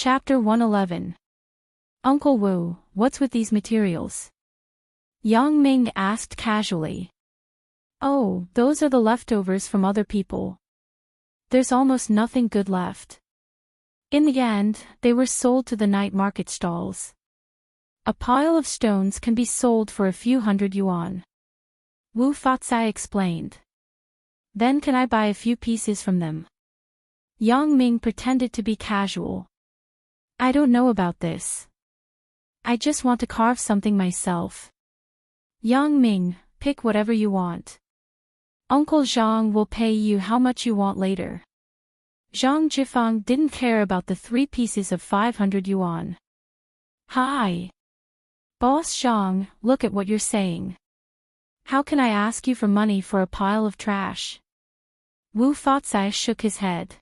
Chapter 111. Uncle Wu, what's with these materials? Yang Ming asked casually. Oh, those are the leftovers from other people. There's almost nothing good left. In the end, they were sold to the night market stalls. A pile of stones can be sold for a few hundred yuan. Wu Fatsai explained. Then can I buy a few pieces from them? Yang Ming pretended to be casual. I don't know about this. I just want to carve something myself. Yang Ming, pick whatever you want. Uncle Zhang will pay you how much you want later. Zhang Jifang didn't care about the 3 pieces of 500 yuan. Hi. Boss Zhang, look at what you're saying. How can I ask you for money for a pile of trash? Wu Fatsai shook his head.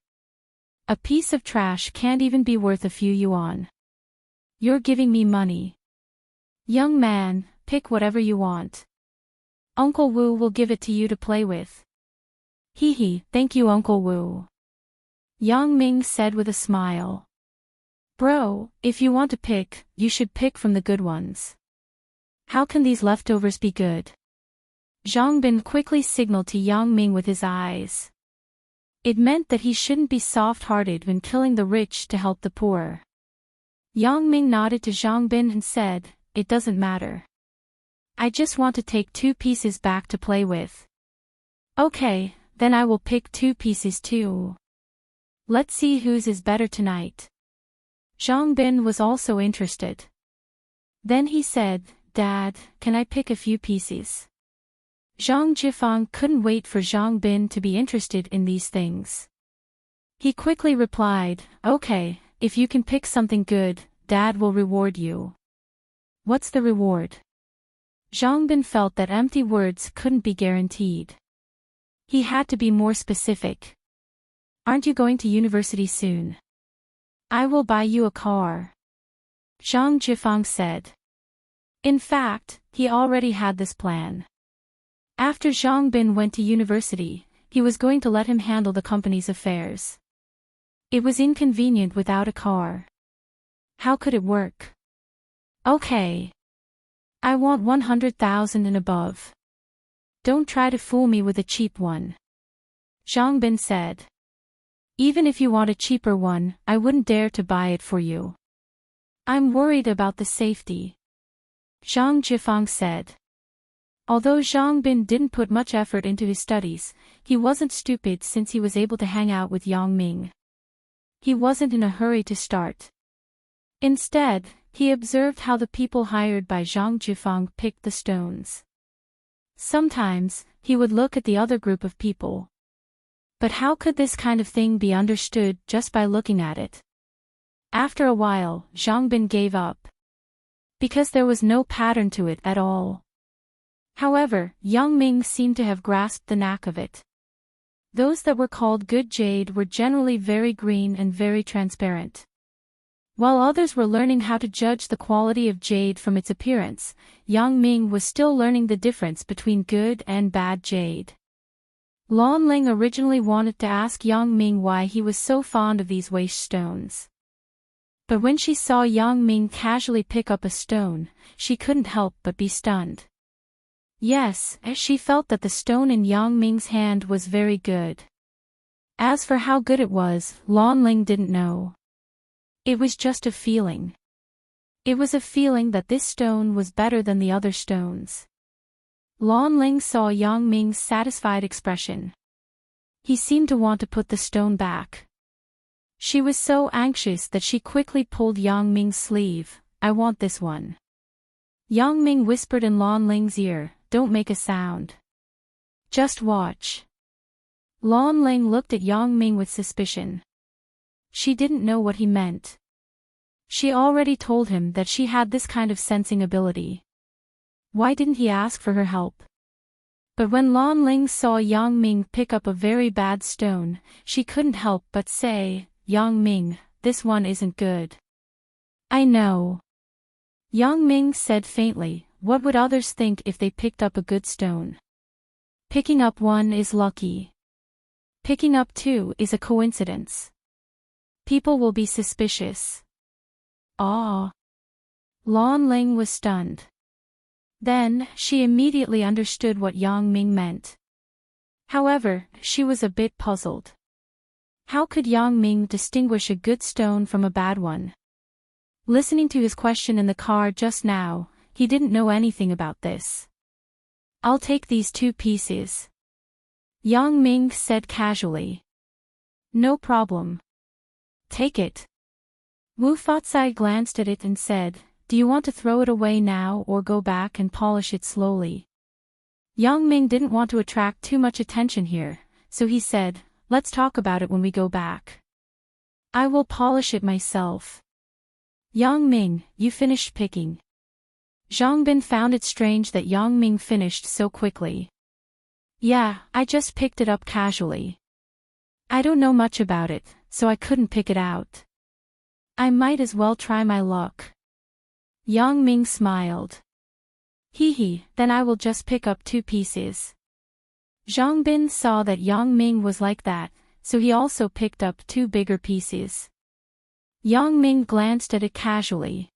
A piece of trash can't even be worth a few yuan. You're giving me money. Young man, pick whatever you want. Uncle Wu will give it to you to play with. Hee hee, thank you Uncle Wu. Yang Ming said with a smile. Bro, if you want to pick, you should pick from the good ones. How can these leftovers be good? Zhang Bin quickly signaled to Yang Ming with his eyes. It meant that he shouldn't be soft-hearted when killing the rich to help the poor. Yang Ming nodded to Zhang Bin and said, it doesn't matter. I just want to take 2 pieces back to play with. Okay, then I will pick 2 pieces too. Let's see whose is better tonight. Zhang Bin was also interested. Then he said, Dad, can I pick a few pieces? Zhang Jifang couldn't wait for Zhang Bin to be interested in these things. He quickly replied, okay, if you can pick something good, Dad will reward you. What's the reward? Zhang Bin felt that empty words couldn't be guaranteed. He had to be more specific. Aren't you going to university soon? I will buy you a car. Zhang Jifang said. In fact, he already had this plan. After Zhang Bin went to university, he was going to let him handle the company's affairs. It was inconvenient without a car. How could it work? Okay. I want 100,000 and above. Don't try to fool me with a cheap one. Zhang Bin said. Even if you want a cheaper one, I wouldn't dare to buy it for you. I'm worried about the safety. Zhang Jifang said. Although Zhang Bin didn't put much effort into his studies, he wasn't stupid since he was able to hang out with Yang Ming. He wasn't in a hurry to start. Instead, he observed how the people hired by Zhang Jifang picked the stones. Sometimes, he would look at the other group of people. But how could this kind of thing be understood just by looking at it? After a while, Zhang Bin gave up. Because there was no pattern to it at all. However, Yang Ming seemed to have grasped the knack of it. Those that were called good jade were generally very green and very transparent. While others were learning how to judge the quality of jade from its appearance, Yang Ming was still learning the difference between good and bad jade. Lan Ling originally wanted to ask Yang Ming why he was so fond of these waste stones. But when she saw Yang Ming casually pick up a stone, she couldn't help but be stunned. Yes, she felt that the stone in Yang Ming's hand was very good. As for how good it was, Lan Ling didn't know. It was just a feeling. It was a feeling that this stone was better than the other stones. Lan Ling saw Yang Ming's satisfied expression. He seemed to want to put the stone back. She was so anxious that she quickly pulled Yang Ming's sleeve. I want this one. Yang Ming whispered in Lan Ling's ear, don't make a sound. Just watch. Lan Ling looked at Yang Ming with suspicion. She didn't know what he meant. She already told him that she had this kind of sensing ability. Why didn't he ask for her help? But when Lan Ling saw Yang Ming pick up a very bad stone, she couldn't help but say, Yang Ming, this one isn't good. I know. Yang Ming said faintly, what would others think if they picked up a good stone? Picking up one is lucky. Picking up two is a coincidence. People will be suspicious. Ah. Lan Ling was stunned. Then, she immediately understood what Yang Ming meant. However, she was a bit puzzled. How could Yang Ming distinguish a good stone from a bad one? Listening to his question in the car just now, he didn't know anything about this. I'll take these 2 pieces. Yang Ming said casually. No problem. Take it. Wu Fatsai glanced at it and said, do you want to throw it away now or go back and polish it slowly? Yang Ming didn't want to attract too much attention here, so he said, let's talk about it when we go back. I will polish it myself. Yang Ming, you finished picking. Zhang Bin found it strange that Yang Ming finished so quickly. Yeah, I just picked it up casually. I don't know much about it, so I couldn't pick it out. I might as well try my luck. Yang Ming smiled. Hee hee, then I will just pick up 2 pieces. Zhang Bin saw that Yang Ming was like that, so he also picked up 2 bigger pieces. Yang Ming glanced at it casually.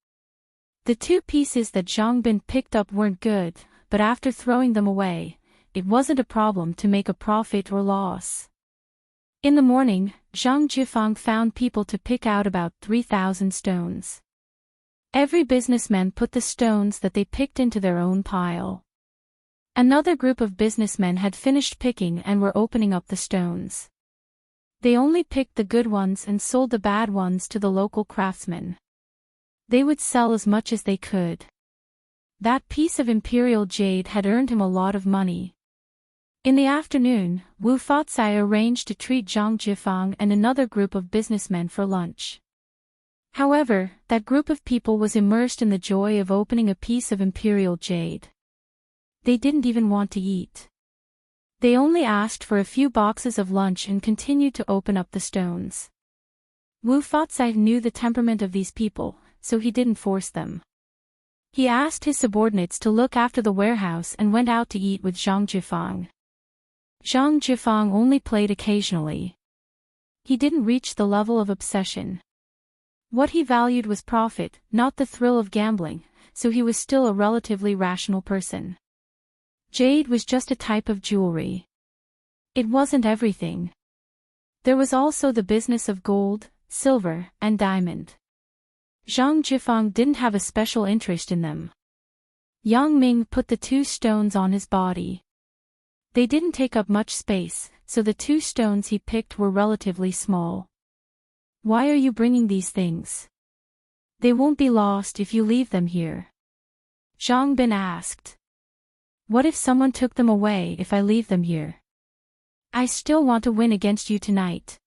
The 2 pieces that Zhang Bin picked up weren't good, but after throwing them away, it wasn't a problem to make a profit or loss. In the morning, Zhang Jifang found people to pick out about 3,000 stones. Every businessman put the stones that they picked into their own pile. Another group of businessmen had finished picking and were opening up the stones. They only picked the good ones and sold the bad ones to the local craftsmen. They would sell as much as they could. That piece of imperial jade had earned him a lot of money. In the afternoon, Wu Fatsai arranged to treat Zhang Jifang and another group of businessmen for lunch. However, that group of people was immersed in the joy of opening a piece of imperial jade. They didn't even want to eat. They only asked for a few boxes of lunch and continued to open up the stones. Wu Fatsai knew the temperament of these people, so he didn't force them. He asked his subordinates to look after the warehouse and went out to eat with Zhang Jifang. Zhang Jifang only played occasionally. He didn't reach the level of obsession. What he valued was profit, not the thrill of gambling, so he was still a relatively rational person. Jade was just a type of jewelry. It wasn't everything. There was also the business of gold, silver, and diamond. Zhang Jifang didn't have a special interest in them. Yang Ming put the 2 stones on his body. They didn't take up much space, so the 2 stones he picked were relatively small. Why are you bringing these things? They won't be lost if you leave them here. Zhang Bin asked. What if someone took them away if I leave them here? I still want to win against you tonight.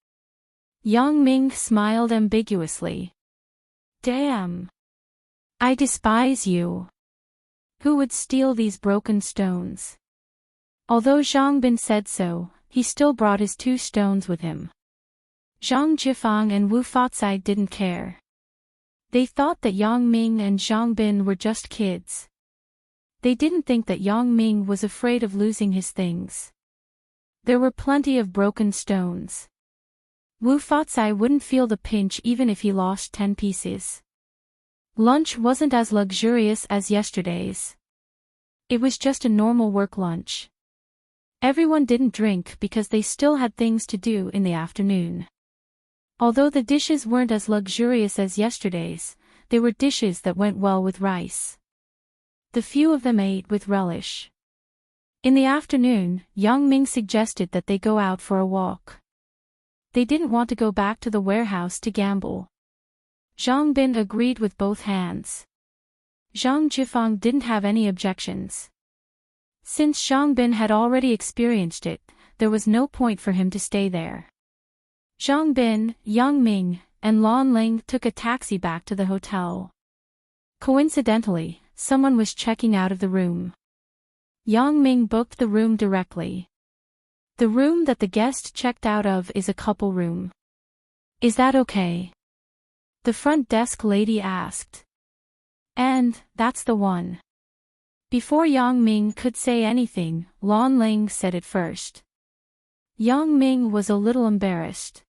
Yang Ming smiled ambiguously. Damn. I despise you. Who would steal these broken stones? Although Zhang Bin said so, he still brought his 2 stones with him. Zhang Jifang and Wu Fatsai didn't care. They thought that Yang Ming and Zhang Bin were just kids. They didn't think that Yang Ming was afraid of losing his things. There were plenty of broken stones. Wu Fatsai wouldn't feel the pinch even if he lost 10 pieces. Lunch wasn't as luxurious as yesterday's. It was just a normal work lunch. Everyone didn't drink because they still had things to do in the afternoon. Although the dishes weren't as luxurious as yesterday's, they were dishes that went well with rice. The few of them ate with relish. In the afternoon, Yang Ming suggested that they go out for a walk. They didn't want to go back to the warehouse to gamble. Zhang Bin agreed with both hands. Zhang Jifang didn't have any objections. Since Zhang Bin had already experienced it, there was no point for him to stay there. Zhang Bin, Yang Ming, and Lan Ling took a taxi back to the hotel. Coincidentally, someone was checking out of the room. Yang Ming booked the room directly. The room that the guest checked out of is a couple room. Is that okay? The front desk lady asked. And, that's the one. Before Yang Ming could say anything, Lan Ling said it first. Yang Ming was a little embarrassed.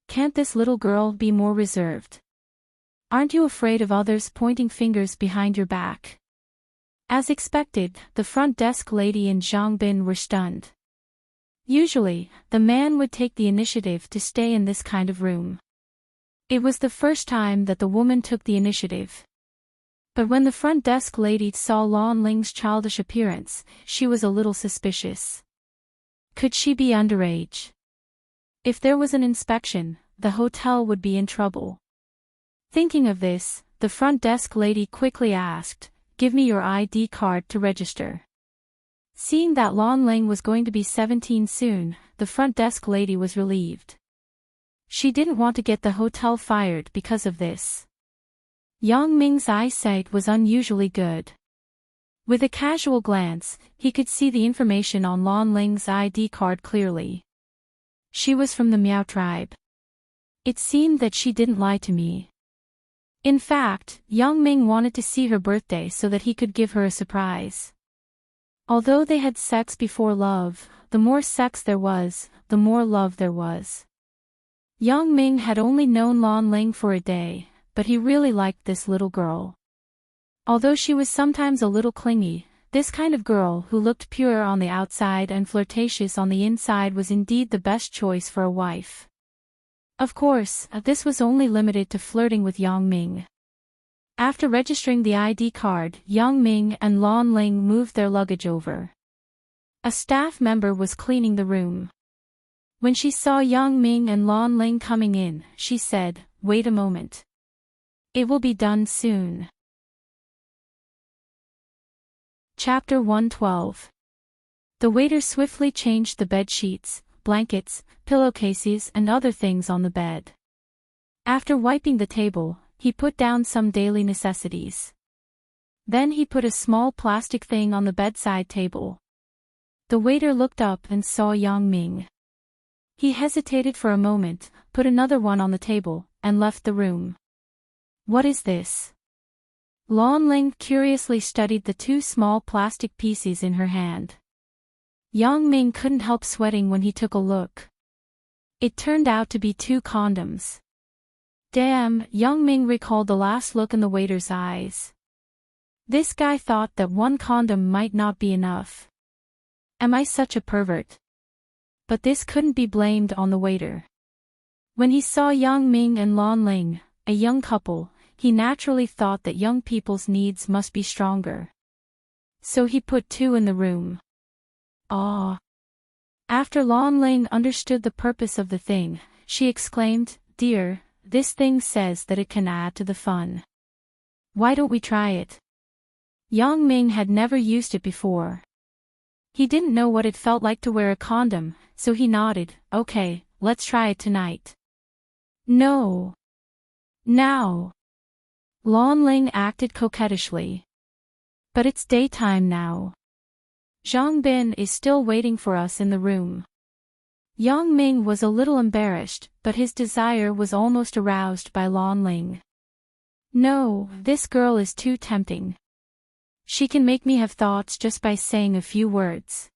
Can't this little girl be more reserved? Aren't you afraid of others pointing fingers behind your back? As expected, the front desk lady and Zhang Bin were stunned. Usually, the man would take the initiative to stay in this kind of room. It was the first time that the woman took the initiative. But when the front desk lady saw Lan Ling's childish appearance, she was a little suspicious. Could she be underage? If there was an inspection, the hotel would be in trouble. Thinking of this, the front desk lady quickly asked, "Give me your ID card to register." Seeing that Lan Ling was going to be 17 soon, the front desk lady was relieved. She didn't want to get the hotel fired because of this. Yang Ming's eyesight was unusually good. With a casual glance, he could see the information on Lan Ling's ID card clearly. She was from the Miao tribe. It seemed that she didn't lie to me. In fact, Yang Ming wanted to see her birthday so that he could give her a surprise. Although they had sex before love, the more sex there was, the more love there was. Yang Ming had only known Lan Ling for a day, but he really liked this little girl. Although she was sometimes a little clingy, this kind of girl who looked pure on the outside and flirtatious on the inside was indeed the best choice for a wife. Of course, this was only limited to flirting with Yang Ming. After registering the ID card, Yang Ming and Lan Ling moved their luggage over. A staff member was cleaning the room. When she saw Yang Ming and Lan Ling coming in, she said, "Wait a moment. It will be done soon." Chapter 112. The waiter swiftly changed the bed sheets, blankets, pillowcases and other things on the bed. After wiping the table, he put down some daily necessities. Then he put a small plastic thing on the bedside table. The waiter looked up and saw Yang Ming. He hesitated for a moment, put another one on the table, and left the room. "What is this?" Lan Ling curiously studied the two small plastic pieces in her hand. Yang Ming couldn't help sweating when he took a look. It turned out to be 2 condoms. Damn, Yang Ming recalled the last look in the waiter's eyes. This guy thought that 1 condom might not be enough. Am I such a pervert? But this couldn't be blamed on the waiter. When he saw Yang Ming and Lan Ling, a young couple, he naturally thought that young people's needs must be stronger. So he put 2 in the room. Ah! After Lan Ling understood the purpose of the thing, she exclaimed, "Dear, this thing says that it can add to the fun. Why don't we try it?" Yang Ming had never used it before. He didn't know what it felt like to wear a condom, so he nodded, "Okay, let's try it tonight." "No. Now." Lan Ling acted coquettishly. "But it's daytime now. Zhang Bin is still waiting for us in the room." Yang Ming was a little embarrassed, but his desire was almost aroused by Lan Ling. "No, this girl is too tempting. She can make me have thoughts just by saying a few words."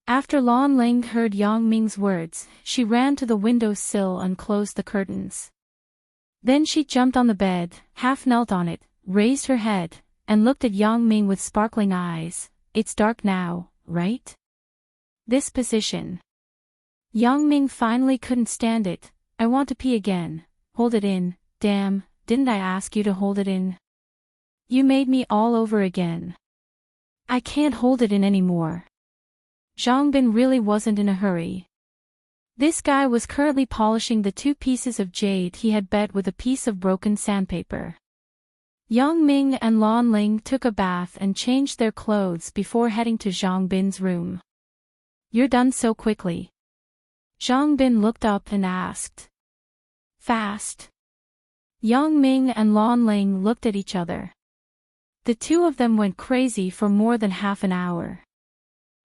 After Lan Ling heard Yang Ming's words, she ran to the window sill and closed the curtains. Then she jumped on the bed, half knelt on it, raised her head, and looked at Yang Ming with sparkling eyes. "It's dark now, right? This position." Yang Ming finally couldn't stand it. "I want to pee again. Hold it in. Damn, didn't I ask you to hold it in? You made me all over again. I can't hold it in anymore." Zhang Bin really wasn't in a hurry. This guy was currently polishing the 2 pieces of jade he had bet with a piece of broken sandpaper. Yang Ming and Lan Ling took a bath and changed their clothes before heading to Zhang Bin's room. "You're done so quickly." Zhang Bin looked up and asked. "Fast?" Yang Ming and Lan Ling looked at each other. The 2 of them went crazy for more than half an hour.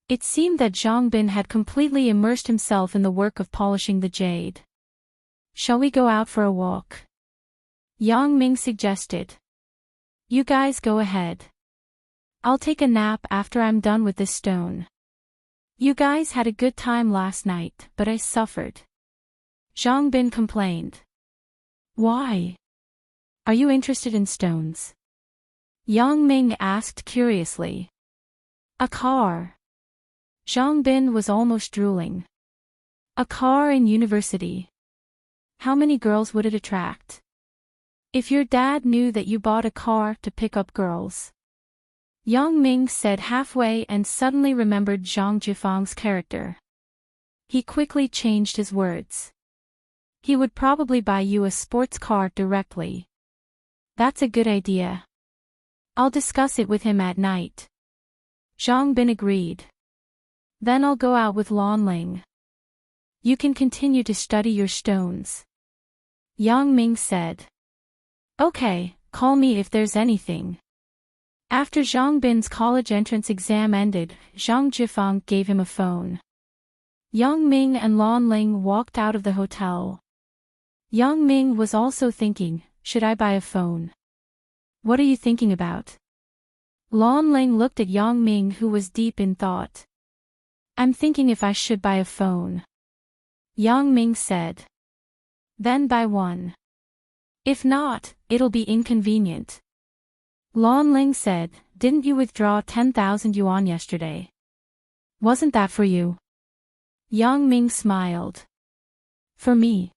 It seemed that Zhang Bin had completely immersed himself in the work of polishing the jade. "Shall we go out for a walk?" Yang Ming suggested. "You guys go ahead. I'll take a nap after I'm done with this stone. You guys had a good time last night, but I suffered." Zhang Bin complained. "Why?" Are you interested in stones? Yang Ming asked curiously. A car. Zhang Bin was almost drooling. A car in university. How many girls would it attract? If your dad knew that you bought a car to pick up girls. Yang Ming said halfway and suddenly remembered Zhang Jifang's character. He quickly changed his words. He would probably buy you a sports car directly. That's a good idea. I'll discuss it with him at night. Zhang Bin agreed. Then I'll go out with Lan Ling. You can continue to study your stones. Yang Ming said. Okay, call me if there's anything. After Zhang Bin's college entrance exam ended, Zhang Jifang gave him a phone. Yang Ming and Lan Ling walked out of the hotel. Yang Ming was also thinking, should I buy a phone? What are you thinking about? Lan Ling looked at Yang Ming, who was deep in thought. I'm thinking if I should buy a phone. Yang Ming said. Then buy one. If not, it'll be inconvenient. Lan Ling said, didn't you withdraw 10,000 yuan yesterday? Wasn't that for you? Yang Ming smiled. For me.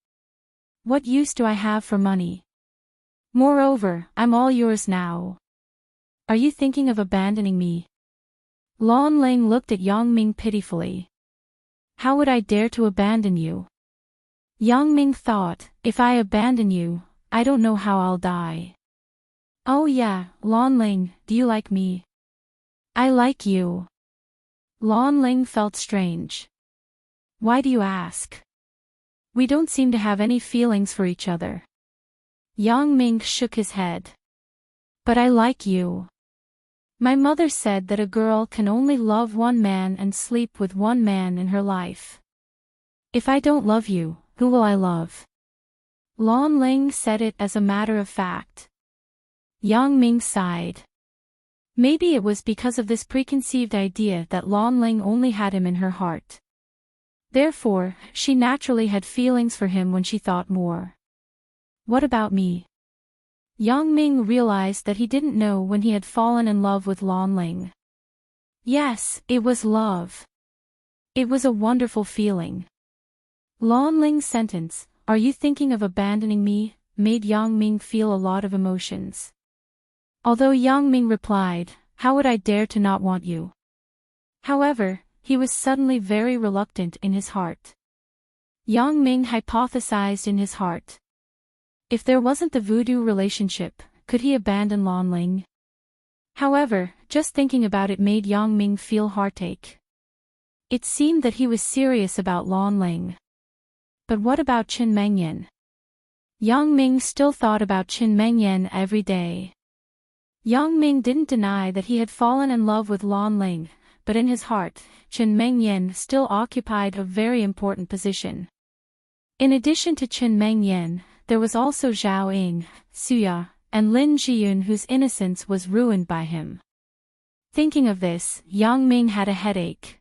What use do I have for money? Moreover, I'm all yours now. Are you thinking of abandoning me? Lan Ling looked at Yang Ming pitifully. How would I dare to abandon you? Yang Ming thought, if I abandon you, I don't know how I'll die. Oh yeah, Lan Ling, do you like me? I like you. Lan Ling felt strange. Why do you ask? We don't seem to have any feelings for each other. Yang Ming shook his head. But I like you. My mother said that a girl can only love one man and sleep with one man in her life. If I don't love you, who will I love? Lan Ling said it as a matter of fact. Yang Ming sighed. Maybe it was because of this preconceived idea that Lan Ling only had him in her heart. Therefore, she naturally had feelings for him when she thought more. What about me? Yang Ming realized that he didn't know when he had fallen in love with Lan Ling. Yes, it was love. It was a wonderful feeling. Lan Ling's sentence, "Are you thinking of abandoning me?" made Yang Ming feel a lot of emotions. Although Yang Ming replied, "How would I dare to not want you?" However, he was suddenly very reluctant in his heart. Yang Ming hypothesized in his heart. If there wasn't the voodoo relationship, could he abandon Lan Ling? However, just thinking about it made Yang Ming feel heartache. It seemed that he was serious about Lan Ling. But what about Qin Mengyan? Yang Ming still thought about Qin Mengyan every day. Yang Ming didn't deny that he had fallen in love with Lan Ling, but in his heart, Qin Mengyan still occupied a very important position. In addition to Qin Mengyan, there was also Zhao Ying, Suya, and Lin Jiyun, whose innocence was ruined by him. Thinking of this, Yang Ming had a headache.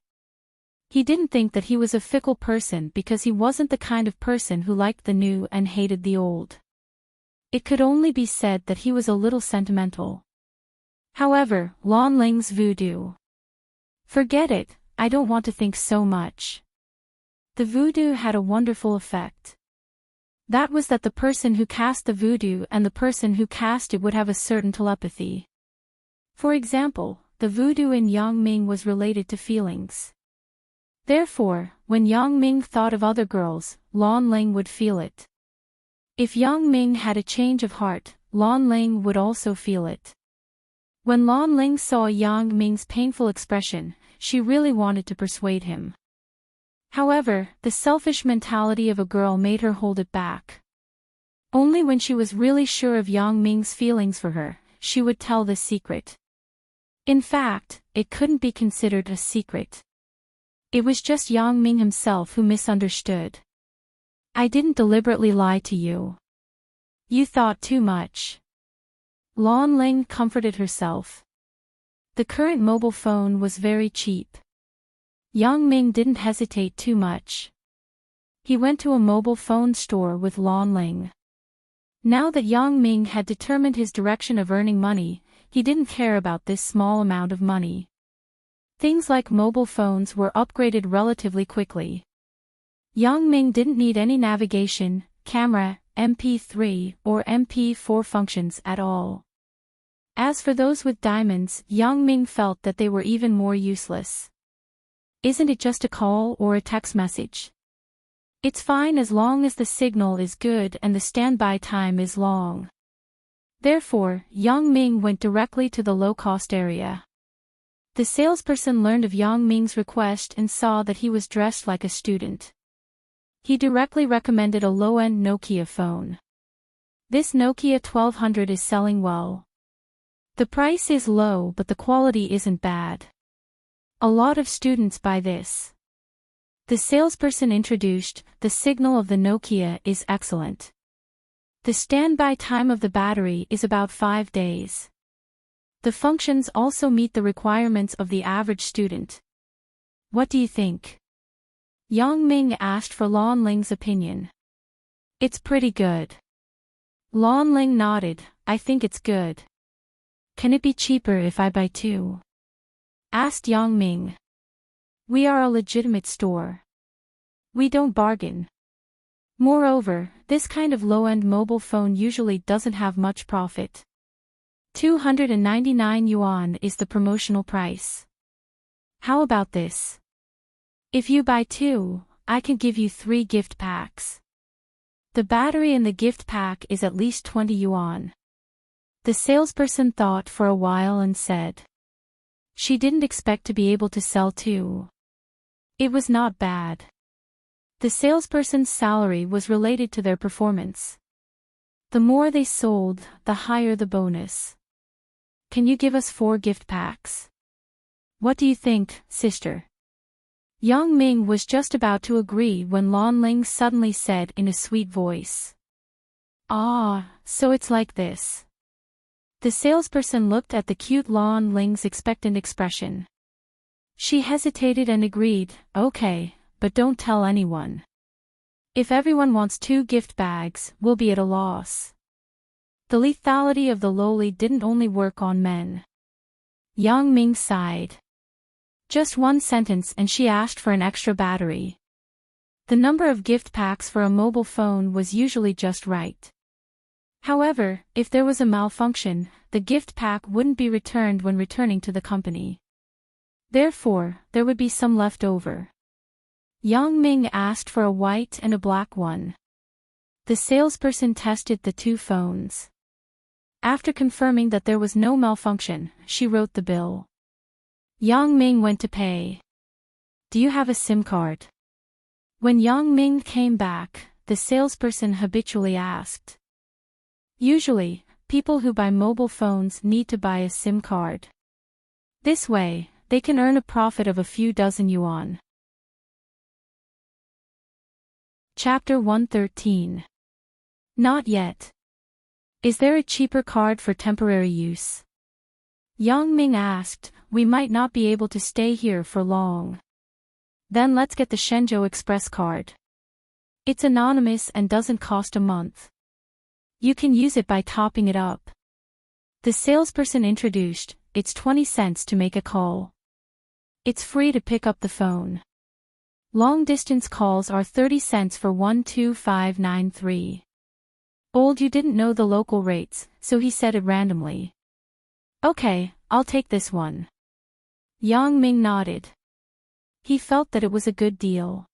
He didn't think that he was a fickle person because he wasn't the kind of person who liked the new and hated the old. It could only be said that he was a little sentimental. However, Lan Ling's voodoo. Forget it, I don't want to think so much. The voodoo had a wonderful effect. That was that the person who cast the voodoo and the person who cast it would have a certain telepathy. For example, the voodoo in Yang Ming was related to feelings. Therefore, when Yang Ming thought of other girls, Lan Ling would feel it. If Yang Ming had a change of heart, Lan Ling would also feel it. When Lan Ling saw Yang Ming's painful expression, she really wanted to persuade him. However, the selfish mentality of a girl made her hold it back. Only when she was really sure of Yang Ming's feelings for her, she would tell this secret. In fact, it couldn't be considered a secret. It was just Yang Ming himself who misunderstood. I didn't deliberately lie to you. You thought too much. Lan Ling comforted herself. The current mobile phone was very cheap. Yang Ming didn't hesitate too much. He went to a mobile phone store with Lan Ling. Now that Yang Ming had determined his direction of earning money, he didn't care about this small amount of money. Things like mobile phones were upgraded relatively quickly. Yang Ming didn't need any navigation, camera, MP3, or MP4 functions at all. As for those with diamonds, Yang Ming felt that they were even more useless. Isn't it just a call or a text message? It's fine as long as the signal is good and the standby time is long. Therefore, Yang Ming went directly to the low-cost area. The salesperson learned of Yang Ming's request and saw that he was dressed like a student. He directly recommended a low-end Nokia phone. This Nokia 1200 is selling well. The price is low but the quality isn't bad. A lot of students buy this. The salesperson introduced, the signal of the Nokia is excellent. The standby time of the battery is about 5 days. The functions also meet the requirements of the average student. What do you think? Yang Ming asked for Lan Ling's opinion. It's pretty good. Lan Ling nodded, I think it's good. Can it be cheaper if I buy 2? Asked Yang Ming. We are a legitimate store. We don't bargain. Moreover, this kind of low-end mobile phone usually doesn't have much profit. 299 yuan is the promotional price. How about this? If you buy 2, I can give you 3 gift packs. The battery in the gift pack is at least 20 yuan. The salesperson thought for a while and said. She didn't expect to be able to sell 2. It was not bad. The salesperson's salary was related to their performance. The more they sold, the higher the bonus. Can you give us 4 gift packs? What do you think, sister? Yang Ming was just about to agree when Lan Ling suddenly said in a sweet voice. Ah, so it's like this. The salesperson looked at the cute Lan Ling's expectant expression. She hesitated and agreed, okay, but don't tell anyone. If everyone wants 2 gift bags, we'll be at a loss. The lethality of the lowly didn't only work on men. Yang Ming sighed. Just 1 sentence and she asked for an extra battery. The number of gift packs for a mobile phone was usually just right. However, if there was a malfunction, the gift pack wouldn't be returned when returning to the company. Therefore, there would be some left over. Yang Ming asked for a white and a black one. The salesperson tested the 2 phones. After confirming that there was no malfunction, she wrote the bill. Yang Ming went to pay. Do you have a SIM card? When Yang Ming came back, the salesperson habitually asked. Usually, people who buy mobile phones need to buy a SIM card. This way, they can earn a profit of a few dozen yuan. Chapter 113. Not yet. Is there a cheaper card for temporary use? Yang Ming asked, we might not be able to stay here for long. Then let's get the Shenzhou Express card. It's anonymous and doesn't cost a month. You can use it by topping it up. The salesperson introduced, it's 20 cents to make a call. It's free to pick up the phone. Long-distance calls are 30 cents for 12593. You didn't know the local rates, so he said it randomly. Okay, I'll take this one. Yang Ming nodded. He felt that it was a good deal.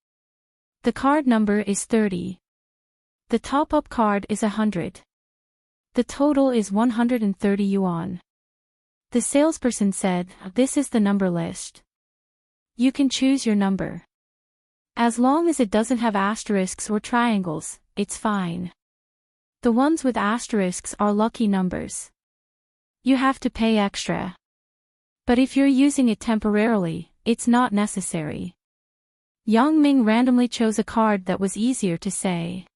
The card number is 30. The top-up card is 100. The total is 130 yuan. The salesperson said, this is the number list. You can choose your number. As long as it doesn't have asterisks or triangles, it's fine. The ones with asterisks are lucky numbers. You have to pay extra. But if you're using it temporarily, it's not necessary. Yang Ming randomly chose a card that was easier to say.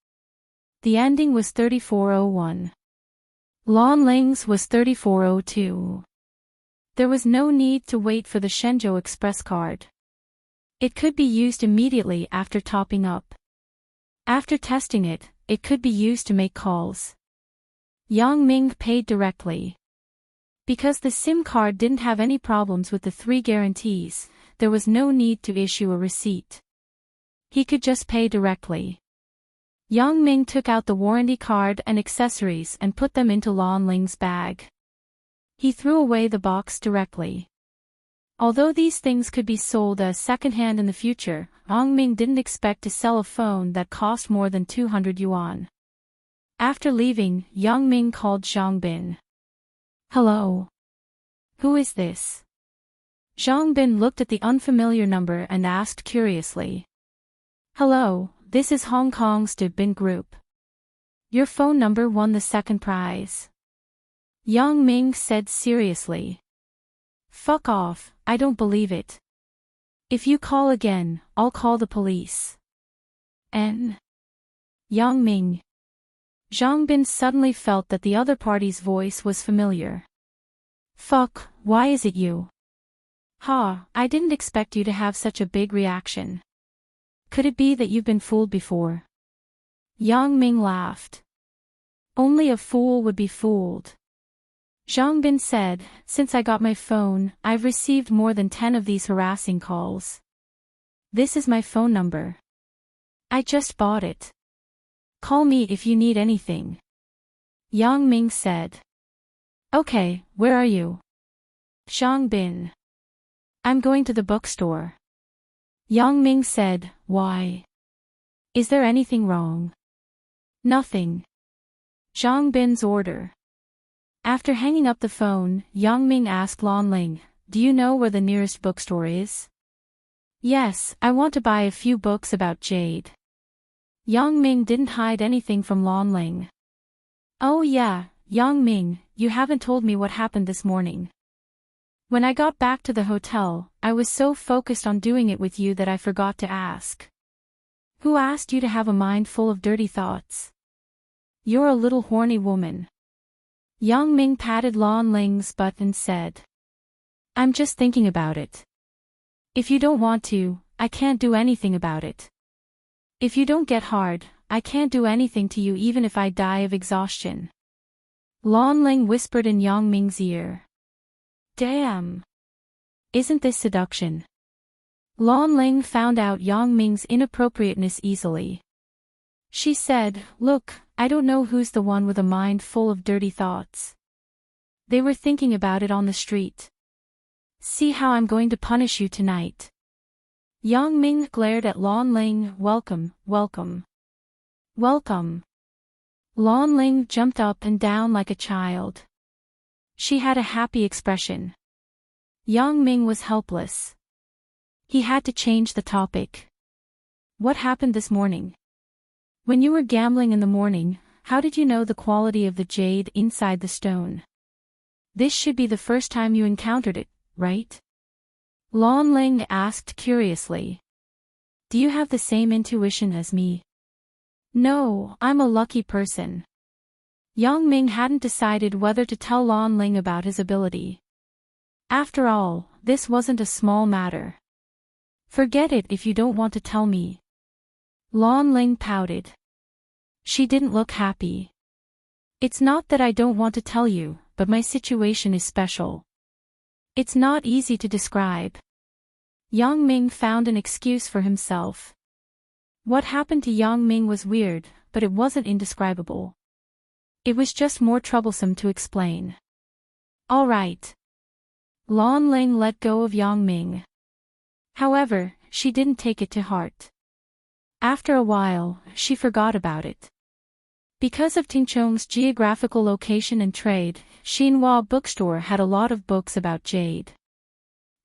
The ending was 3401. Lan Ling's was 3402. There was no need to wait for the Shenzhou Express card. It could be used immediately after topping up. After testing it, it could be used to make calls. Yang Ming paid directly. Because the SIM card didn't have any problems with the 3 guarantees, there was no need to issue a receipt. He could just pay directly. Yang Ming took out the warranty card and accessories and put them into Lan Ling's bag. He threw away the box directly. Although these things could be sold as secondhand in the future, Yang Ming didn't expect to sell a phone that cost more than 200 yuan. After leaving, Yang Ming called Zhang Bin. Hello. Who is this? Zhang Bin looked at the unfamiliar number and asked curiously. Hello, this is Hong Kong's De Bin Group. Your phone number won the second prize. Yang Ming said seriously. Fuck off, I don't believe it. If you call again, I'll call the police. Yang Ming. Zhang Bin suddenly felt that the other party's voice was familiar. Fuck, why is it you? Ha, I didn't expect you to have such a big reaction. Could it be that you've been fooled before? Yang Ming laughed. Only a fool would be fooled. Zhang Bin said, since I got my phone, I've received more than 10 of these harassing calls. This is my phone number. I just bought it. Call me if you need anything. Yang Ming said. Okay, where are you? Zhang Bin. I'm going to the bookstore. Yang Ming said, why? Is there anything wrong? Nothing. Zhang Bin's order. After hanging up the phone, Yang Ming asked Lan Ling, do you know where the nearest bookstore is? Yes, I want to buy a few books about Jade. Yang Ming didn't hide anything from Lan Ling. Oh yeah, Yang Ming, you haven't told me what happened this morning. When I got back to the hotel, I was so focused on doing it with you that I forgot to ask. Who asked you to have a mind full of dirty thoughts? You're a little horny woman. Yang Ming patted Lan Ling's butt and said. I'm just thinking about it. If you don't want to, I can't do anything about it. If you don't get hard, I can't do anything to you even if I die of exhaustion. Lan Ling whispered in Yang Ming's ear. Damn. Isn't this seduction? Lan Ling found out Yang Ming's inappropriateness easily. She said, look, I don't know who's the one with a mind full of dirty thoughts. They were thinking about it on the street. See how I'm going to punish you tonight. Yang Ming glared at Lan Ling. Welcome, welcome. Welcome. Lan Ling jumped up and down like a child. She had a happy expression. Yang Ming was helpless. He had to change the topic. What happened this morning? When you were gambling in the morning, how did you know the quality of the jade inside the stone? This should be the first time you encountered it, right? Lan Ling asked curiously. Do you have the same intuition as me? No, I'm a lucky person. Yang Ming hadn't decided whether to tell Lan Ling about his ability. After all, this wasn't a small matter. Forget it if you don't want to tell me. Lan Ling pouted. She didn't look happy. It's not that I don't want to tell you, but my situation is special. It's not easy to describe. Yang Ming found an excuse for himself. What happened to Yang Ming was weird, but it wasn't indescribable. It was just more troublesome to explain. All right. Lan Ling let go of Yang Ming. However, she didn't take it to heart. After a while, she forgot about it. Because of Tingchong's geographical location and trade, Xinhua Bookstore had a lot of books about jade.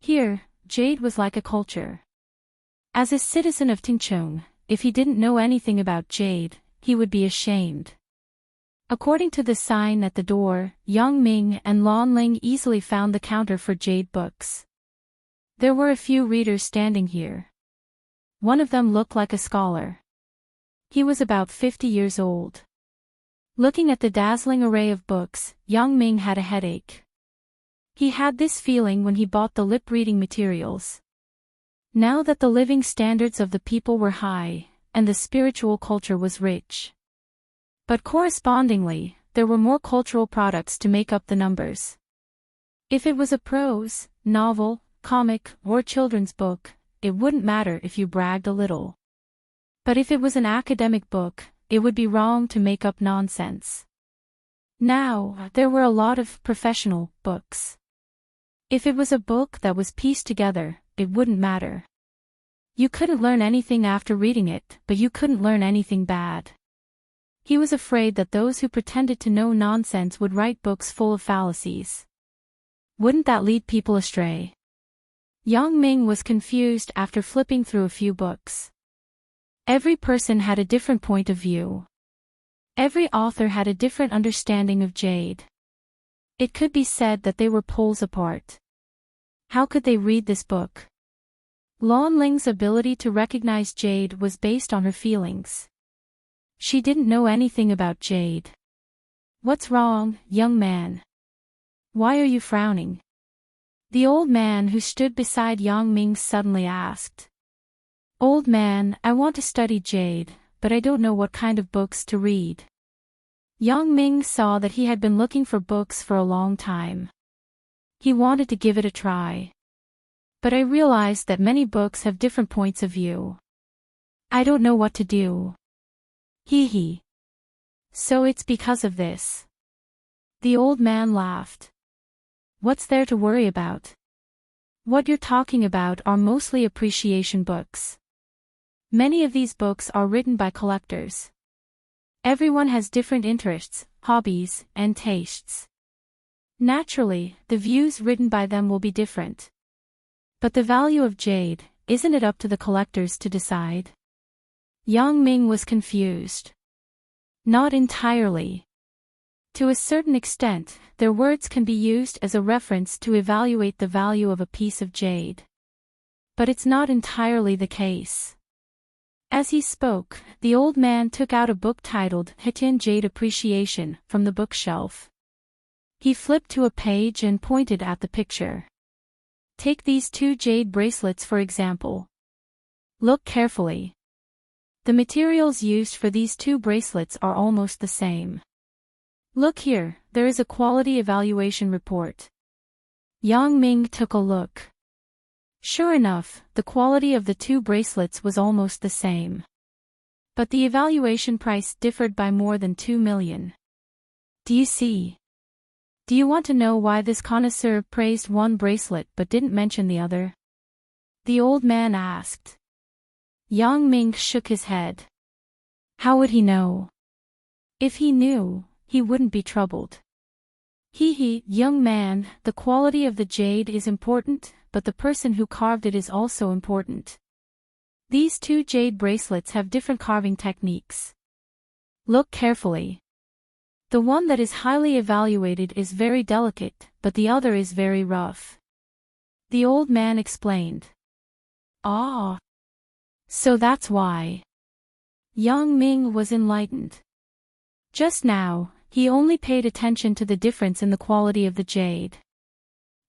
Here, jade was like a culture. As a citizen of Tingchong, if he didn't know anything about jade, he would be ashamed. According to the sign at the door, Yang Ming and Lan Ling easily found the counter for jade books. There were a few readers standing here. One of them looked like a scholar. He was about 50 years old. Looking at the dazzling array of books, Yang Ming had a headache. He had this feeling when he bought the lip-reading materials. Now that the living standards of the people were high, and the spiritual culture was rich. But correspondingly, there were more cultural products to make up the numbers. If it was a prose, novel, comic, or children's book, it wouldn't matter if you bragged a little. But if it was an academic book, it would be wrong to make up nonsense. Now, there were a lot of professional books. If it was a book that was pieced together, it wouldn't matter. You couldn't learn anything after reading it, but you couldn't learn anything bad. He was afraid that those who pretended to know nonsense would write books full of fallacies. Wouldn't that lead people astray? Yang Ming was confused after flipping through a few books. Every person had a different point of view. Every author had a different understanding of jade. It could be said that they were poles apart. How could they read this book? Lan Ling's ability to recognize jade was based on her feelings. She didn't know anything about jade. What's wrong, young man? Why are you frowning? The old man who stood beside Yang Ming suddenly asked. Old man, I want to study jade, but I don't know what kind of books to read. Yang Ming saw that he had been looking for books for a long time. He wanted to give it a try. But I realized that many books have different points of view. I don't know what to do. Hee hee. So it's because of this. The old man laughed. What's there to worry about? What you're talking about are mostly appreciation books. Many of these books are written by collectors. Everyone has different interests, hobbies, and tastes. Naturally, the views written by them will be different. But the value of jade, isn't it up to the collectors to decide? Yang Ming was confused. Not entirely. To a certain extent, their words can be used as a reference to evaluate the value of a piece of jade. But it's not entirely the case. As he spoke, the old man took out a book titled Heartwarming Jade Appreciation from the bookshelf. He flipped to a page and pointed at the picture. Take these two jade bracelets for example. Look carefully. The materials used for these two bracelets are almost the same. Look here, there is a quality evaluation report. Yang Ming took a look. Sure enough, the quality of the two bracelets was almost the same. But the evaluation price differed by more than 2 million. Do you see? Do you want to know why this connoisseur praised one bracelet but didn't mention the other? The old man asked. Yang Ming shook his head. How would he know? If he knew, he wouldn't be troubled. Hee hee, young man, the quality of the jade is important, but the person who carved it is also important. These two jade bracelets have different carving techniques. Look carefully. The one that is highly evaluated is very delicate, but the other is very rough. The old man explained. Ah. So that's why. Yang Ming was enlightened. Just now, he only paid attention to the difference in the quality of the jade.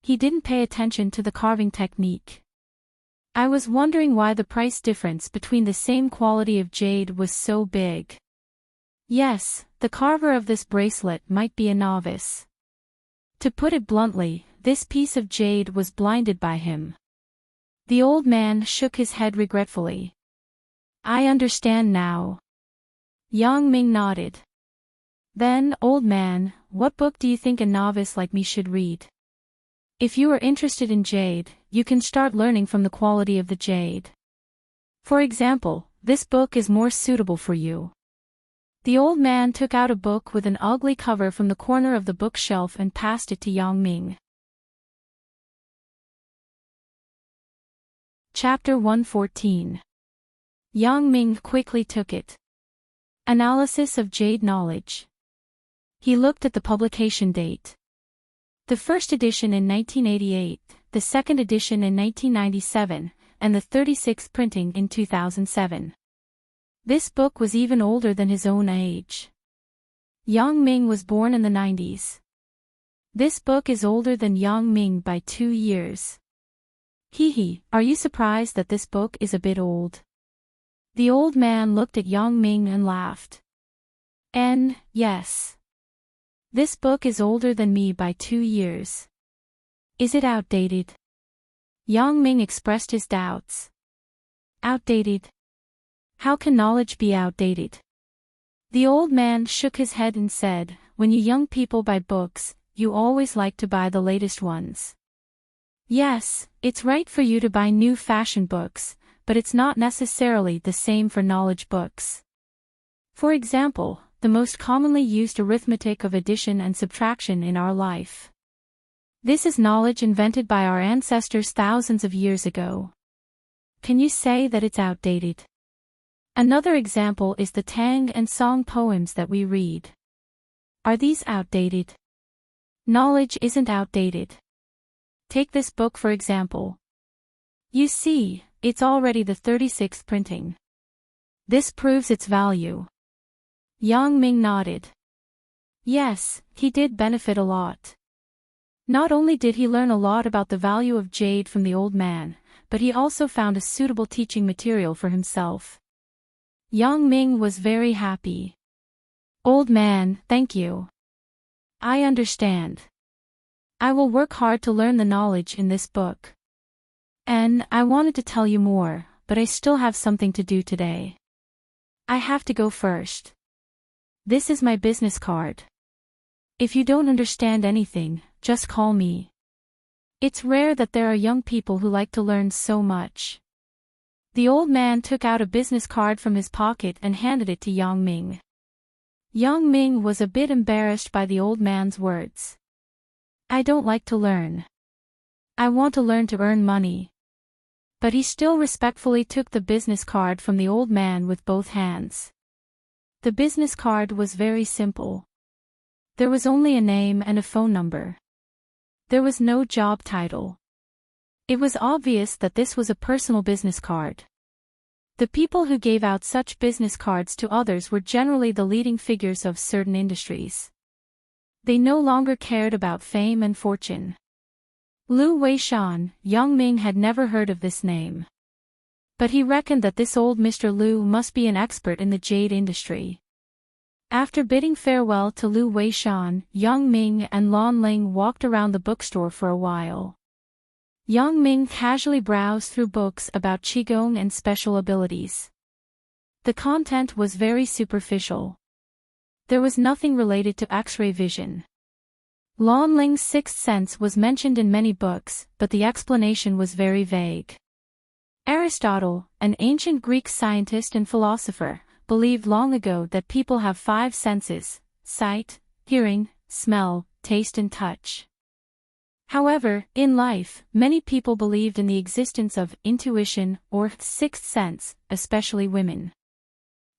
He didn't pay attention to the carving technique. I was wondering why the price difference between the same quality of jade was so big. Yes, the carver of this bracelet might be a novice. To put it bluntly, this piece of jade was blinded by him. The old man shook his head regretfully. I understand now. Yang Ming nodded. Then, old man, what book do you think a novice like me should read? If you are interested in jade, you can start learning from the quality of the jade. For example, this book is more suitable for you. The old man took out a book with an ugly cover from the corner of the bookshelf and passed it to Yang Ming. Chapter 114. Yang Ming quickly took it. Analysis of Jade Knowledge. He looked at the publication date. The first edition in 1988, the second edition in 1997, and the 36th printing in 2007. This book was even older than his own age. Yang Ming was born in the 90s. This book is older than Yang Ming by 2 years. Hee hee, are you surprised that this book is a bit old? The old man looked at Yang Ming and laughed. Yes. This book is older than me by 2 years. Is it outdated? Yang Ming expressed his doubts. Outdated? How can knowledge be outdated? The old man shook his head and said, when you young people buy books, you always like to buy the latest ones. Yes, it's right for you to buy new fashion books, but it's not necessarily the same for knowledge books. For example, the most commonly used arithmetic of addition and subtraction in our life. This is knowledge invented by our ancestors thousands of years ago. Can you say that it's outdated? Another example is the Tang and Song poems that we read. Are these outdated? Knowledge isn't outdated. Take this book for example. You see, it's already the 36th printing. This proves its value. Yang Ming nodded. Yes, he did benefit a lot. Not only did he learn a lot about the value of jade from the old man, but he also found a suitable teaching material for himself. Yang Ming was very happy. Old man, thank you. I understand. I will work hard to learn the knowledge in this book. And I wanted to tell you more, but I still have something to do today. I have to go first. This is my business card. If you don't understand anything, just call me. It's rare that there are young people who like to learn so much. The old man took out a business card from his pocket and handed it to Yang Ming. Yang Ming was a bit embarrassed by the old man's words. I don't like to learn. I want to learn to earn money. But he still respectfully took the business card from the old man with both hands. The business card was very simple. There was only a name and a phone number. There was no job title. It was obvious that this was a personal business card. The people who gave out such business cards to others were generally the leading figures of certain industries. They no longer cared about fame and fortune. Lu Weishan, Yang Ming had never heard of this name. But he reckoned that this old Mr. Lu must be an expert in the jade industry. After bidding farewell to Lu Weishan, Yang Ming and Lan Ling walked around the bookstore for a while. Yang Ming casually browsed through books about Qigong and special abilities. The content was very superficial. There was nothing related to X-ray vision. Lan Ling's sixth sense was mentioned in many books, but the explanation was very vague. Aristotle, an ancient Greek scientist and philosopher, believed long ago that people have 5 senses: sight, hearing, smell, taste and touch. However, in life, many people believed in the existence of intuition or sixth sense, especially women.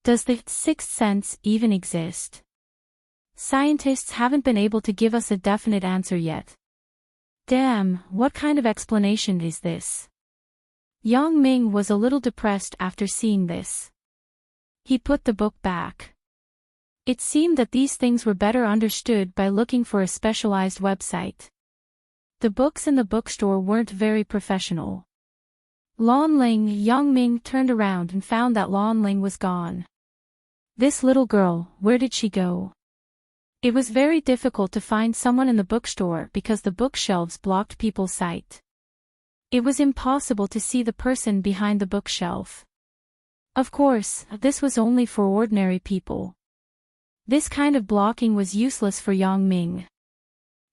Does the sixth sense even exist? Scientists haven't been able to give us a definite answer yet. Damn, what kind of explanation is this? Yang Ming was a little depressed after seeing this. He put the book back. It seemed that these things were better understood by looking for a specialized website. The books in the bookstore weren't very professional. Lan Ling, Yang Ming turned around and found that Lan Ling was gone. This little girl, where did she go? It was very difficult to find someone in the bookstore because the bookshelves blocked people's sight. It was impossible to see the person behind the bookshelf. Of course, this was only for ordinary people. This kind of blocking was useless for Yang Ming.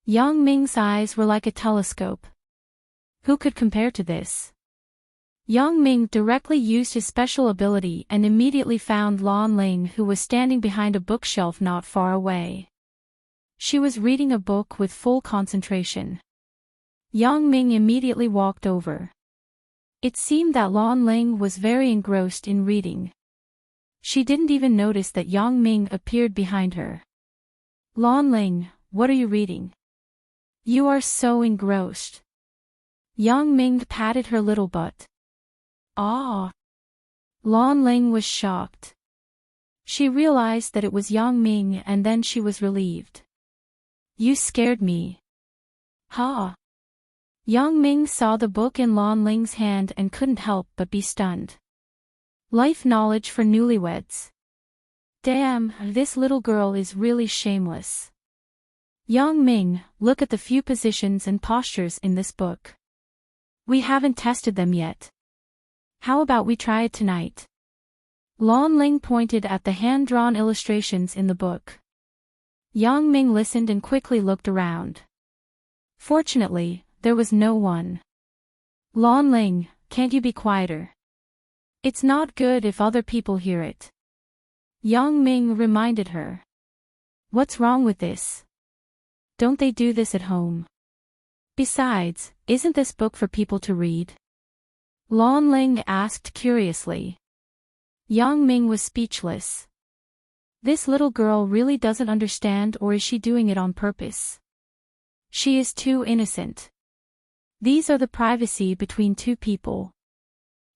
Yang Ming's eyes were like a telescope. Who could compare to this? Yang Ming directly used his special ability and immediately found Lan Ling, who was standing behind a bookshelf not far away. She was reading a book with full concentration. Yang Ming immediately walked over. It seemed that Lan Ling was very engrossed in reading. She didn't even notice that Yang Ming appeared behind her. Lan Ling, what are you reading? You are so engrossed. Yang Ming patted her little butt. Ah! Lan Ling was shocked. She realized that it was Yang Ming and then she was relieved. You scared me. Ha! Yang Ming saw the book in Lan Ling's hand and couldn't help but be stunned. Life knowledge for newlyweds. Damn, this little girl is really shameless. Yang Ming, look at the few positions and postures in this book. We haven't tested them yet. How about we try it tonight? Lan Ling pointed at the hand-drawn illustrations in the book. Yang Ming listened and quickly looked around. Fortunately, there was no one. Lan Ling, can't you be quieter? It's not good if other people hear it. Yang Ming reminded her. What's wrong with this? Don't they do this at home? Besides, isn't this book for people to read? Lan Ling asked curiously. Yang Ming was speechless. This little girl really doesn't understand, or is she doing it on purpose? She is too innocent. These are the privacy between two people.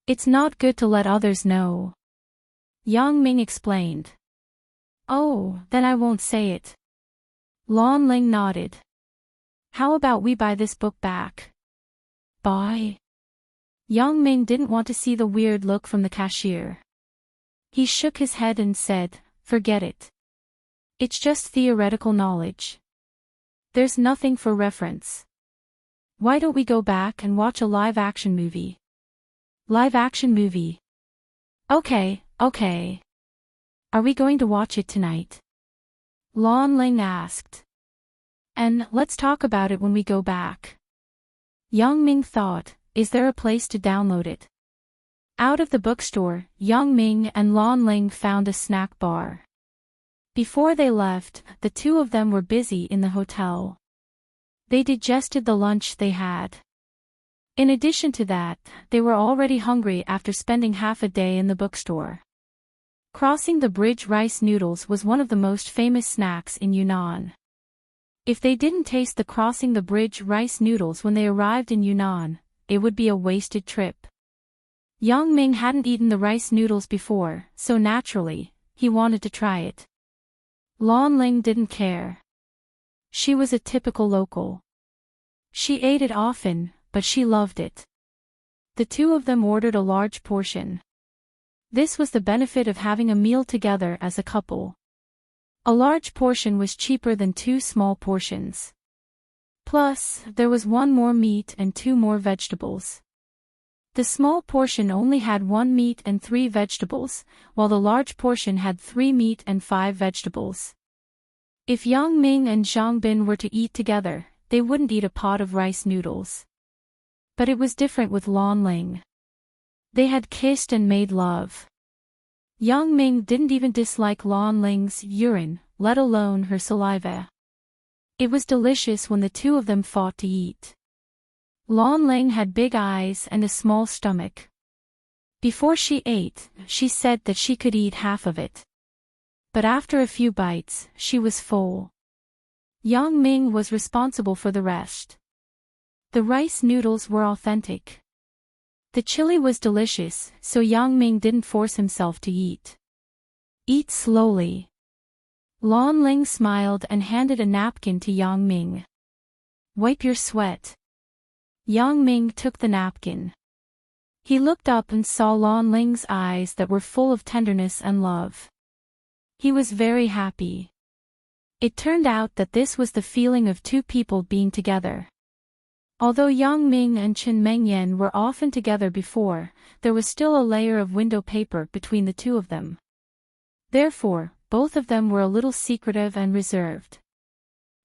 It's not good to let others know. Yang Ming explained. Oh, then I won't say it. Lan Ling nodded. How about we buy this book back? Buy? Yang Ming didn't want to see the weird look from the cashier. He shook his head and said, forget it. It's just theoretical knowledge. There's nothing for reference. Why don't we go back and watch a live-action movie? Live-action movie? Okay. Are we going to watch it tonight? Lan Ling asked. And let's talk about it when we go back. Yang Ming thought, is there a place to download it? Out of the bookstore, Yang Ming and Lan Ling found a snack bar. Before they left, the two of them were busy in the hotel. They digested the lunch they had. In addition to that, they were already hungry after spending half a day in the bookstore. Crossing the bridge rice noodles was one of the most famous snacks in Yunnan. If they didn't taste the crossing the bridge rice noodles when they arrived in Yunnan, it would be a wasted trip. Yang Ming hadn't eaten the rice noodles before, so naturally, he wanted to try it. Lan Ling didn't care. She was a typical local. She ate it often, but she loved it. The two of them ordered a large portion. This was the benefit of having a meal together as a couple. A large portion was cheaper than two small portions. Plus, there was one more meat and two more vegetables. The small portion only had 1 meat and 3 vegetables, while the large portion had 3 meat and 5 vegetables. If Yang Ming and Zhang Bin were to eat together, they wouldn't eat a pot of rice noodles. But it was different with Lan Ling. They had kissed and made love. Yang Ming didn't even dislike Lan Ling's urine, let alone her saliva. It was delicious when the two of them fought to eat. Lan Ling had big eyes and a small stomach. Before she ate, she said that she could eat half of it. But after a few bites, she was full. Yang Ming was responsible for the rest. The rice noodles were authentic. The chili was delicious, so Yang Ming didn't force himself to eat. Eat slowly. Lan Ling smiled and handed a napkin to Yang Ming. Wipe your sweat. Yang Ming took the napkin. He looked up and saw Lan Ling's eyes that were full of tenderness and love. He was very happy. It turned out that this was the feeling of two people being together. Although Yang Ming and Chen Mengyan were often together before, there was still a layer of window paper between the two of them. Therefore, both of them were a little secretive and reserved.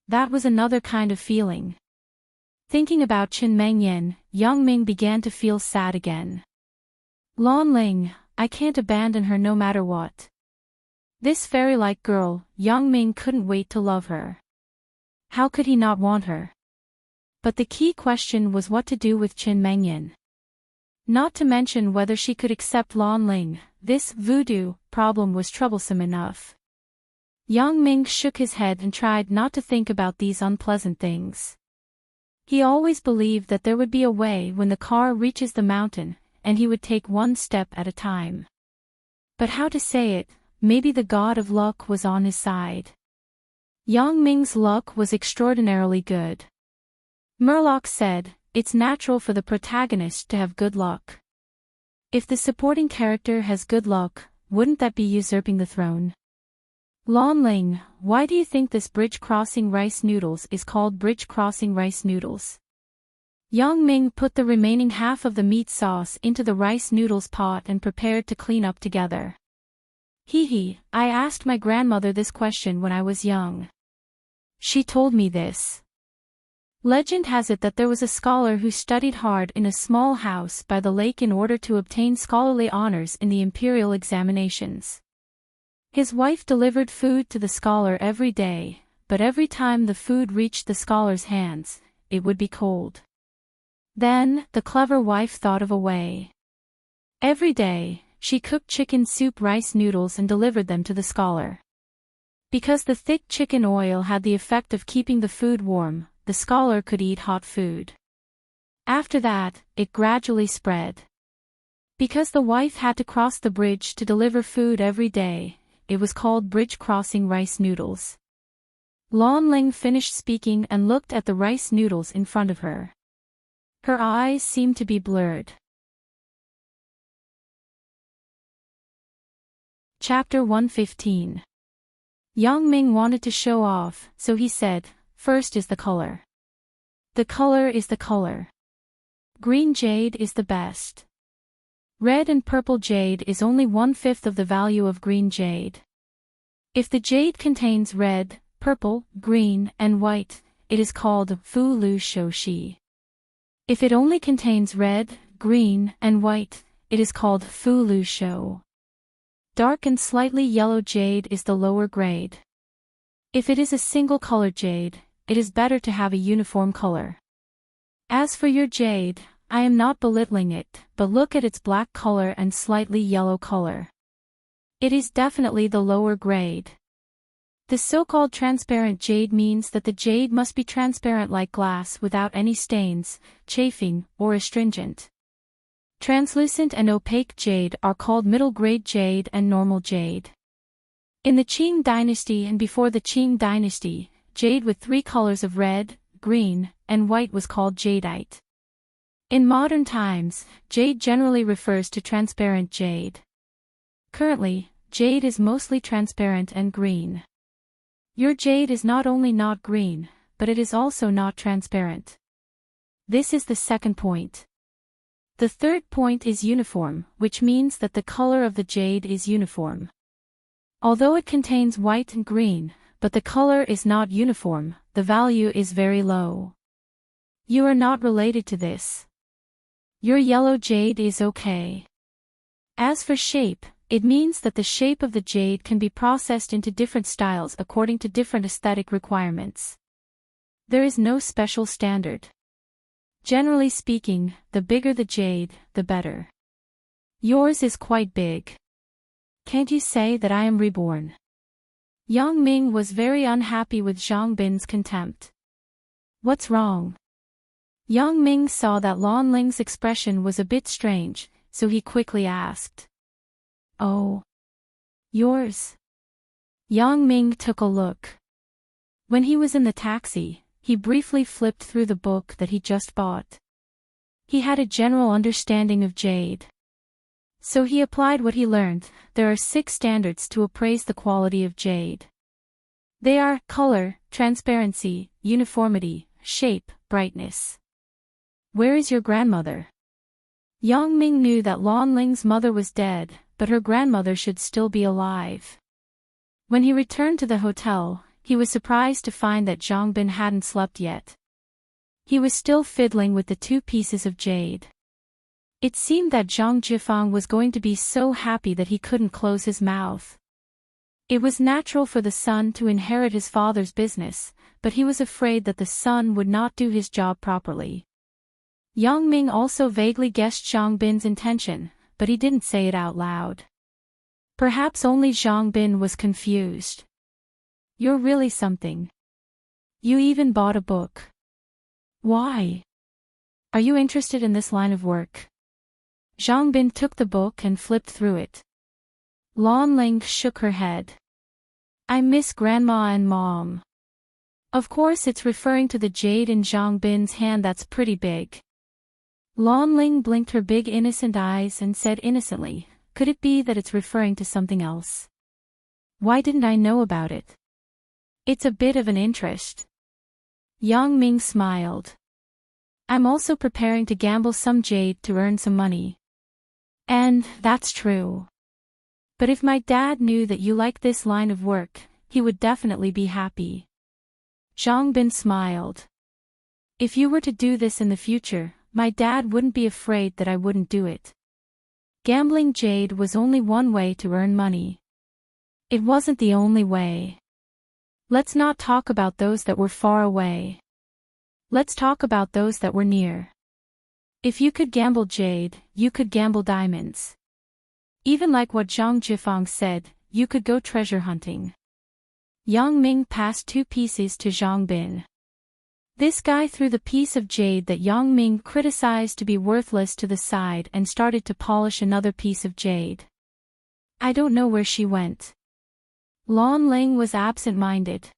That was another kind of feeling. Thinking about Chen Mengyan, Yang Ming began to feel sad again. Lan Ling, I can't abandon her no matter what. This fairy-like girl, Yang Ming couldn't wait to love her. How could he not want her? But the key question was what to do with Chen Mengyan. Not to mention whether she could accept Lan Ling. This voodoo problem was troublesome enough. Yang Ming shook his head and tried not to think about these unpleasant things. He always believed that there would be a way when the car reaches the mountain, and he would take one step at a time. But how to say it, maybe the god of luck was on his side. Yang Ming's luck was extraordinarily good. Murloc said, it's natural for the protagonist to have good luck. If the supporting character has good luck, wouldn't that be usurping the throne? Lan Ling, why do you think this bridge crossing rice noodles is called bridge crossing rice noodles? Yang Ming put the remaining half of the meat sauce into the rice noodles pot and prepared to clean up together. Hee, I asked my grandmother this question when I was young. She told me this. Legend has it that there was a scholar who studied hard in a small house by the lake in order to obtain scholarly honors in the imperial examinations. His wife delivered food to the scholar every day, but every time the food reached the scholar's hands, it would be cold. Then, the clever wife thought of a way. Every day, she cooked chicken soup rice noodles and delivered them to the scholar. Because the thick chicken oil had the effect of keeping the food warm, the scholar could eat hot food. After that, it gradually spread. Because the wife had to cross the bridge to deliver food every day, it was called bridge crossing rice noodles. Lan Ling finished speaking and looked at the rice noodles in front of her. Her eyes seemed to be blurred. Chapter 115. Yang Ming wanted to show off, so he said, first is the color. The color is the color. Green jade is the best. Red and purple jade is only 1/5 of the value of green jade. If the jade contains red, purple, green, and white, it is called Fu Lu Shou Shi. If it only contains red, green, and white, it is called Fu Lu Shou. Dark and slightly yellow jade is the lower grade. If it is a single color jade, it is better to have a uniform color. As for your jade, I am not belittling it, but look at its black color and slightly yellow color. It is definitely the lower grade. The so-called transparent jade means that the jade must be transparent like glass without any stains, chafing, or astringent. Translucent and opaque jade are called middle-grade jade and normal jade. In the Qing dynasty and before the Qing dynasty, jade with 3 colors of red, green, and white was called jadeite. In modern times, jade generally refers to transparent jade. Currently, jade is mostly transparent and green. Your jade is not only not green, but it is also not transparent. This is the second point. The third point is uniform, which means that the color of the jade is uniform. Although it contains white and green, but the color is not uniform, the value is very low. You are not related to this. Your yellow jade is okay. As for shape, it means that the shape of the jade can be processed into different styles according to different aesthetic requirements. There is no special standard. Generally speaking, the bigger the jade, the better. Yours is quite big. Can't you say that I am reborn? Yang Ming was very unhappy with Zhang Bin's contempt. What's wrong? Yang Ming saw that Lan Ling's expression was a bit strange, so he quickly asked. Oh. Yours? Yang Ming took a look. When he was in the taxi, he briefly flipped through the book that he just bought. He had a general understanding of jade. So he applied what he learned. There are 6 standards to appraise the quality of jade. They are color, transparency, uniformity, shape, brightness. Where is your grandmother? Yang Ming knew that Lan Ling's mother was dead, but her grandmother should still be alive. When he returned to the hotel, he was surprised to find that Zhang Bin hadn't slept yet. He was still fiddling with the 2 pieces of jade. It seemed that Zhang Jifang was going to be so happy that he couldn't close his mouth. It was natural for the son to inherit his father's business, but he was afraid that the son would not do his job properly. Yang Ming also vaguely guessed Zhang Bin's intention, but he didn't say it out loud. Perhaps only Zhang Bin was confused. You're really something. You even bought a book. Why? Are you interested in this line of work? Zhang Bin took the book and flipped through it. Lan Ling shook her head. I miss Grandma and Mom. Of course it's referring to the jade in Zhang Bin's hand that's pretty big. Lan Ling blinked her big innocent eyes and said innocently, could it be that it's referring to something else? Why didn't I know about it? It's a bit of an interest. Yang Ming smiled. I'm also preparing to gamble some jade to earn some money. And that's true. But if my dad knew that you like this line of work, he would definitely be happy. Zhang Bin smiled. If you were to do this in the future, my dad wouldn't be afraid that I wouldn't do it. Gambling jade was only one way to earn money. It wasn't the only way. Let's not talk about those that were far away. Let's talk about those that were near. If you could gamble jade, you could gamble diamonds. Even like what Zhang Jifang said, you could go treasure hunting. Yang Ming passed 2 pieces to Zhang Bin. This guy threw the piece of jade that Yang Ming criticized to be worthless to the side and started to polish another piece of jade. I don't know where she went. Lan Ling was absent-minded.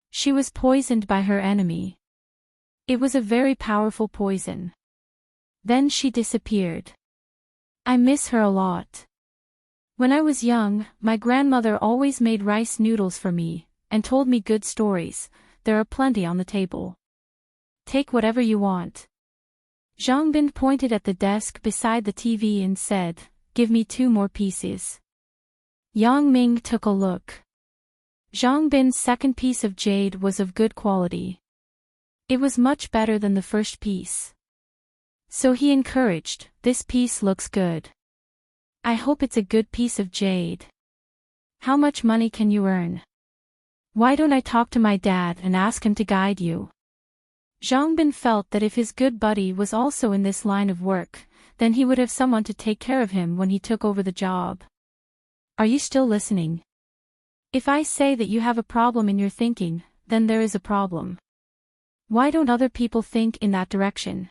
She was poisoned by her enemy. It was a very powerful poison. Then she disappeared. I miss her a lot. When I was young, my grandmother always made rice noodles for me, and told me good stories. There are plenty on the table. Take whatever you want. Zhang Bin pointed at the desk beside the TV and said, give me 2 more pieces. Yang Ming took a look. Zhang Bin's second piece of jade was of good quality. It was much better than the first piece. So he encouraged, this piece looks good. I hope it's a good piece of jade. How much money can you earn? Why don't I talk to my dad and ask him to guide you? Zhang Bin felt that if his good buddy was also in this line of work, then he would have someone to take care of him when he took over the job. Are you still listening? If I say that you have a problem in your thinking, then there is a problem. Why don't other people think in that direction?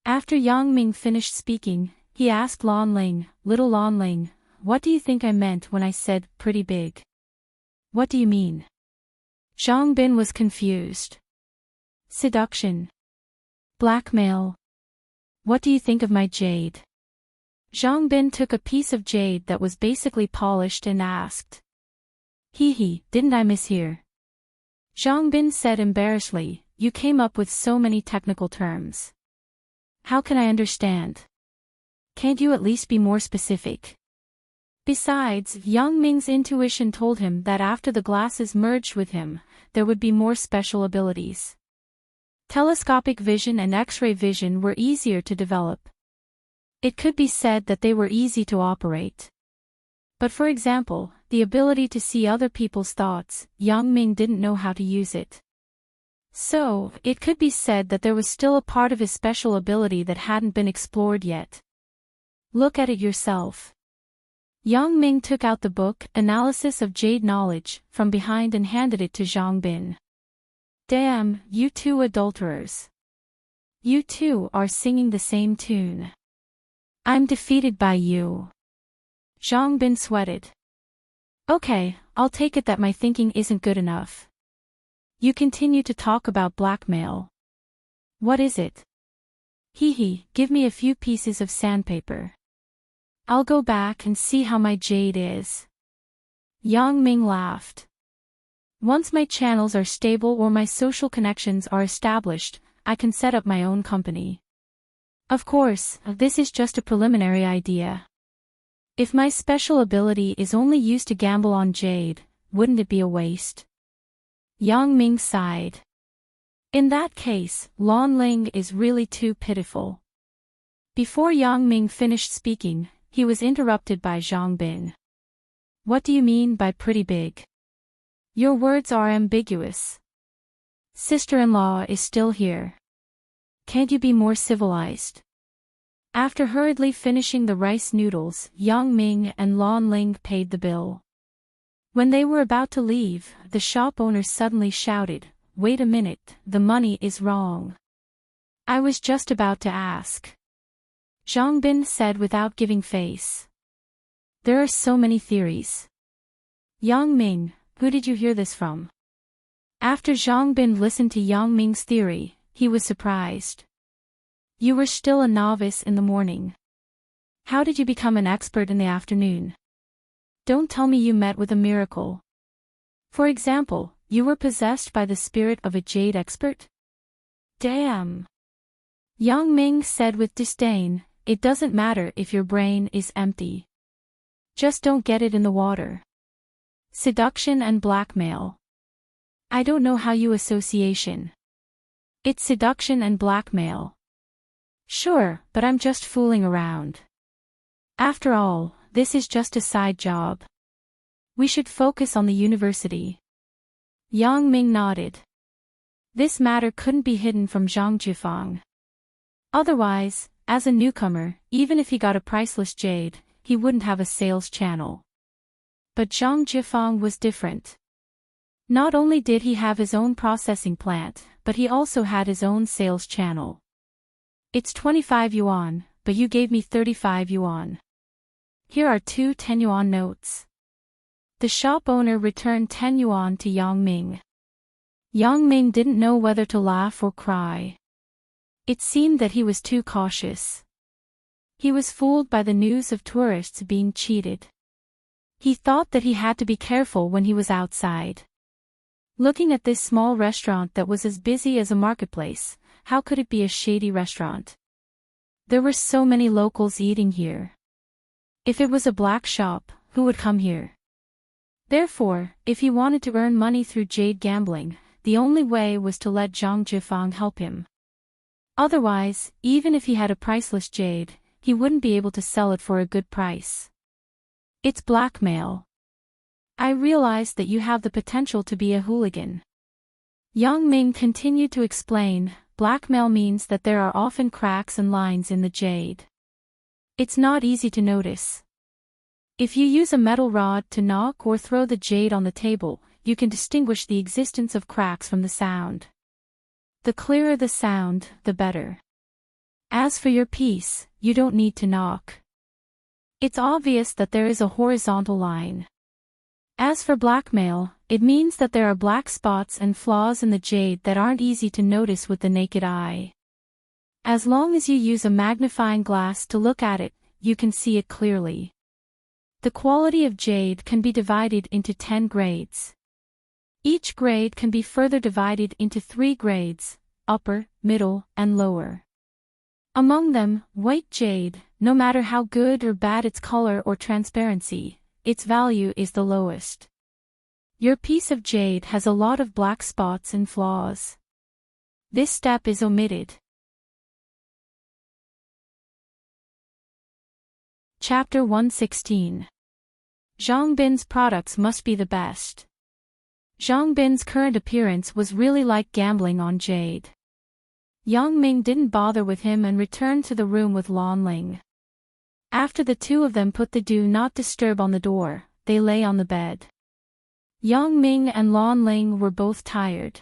After Yang Ming finished speaking, he asked Lan Ling, little Lan Ling, what do you think I meant when I said, pretty big? What do you mean? Zhang Bin was confused. Seduction. Blackmail. What do you think of my jade? Zhang Bin took a piece of jade that was basically polished and asked. Didn't I mishear? Zhang Bin said embarrassedly, you came up with so many technical terms. How can I understand? Can't you at least be more specific? Besides, Yang Ming's intuition told him that after the glasses merged with him, there would be more special abilities. Telescopic vision and X-ray vision were easier to develop. It could be said that they were easy to operate. But for example, the ability to see other people's thoughts, Yang Ming didn't know how to use it. So, it could be said that there was still a part of his special ability that hadn't been explored yet. Look at it yourself. Yang Ming took out the book, Analysis of Jade Knowledge, from behind and handed it to Zhang Bin. Damn, you 2 adulterers. You 2 are singing the same tune. I'm defeated by you. Zhang Bin sweated. Okay, I'll take it that my thinking isn't good enough. You continue to talk about blackmail. What is it? Give me a few pieces of sandpaper. I'll go back and see how my jade is. Yang Ming laughed. Once my channels are stable or my social connections are established, I can set up my own company. Of course, this is just a preliminary idea. If my special ability is only used to gamble on jade, wouldn't it be a waste? Yang Ming sighed. In that case, Lan Ling is really too pitiful. Before Yang Ming finished speaking, he was interrupted by Zhang Bin. What do you mean by pretty big? Your words are ambiguous. Sister-in-law is still here. Can't you be more civilized? After hurriedly finishing the rice noodles, Yang Ming and Lan Ling paid the bill. When they were about to leave, the shop owner suddenly shouted, "Wait a minute, the money is wrong." I was just about to ask. Zhang Bin said without giving face. There are so many theories. Yang Ming, who did you hear this from? After Zhang Bin listened to Yang Ming's theory, he was surprised. You were still a novice in the morning. How did you become an expert in the afternoon? don't tell me you met with a miracle. For example, you were possessed by the spirit of a jade expert? Damn. Yang Ming said with disdain, it doesn't matter if your brain is empty. Just don't get it in the water. Seduction and blackmail. I don't know how you association. It's seduction and blackmail. Sure, but I'm just fooling around. After all, this is just a side job. We should focus on the university. Yang Ming nodded. This matter couldn't be hidden from Zhang Jifang. Otherwise, as a newcomer, even if he got a priceless jade, he wouldn't have a sales channel. But Zhang Jifang was different. Not only did he have his own processing plant, but he also had his own sales channel. It's 25 yuan, but you gave me 35 yuan. Here are 2 10 yuan notes. The shop owner returned 10 yuan to Yang Ming. Yang Ming didn't know whether to laugh or cry. It seemed that he was too cautious. He was fooled by the news of tourists being cheated. He thought that he had to be careful when he was outside. Looking at this small restaurant that was as busy as a marketplace, how could it be a shady restaurant? There were so many locals eating here. If it was a black shop, who would come here? Therefore, if he wanted to earn money through jade gambling, the only way was to let Zhang Jifang help him. Otherwise, even if he had a priceless jade, he wouldn't be able to sell it for a good price. It's blackmail. I realized that you have the potential to be a hooligan. Yang Ming continued to explain, blackmail means that there are often cracks and lines in the jade. It's not easy to notice. If you use a metal rod to knock or throw the jade on the table, you can distinguish the existence of cracks from the sound. The clearer the sound, the better. As for your piece, you don't need to knock. It's obvious that there is a horizontal line. As for blackmail, it means that there are black spots and flaws in the jade that aren't easy to notice with the naked eye. As long as you use a magnifying glass to look at it, you can see it clearly. The quality of jade can be divided into 10 grades. Each grade can be further divided into 3 grades, upper, middle, and lower. Among them, white jade, no matter how good or bad its color or transparency, its value is the lowest. Your piece of jade has a lot of black spots and flaws. This step is omitted. Chapter 116. Zhang Bin's products must be the best. Zhang Bin's current appearance was really like gambling on jade. Yang Ming didn't bother with him and returned to the room with Lan Ling. After the two of them put the do not disturb on the door, they lay on the bed. Yang Ming and Lan Ling were both tired.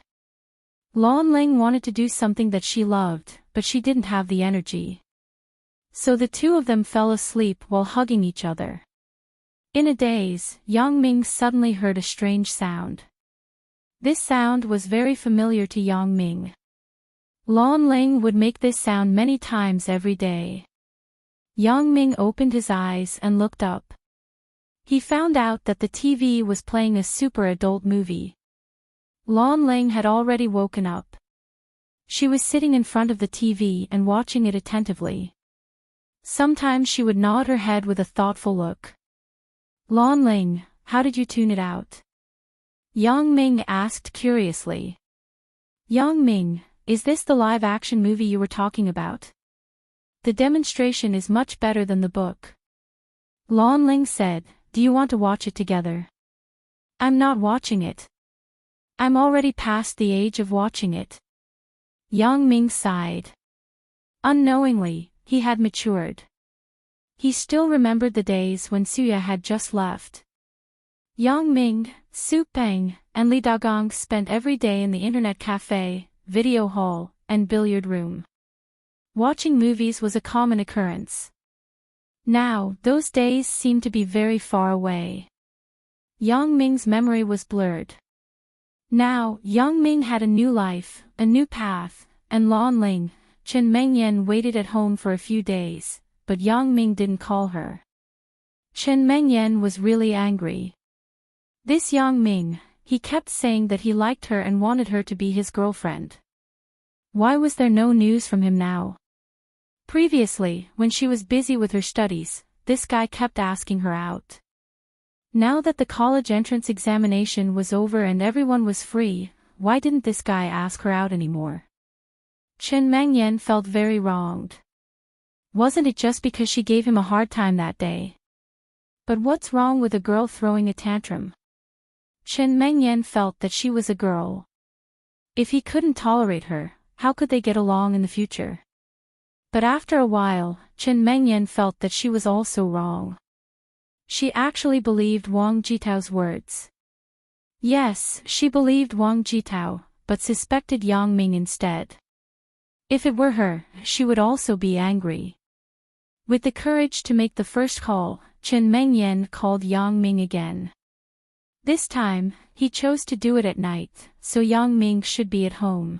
Lan Ling wanted to do something that she loved, but she didn't have the energy. So the two of them fell asleep while hugging each other. In a daze, Yang Ming suddenly heard a strange sound. This sound was very familiar to Yang Ming. Lan Ling would make this sound many times every day. Yang Ming opened his eyes and looked up. He found out that the TV was playing a super adult movie. Lan Ling had already woken up. She was sitting in front of the TV and watching it attentively. Sometimes she would nod her head with a thoughtful look. Lan Ling, how did you tune it out? Yang Ming asked curiously. Yang Ming, is this the live-action movie you were talking about? The demonstration is much better than the book. Lan Ling said, do you want to watch it together? I'm not watching it. I'm already past the age of watching it. Yang Ming sighed. Unknowingly, he had matured. He still remembered the days when Suya had just left. Yang Ming, Su Peng, and Li Dagong spent every day in the internet cafe, video hall, and billiard room. Watching movies was a common occurrence. Now, those days seemed to be very far away. Yang Ming's memory was blurred. Now, Yang Ming had a new life, a new path, and Lan Ling, Chen Mengyan waited at home for a few days, but Yang Ming didn't call her. Chen Mengyan was really angry. This Yang Ming, he kept saying that he liked her and wanted her to be his girlfriend. Why was there no news from him now? Previously, when she was busy with her studies, this guy kept asking her out. Now that the college entrance examination was over and everyone was free, why didn't this guy ask her out anymore? Chen Mengyan felt very wronged. Wasn't it just because she gave him a hard time that day? But what's wrong with a girl throwing a tantrum? Chen Mengyan felt that she was a girl. If he couldn't tolerate her, how could they get along in the future? But after a while, Chen Mengyan felt that she was also wrong. She actually believed Wang Jitao's words. Yes, she believed Wang Jitao, but suspected Yang Ming instead. If it were her, she would also be angry. With the courage to make the first call, Chen Mengyan called Yang Ming again. This time, he chose to do it at night, so Yang Ming should be at home.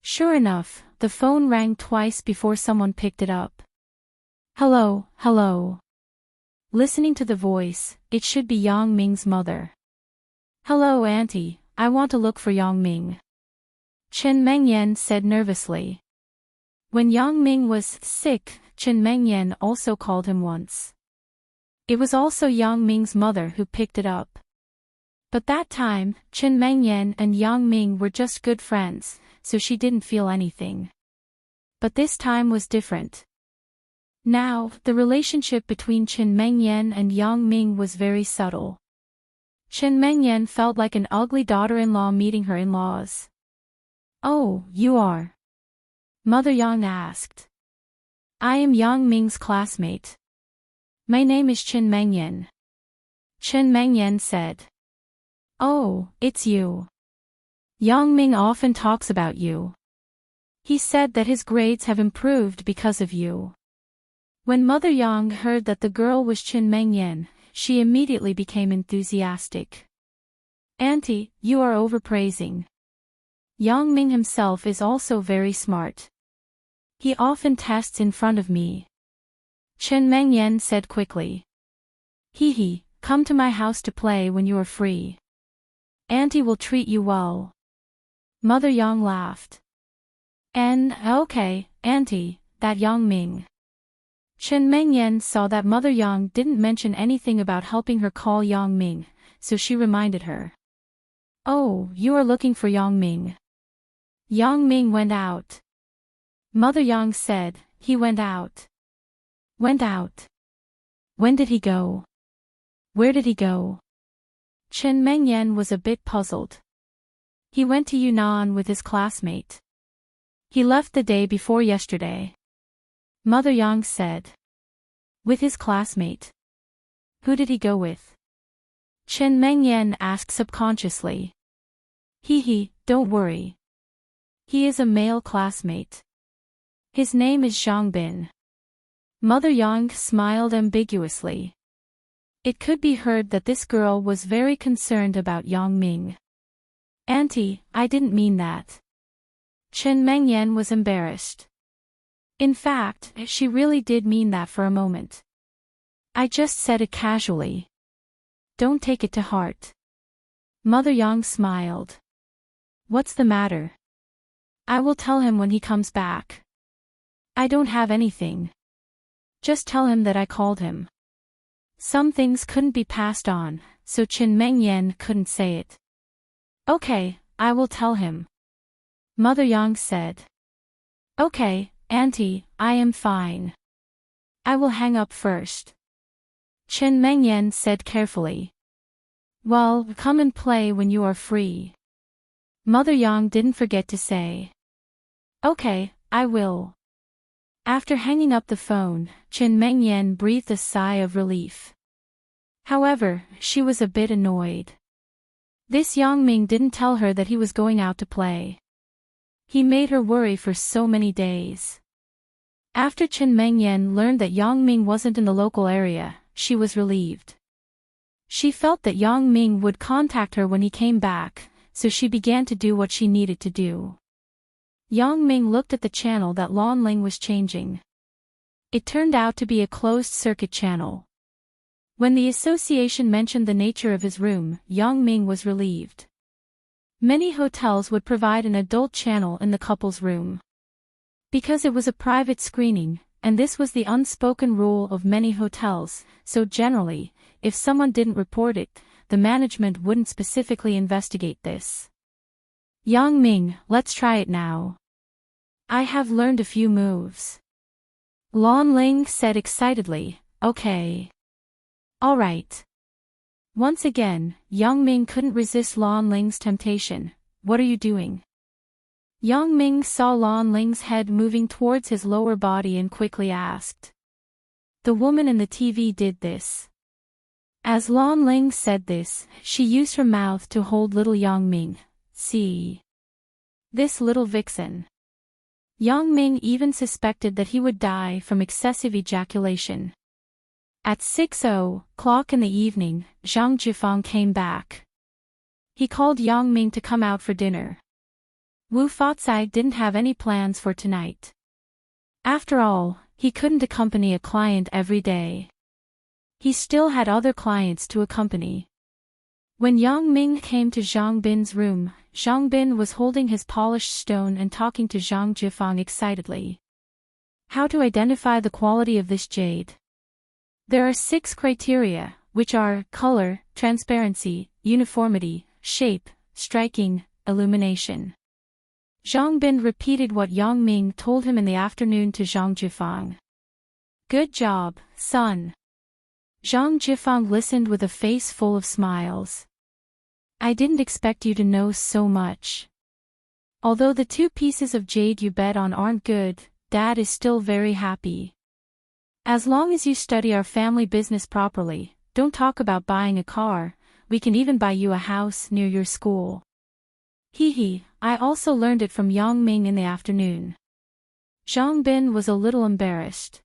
Sure enough, the phone rang twice before someone picked it up. Hello, hello. Listening to the voice, it should be Yang Ming's mother. Hello auntie, I want to look for Yang Ming. Chen Mengyan said nervously. When Yang Ming was sick, Chen Mengyan also called him once. It was also Yang Ming's mother who picked it up. But that time, Chen Mengyan and Yang Ming were just good friends, so she didn't feel anything. But this time was different. Now, the relationship between Chen Mengyan and Yang Ming was very subtle. Chen Mengyan felt like an ugly daughter-in-law meeting her in-laws. Oh, you are? Mother Yang asked. I am Yang Ming's classmate. My name is Chen Mengyan. Chen Mengyan said. Oh, it's you. Yang Ming often talks about you. He said that his grades have improved because of you. When Mother Yang heard that the girl was Chen Mengyan, she immediately became enthusiastic. Auntie, you are overpraising. Yang Ming himself is also very smart. He often tests in front of me. Chen Mengyan said quickly. Hee, come to my house to play when you are free. Auntie will treat you well. Mother Yang laughed. Okay, Auntie, that Yang Ming. Chen Mengyan saw that Mother Yang didn't mention anything about helping her call Yang Ming, so she reminded her. Oh, you are looking for Yang Ming. Yang Ming went out. Mother Yang said, he went out. Went out. When did he go? Where did he go? Chen Mengyan was a bit puzzled. He went to Yunnan with his classmate. He left the day before yesterday. Mother Yang said. With his classmate. Who did he go with? Chen Mengyan asked subconsciously. Don't worry. He is a male classmate. His name is Zhang Bin. Mother Yang smiled ambiguously. It could be heard that this girl was very concerned about Yang Ming. Auntie, I didn't mean that. Chen Mengyan was embarrassed. In fact, she really did mean that for a moment. I just said it casually. Don't take it to heart. Mother Yang smiled. What's the matter? I will tell him when he comes back. I don't have anything. Just tell him that I called him. Some things couldn't be passed on, so Chen Mengyan couldn't say it. Okay, I will tell him. Mother Yang said. Okay, Auntie, I am fine. I will hang up first. Chen Mengyan said carefully. Well, come and play when you are free. Mother Yang didn't forget to say. Okay, I will. After hanging up the phone, Chen Mengyan breathed a sigh of relief. However, she was a bit annoyed. This Yang Ming didn't tell her that he was going out to play. He made her worry for so many days. After Chen Mengyan learned that Yang Ming wasn't in the local area, she was relieved. She felt that Yang Ming would contact her when he came back, so she began to do what she needed to do. Yang Ming looked at the channel that Lan Ling was changing. It turned out to be a closed-circuit channel. When the association mentioned the nature of his room, Yang Ming was relieved. Many hotels would provide an adult channel in the couple's room. Because it was a private screening, and this was the unspoken rule of many hotels, so generally, if someone didn't report it, the management wouldn't specifically investigate this. Yang Ming, let's try it now. I have learned a few moves. Lan Ling said excitedly, okay. Alright. Once again, Yang Ming couldn't resist Lan Ling's temptation. What are you doing? Yang Ming saw Lan Ling's head moving towards his lower body and quickly asked. The woman in the TV did this. As Lan Ling said this, she used her mouth to hold little Yang Ming. See? This little vixen. Yang Ming even suspected that he would die from excessive ejaculation. At 6:00 in the evening, Zhang Jifang came back. He called Yang Ming to come out for dinner. Wu Faocai didn't have any plans for tonight. After all, he couldn't accompany a client every day. He still had other clients to accompany. When Yang Ming came to Zhang Bin's room, Zhang Bin was holding his polished stone and talking to Zhang Jifang excitedly. How to identify the quality of this jade? There are 6 criteria, which are color, transparency, uniformity, shape, striking, illumination. Zhang Bin repeated what Yang Ming told him in the afternoon to Zhang Jifang. Good job, son. Zhang Jifang listened with a face full of smiles. I didn't expect you to know so much. Although the 2 pieces of jade you bet on aren't good, Dad is still very happy. As long as you study our family business properly, don't talk about buying a car, we can even buy you a house near your school. Hee, I also learned it from Yang Ming in the afternoon. Zhang Bin was a little embarrassed.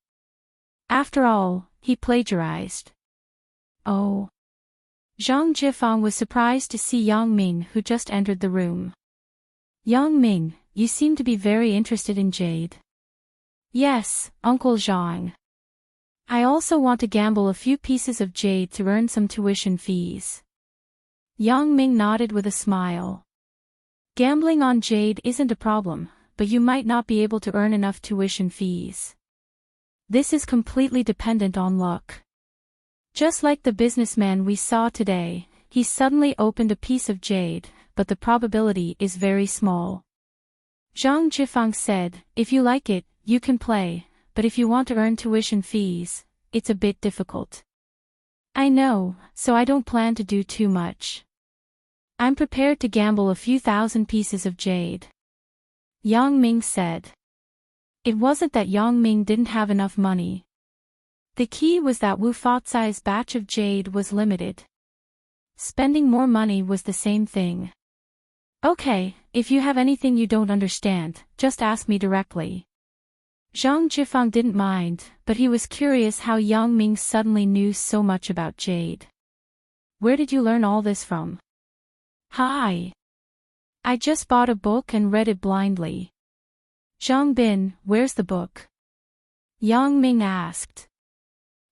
After all, he plagiarized. Oh. Zhang Jifang was surprised to see Yang Ming, who just entered the room. Yang Ming, you seem to be very interested in jade. Yes, Uncle Zhang. I also want to gamble a few pieces of jade to earn some tuition fees. Yang Ming nodded with a smile. Gambling on jade isn't a problem, but you might not be able to earn enough tuition fees. This is completely dependent on luck. Just like the businessman we saw today, he suddenly opened a piece of jade, but the probability is very small. Zhang Jifang said, if you like it, you can play, but if you want to earn tuition fees, it's a bit difficult. I know, so I don't plan to do too much. I'm prepared to gamble a few thousand pieces of jade. Yang Ming said. It wasn't that Yang Ming didn't have enough money. The key was that Wu Faocai's batch of jade was limited. Spending more money was the same thing. Okay, if you have anything you don't understand, just ask me directly. Zhang Jifang didn't mind, but he was curious how Yang Ming suddenly knew so much about jade. Where did you learn all this from? Hi. I just bought a book and read it blindly. Zhang Bin, where's the book? Yang Ming asked.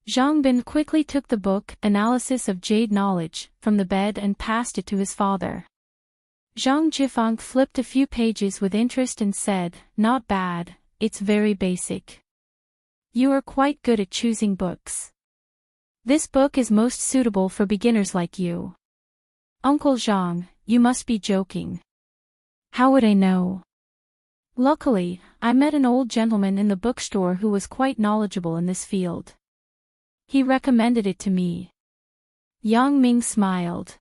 Zhang Bin quickly took the book, Analysis of Jade Knowledge, from the bed and passed it to his father. Zhang Jifang flipped a few pages with interest and said, not bad, it's very basic. You are quite good at choosing books. This book is most suitable for beginners like you. Uncle Zhang, you must be joking. How would I know? Luckily, I met an old gentleman in the bookstore who was quite knowledgeable in this field. He recommended it to me. Yang Ming smiled.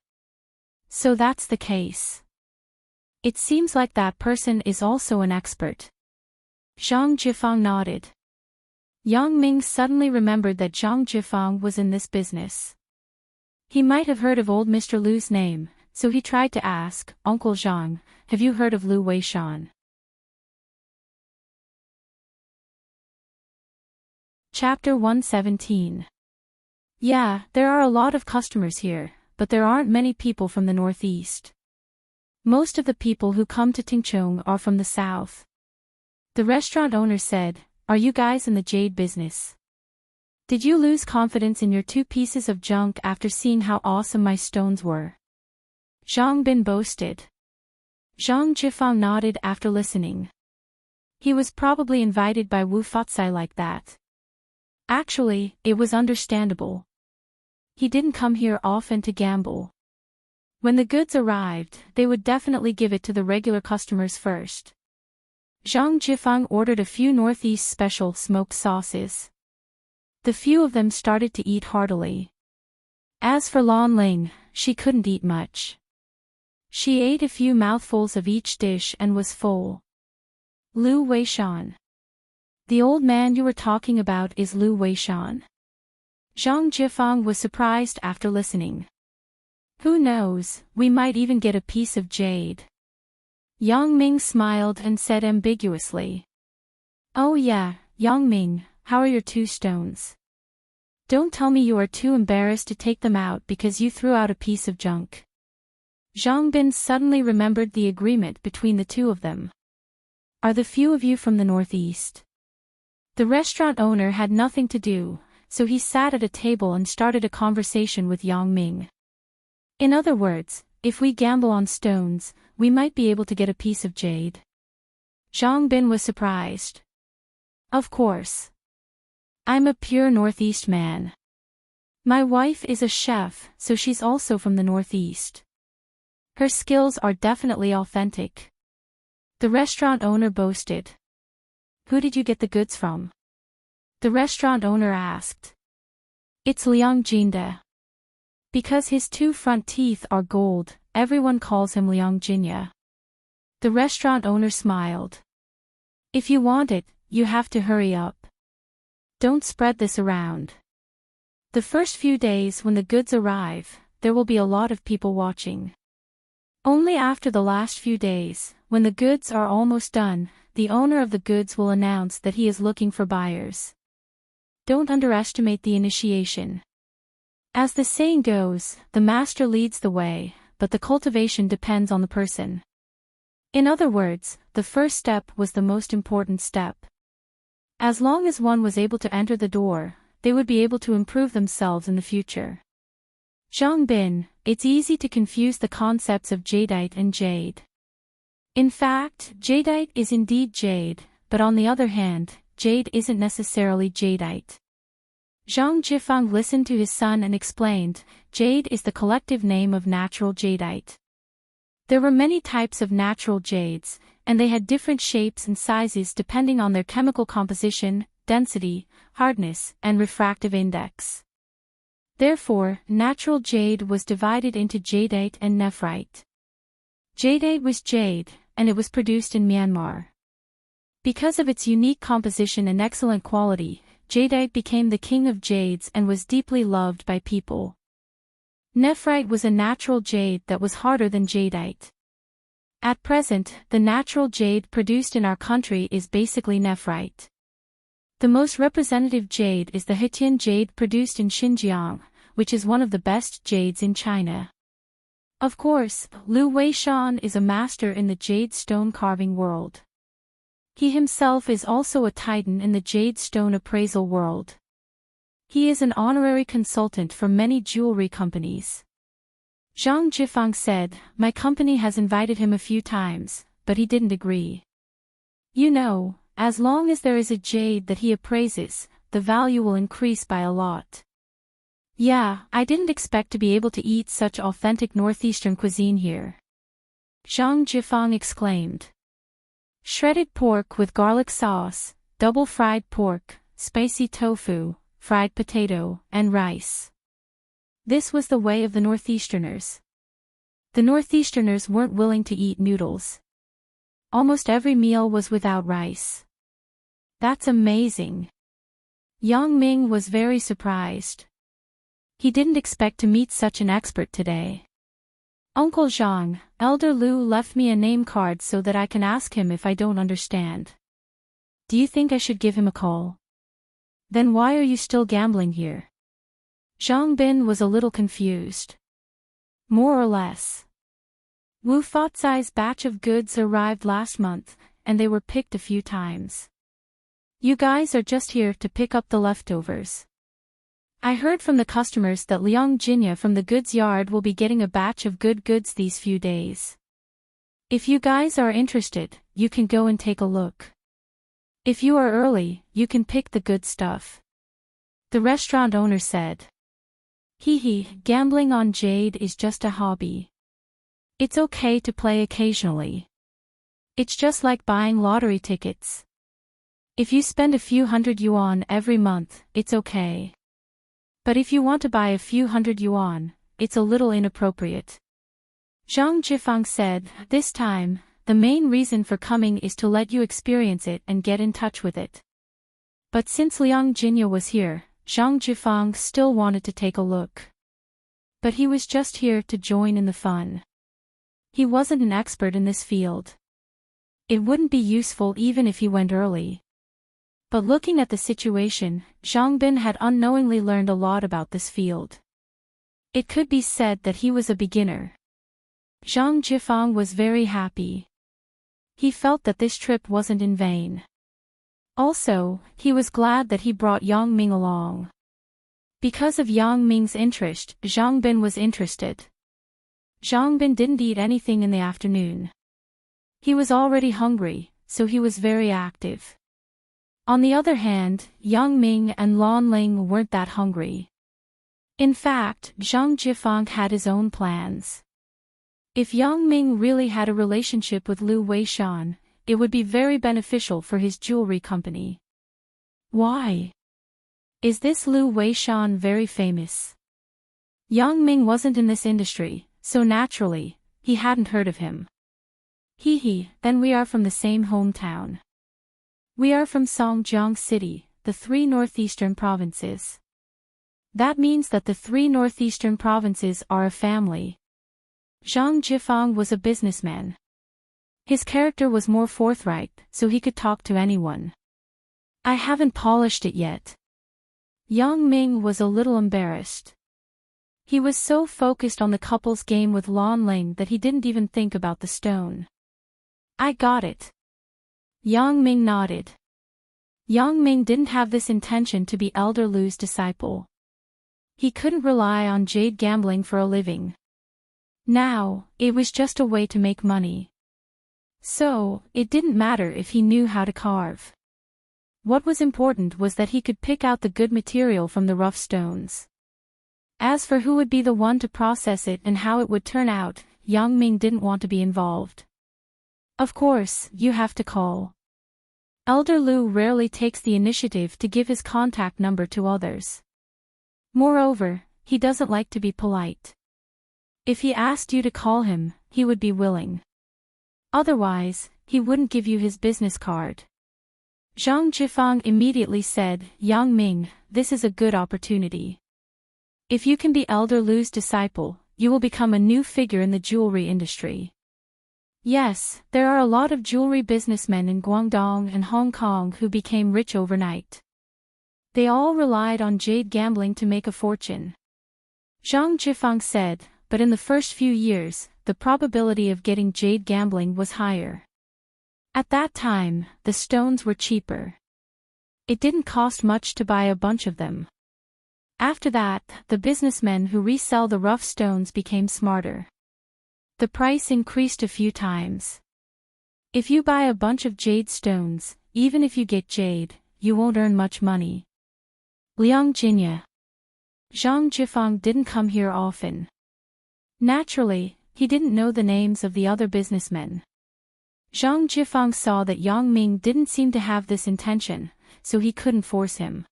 So that's the case. It seems like that person is also an expert. Zhang Jifang nodded. Yang Ming suddenly remembered that Zhang Jifang was in this business. He might have heard of old Mr. Lu's name, so he tried to ask, Uncle Zhang, have you heard of Lu Weishan? Chapter 117. Yeah, there are a lot of customers here, but there aren't many people from the northeast. Most of the people who come to Tingchong are from the south. The restaurant owner said, are you guys in the jade business? Did you lose confidence in your 2 pieces of junk after seeing how awesome my stones were? Zhang Bin boasted. Zhang Jifang nodded after listening. He was probably invited by Wu Fatsai like that. Actually, it was understandable. He didn't come here often to gamble. When the goods arrived, they would definitely give it to the regular customers first. Zhang Jifang ordered a few Northeast special smoked sauces. The few of them started to eat heartily. As for Lan Ling, she couldn't eat much. She ate a few mouthfuls of each dish and was full. Lu Weishan. The old man you were talking about is Lu Weishan. Zhang Jifang was surprised after listening. Who knows, we might even get a piece of jade. Yang Ming smiled and said ambiguously. Oh yeah, Yang Ming, how are your 2 stones? Don't tell me you are too embarrassed to take them out because you threw out a piece of junk. Zhang Bin suddenly remembered the agreement between the 2 of them. Are the few of you from the Northeast? The restaurant owner had nothing to do, so he sat at a table and started a conversation with Yang Ming. In other words, if we gamble on stones, we might be able to get a piece of jade. Zhang Bin was surprised. Of course. I'm a pure Northeast man. My wife is a chef, so she's also from the Northeast. Her skills are definitely authentic. The restaurant owner boasted. Who did you get the goods from? The restaurant owner asked. It's Liang Jinda. Because his 2 front teeth are gold, everyone calls him Liang Jinya. The restaurant owner smiled. If you want it, you have to hurry up. Don't spread this around. The first few days when the goods arrive, there will be a lot of people watching. Only after the last few days, when the goods are almost done, the owner of the goods will announce that he is looking for buyers. Don't underestimate the initiation. As the saying goes, the master leads the way, but the cultivation depends on the person. In other words, the first step was the most important step. As long as one was able to enter the door, they would be able to improve themselves in the future. Zhang Bin, it's easy to confuse the concepts of jadeite and jade. In fact, jadeite is indeed jade, but on the other hand, jade isn't necessarily jadeite. Zhang Jifang listened to his son and explained, jade is the collective name of natural jadeite. There were many types of natural jades, and they had different shapes and sizes depending on their chemical composition, density, hardness, and refractive index. Therefore, natural jade was divided into jadeite and nephrite. Jadeite was jade, and it was produced in Myanmar. Because of its unique composition and excellent quality, jadeite became the king of jades and was deeply loved by people. Nephrite was a natural jade that was harder than jadeite. At present, the natural jade produced in our country is basically nephrite. The most representative jade is the Hetian jade produced in Xinjiang, which is one of the best jades in China. Of course, Lu Weishan is a master in the jade stone carving world. He himself is also a titan in the jade stone appraisal world. He is an honorary consultant for many jewelry companies. Zhang Jifang said, my company has invited him a few times, but he didn't agree. You know, as long as there is a jade that he appraises, the value will increase by a lot. Yeah, I didn't expect to be able to eat such authentic northeastern cuisine here. Zhang Jifang exclaimed. Shredded pork with garlic sauce, double fried pork, spicy tofu, fried potato, and rice. This was the way of the Northeasterners. The Northeasterners weren't willing to eat noodles. Almost every meal was without rice. That's amazing. Yang Ming was very surprised. He didn't expect to meet such an expert today. Uncle Zhang, Elder Lu left me a name card so that I can ask him if I don't understand. Do you think I should give him a call? Then why are you still gambling here? Zhang Bin was a little confused. More or less. Wu Fatsai's batch of goods arrived last month, and they were picked a few times. You guys are just here to pick up the leftovers. I heard from the customers that Liang Jinya from the goods yard will be getting a batch of good goods these few days. If you guys are interested, you can go and take a look. If you are early, you can pick the good stuff. The restaurant owner said. Hee, gambling on jade is just a hobby. It's okay to play occasionally. It's just like buying lottery tickets. If you spend a few hundred yuan every month, it's okay. But if you want to buy a few hundred yuan, it's a little inappropriate. Zhang Jifang said, this time, the main reason for coming is to let you experience it and get in touch with it. But since Liang Jinya was here, Zhang Jifang still wanted to take a look. But he was just here to join in the fun. He wasn't an expert in this field. It wouldn't be useful even if he went early. But looking at the situation, Zhang Bin had unknowingly learned a lot about this field. It could be said that he was a beginner. Zhang Jifang was very happy. He felt that this trip wasn't in vain. Also, he was glad that he brought Yang Ming along. Because of Yang Ming's interest, Zhang Bin was interested. Zhang Bin didn't eat anything in the afternoon. He was already hungry, so he was very active. On the other hand, Yang Ming and Lan Ling weren't that hungry. In fact, Zhang Jifang had his own plans. If Yang Ming really had a relationship with Lu Weishan, it would be very beneficial for his jewelry company. Why? Is this Lu Weishan very famous? Yang Ming wasn't in this industry, so naturally, he hadn't heard of him. Then we are from the same hometown. We are from Songjiang City, the 3 northeastern provinces. That means that the 3 northeastern provinces are a family. Zhang Jifang was a businessman. His character was more forthright, so he could talk to anyone. I haven't polished it yet. Yang Ming was a little embarrassed. He was so focused on the couple's game with Lan Ling that he didn't even think about the stone. I got it. Yang Ming nodded. Yang Ming didn't have this intention to be Elder Lu's disciple. He couldn't rely on jade gambling for a living. Now, it was just a way to make money. So, it didn't matter if he knew how to carve. What was important was that he could pick out the good material from the rough stones. As for who would be the one to process it and how it would turn out, Yang Ming didn't want to be involved. Of course, you have to call. Elder Lu rarely takes the initiative to give his contact number to others. Moreover, he doesn't like to be polite. If he asked you to call him, he would be willing. Otherwise, he wouldn't give you his business card. Zhang Jifang immediately said, Yang Ming, this is a good opportunity. If you can be Elder Lu's disciple, you will become a new figure in the jewelry industry. Yes, there are a lot of jewelry businessmen in Guangdong and Hong Kong who became rich overnight. They all relied on jade gambling to make a fortune. Zhang Jifang said, but in the first few years, the probability of getting jade gambling was higher. At that time, the stones were cheaper. It didn't cost much to buy a bunch of them. After that, the businessmen who resell the rough stones became smarter. The price increased a few times. If you buy a bunch of jade stones, even if you get jade, you won't earn much money. Liang Jinya. Zhang Jifang didn't come here often. Naturally, he didn't know the names of the other businessmen. Zhang Jifang saw that Yang Ming didn't seem to have this intention, so he couldn't force him.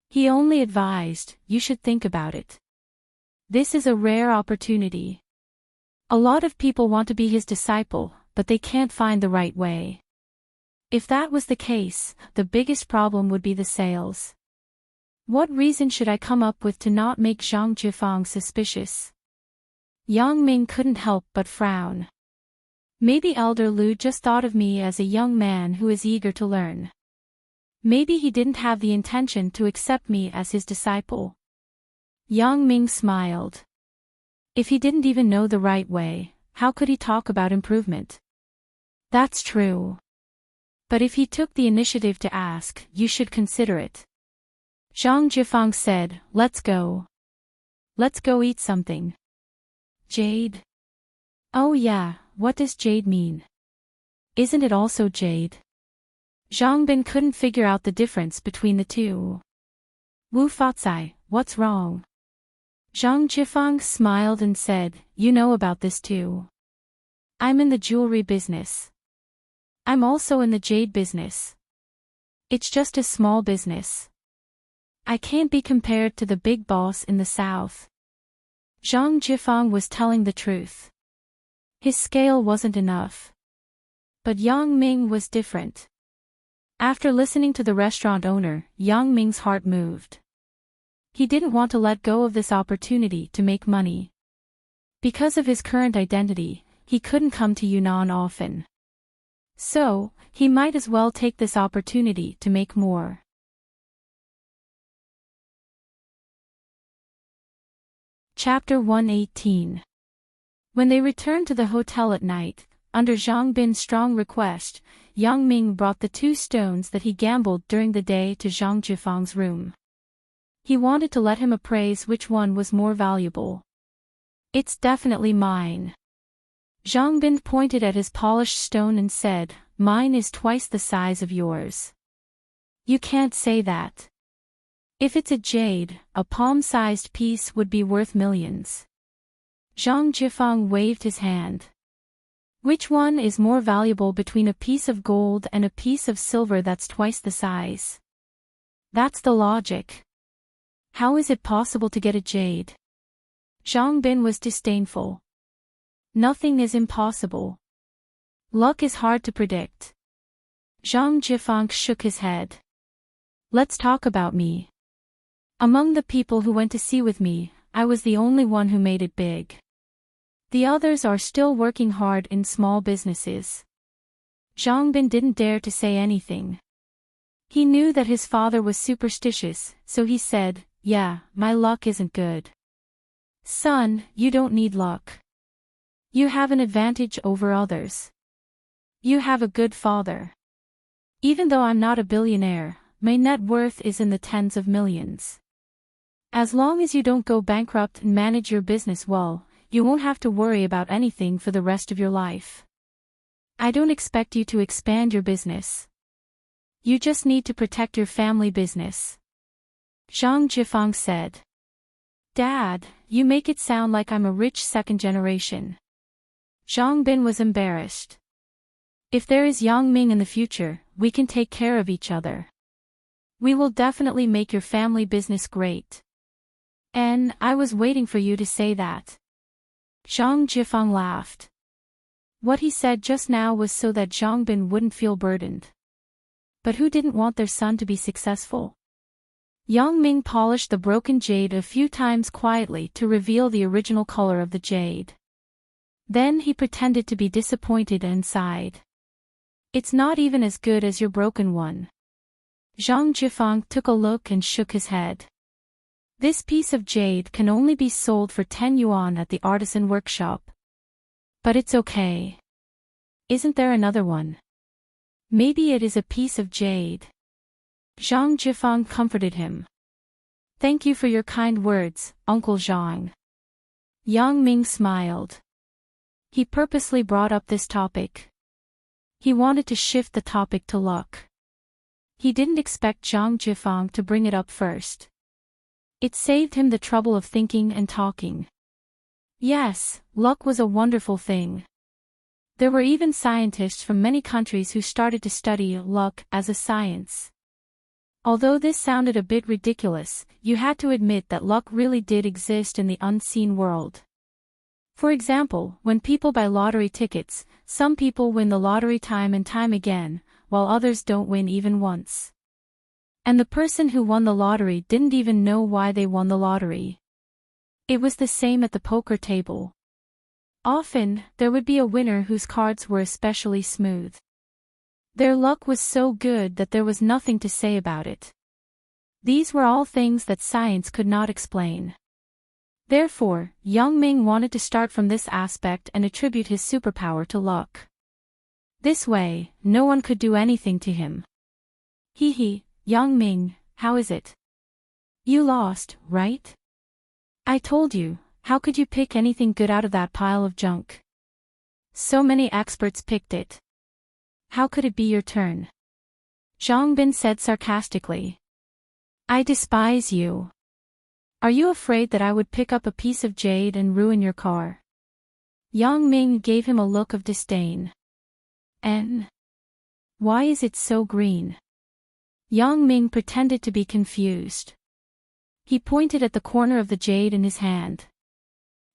He only advised, you should think about it. This is a rare opportunity. A lot of people want to be his disciple, but they can't find the right way. If that was the case, the biggest problem would be the sales. What reason should I come up with to not make Zhang Jifang suspicious? Yang Ming couldn't help but frown. Maybe Elder Lu just thought of me as a young man who is eager to learn. Maybe he didn't have the intention to accept me as his disciple. Yang Ming smiled. If he didn't even know the right way, how could he talk about improvement? That's true. But if he took the initiative to ask, you should consider it. Zhang Jifang said, let's go. Let's go eat something. Jade? Oh yeah, what does jade mean? Isn't it also jade? Zhang Bin couldn't figure out the difference between the two. Wu Fatsai, what's wrong? Zhang Jifang smiled and said, you know about this too. I'm in the jewelry business. I'm also in the jade business. It's just a small business. I can't be compared to the big boss in the south. Zhang Jifang was telling the truth. His scale wasn't enough. But Yang Ming was different. After listening to the restaurant owner, Yang Ming's heart moved. He didn't want to let go of this opportunity to make money. Because of his current identity, he couldn't come to Yunnan often. So, he might as well take this opportunity to make more. Chapter 118. When they returned to the hotel at night, under Zhang Bin's strong request, Yang Ming brought the 2 stones that he gambled during the day to Zhang Jifang's room. He wanted to let him appraise which one was more valuable. It's definitely mine. Zhang Bin pointed at his polished stone and said, mine is twice the size of yours. You can't say that. If it's a jade, a palm-sized piece would be worth millions. Zhang Jifang waved his hand. Which one is more valuable between a piece of gold and a piece of silver that's twice the size? That's the logic. How is it possible to get a jade? Zhang Bin was disdainful. Nothing is impossible. Luck is hard to predict. Zhang Jifang shook his head. Let's talk about me. Among the people who went to sea with me, I was the only one who made it big. The others are still working hard in small businesses. Zhang Bin didn't dare to say anything. He knew that his father was superstitious, so he said, yeah, my luck isn't good. Son, you don't need luck. You have an advantage over others. You have a good father. Even though I'm not a billionaire, my net worth is in the tens of millions. As long as you don't go bankrupt and manage your business well, you won't have to worry about anything for the rest of your life. I don't expect you to expand your business. You just need to protect your family business. Zhang Jifang said. Dad, you make it sound like I'm a rich second generation. Zhang Bin was embarrassed. If there is Yang Ming in the future, we can take care of each other. We will definitely make your family business great. And I was waiting for you to say that. Zhang Jifang laughed. What he said just now was so that Zhang Bin wouldn't feel burdened. But who didn't want their son to be successful? Yang Ming polished the broken jade a few times quietly to reveal the original color of the jade. Then he pretended to be disappointed and sighed. It's not even as good as your broken one. Zhang Jifang took a look and shook his head. This piece of jade can only be sold for 10 yuan at the artisan workshop. But it's okay. Isn't there another one? Maybe it is a piece of jade. Zhang Jifang comforted him. Thank you for your kind words, Uncle Zhang. Yang Ming smiled. He purposely brought up this topic. He wanted to shift the topic to luck. He didn't expect Zhang Jifang to bring it up first. It saved him the trouble of thinking and talking. Yes, luck was a wonderful thing. There were even scientists from many countries who started to study luck as a science. Although this sounded a bit ridiculous, you had to admit that luck really did exist in the unseen world. For example, when people buy lottery tickets, some people win the lottery time and time again, while others don't win even once. And the person who won the lottery didn't even know why they won the lottery. It was the same at the poker table. Often, there would be a winner whose cards were especially smooth. Their luck was so good that there was nothing to say about it. These were all things that science could not explain. Therefore, Yang Ming wanted to start from this aspect and attribute his superpower to luck. This way, no one could do anything to him. Hee hee, Yang Ming, how is it? You lost, right? I told you, how could you pick anything good out of that pile of junk? So many experts picked it. How could it be your turn? Zhang Bin said sarcastically. I despise you. Are you afraid that I would pick up a piece of jade and ruin your car? Yang Ming gave him a look of disdain. And why is it so green? Yang Ming pretended to be confused. He pointed at the corner of the jade in his hand.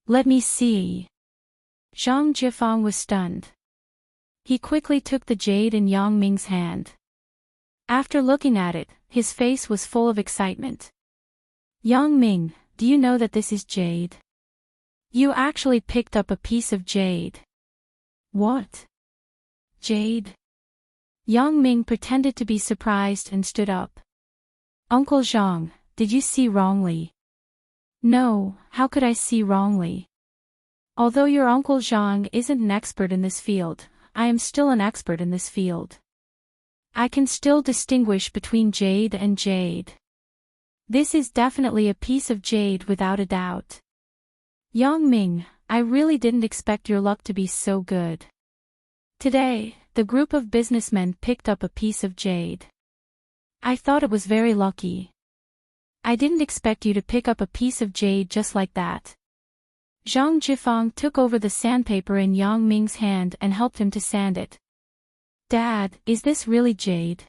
Let me see. Zhang Jifang was stunned. He quickly took the jade in Yang Ming's hand. After looking at it, his face was full of excitement. Yang Ming, do you know that this is jade? You actually picked up a piece of jade. What? Jade? Yang Ming pretended to be surprised and stood up. Uncle Zhang, did you see wrongly? No, how could I see wrongly? Although your Uncle Zhang isn't an expert in this field, I am still an expert in this field. I can still distinguish between jade and jade. This is definitely a piece of jade without a doubt. Yang Ming, I really didn't expect your luck to be so good. Today, the group of businessmen picked up a piece of jade. I thought it was very lucky. I didn't expect you to pick up a piece of jade just like that. Zhang Jifang took over the sandpaper in Yang Ming's hand and helped him to sand it. Dad, is this really jade?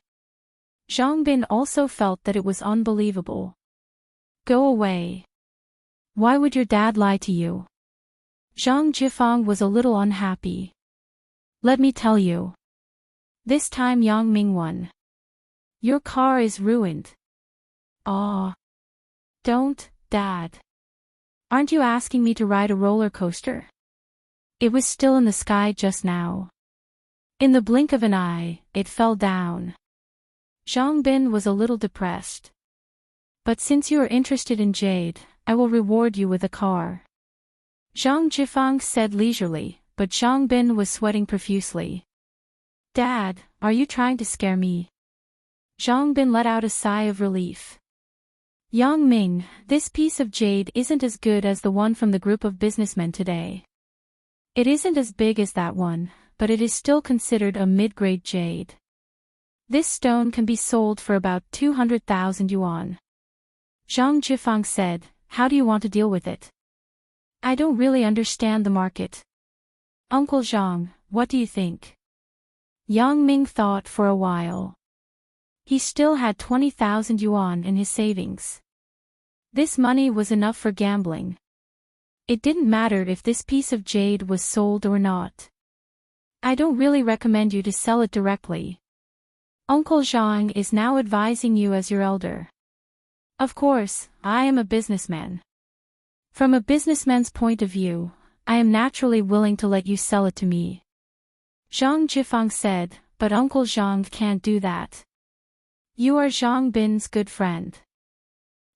Zhang Bin also felt that it was unbelievable. Go away. Why would your dad lie to you? Zhang Jifang was a little unhappy. Let me tell you. This time Yang Ming won. Your car is ruined. Aw. Don't, Dad. Aren't you asking me to ride a roller coaster? It was still in the sky just now. In the blink of an eye, it fell down. Zhang Bin was a little depressed. But since you are interested in jade, I will reward you with a car. Zhang Jifang said leisurely, but Zhang Bin was sweating profusely. Dad, are you trying to scare me? Zhang Bin let out a sigh of relief. Yang Ming, this piece of jade isn't as good as the one from the group of businessmen today. It isn't as big as that one, but it is still considered a mid-grade jade. This stone can be sold for about 200,000 yuan. Zhang Jifang said, how do you want to deal with it? I don't really understand the market. Uncle Zhang, what do you think? Yang Ming thought for a while. He still had 20,000 yuan in his savings. This money was enough for gambling. It didn't matter if this piece of jade was sold or not. I don't really recommend you to sell it directly. Uncle Zhang is now advising you as your elder. Of course, I am a businessman. From a businessman's point of view, I am naturally willing to let you sell it to me. Zhang Jifang said, but Uncle Zhang can't do that. You are Zhang Bin's good friend.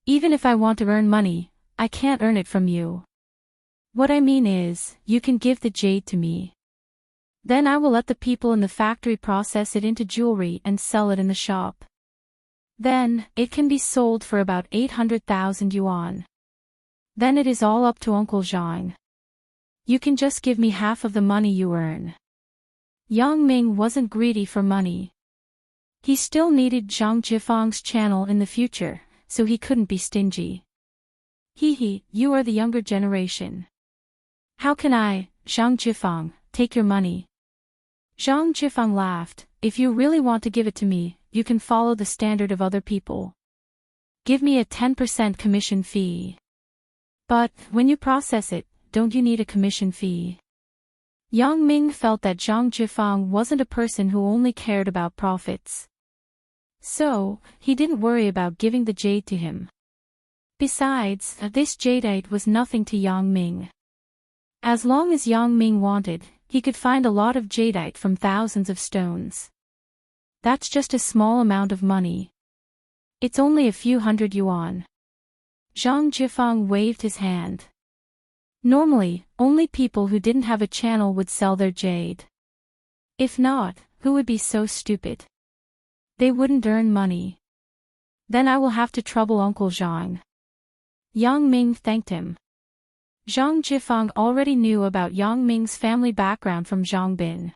Even if I want to earn money, I can't earn it from you. What I mean is, you can give the jade to me. Then I will let the people in the factory process it into jewelry and sell it in the shop. Then, it can be sold for about 800,000 yuan. Then it is all up to Uncle Zhang. You can just give me half of the money you earn. Yang Ming wasn't greedy for money. He still needed Zhang Jifang's channel in the future, so he couldn't be stingy. You are the younger generation. How can I, Zhang Jifang, take your money? Zhang Jifang laughed, if you really want to give it to me, you can follow the standard of other people. Give me a 10% commission fee. But, when you process it, don't you need a commission fee? Yang Ming felt that Zhang Jifang wasn't a person who only cared about profits. So, he didn't worry about giving the jade to him. Besides, this jadeite was nothing to Yang Ming. As long as Yang Ming wanted, he could find a lot of jadeite from thousands of stones. That's just a small amount of money. It's only a few hundred yuan. Zhang Jifang waved his hand. Normally, only people who didn't have a channel would sell their jade. If not, who would be so stupid? They wouldn't earn money. Then I will have to trouble Uncle Zhang. Yang Ming thanked him. Zhang Jifeng already knew about Yang Ming's family background from Zhang Bin.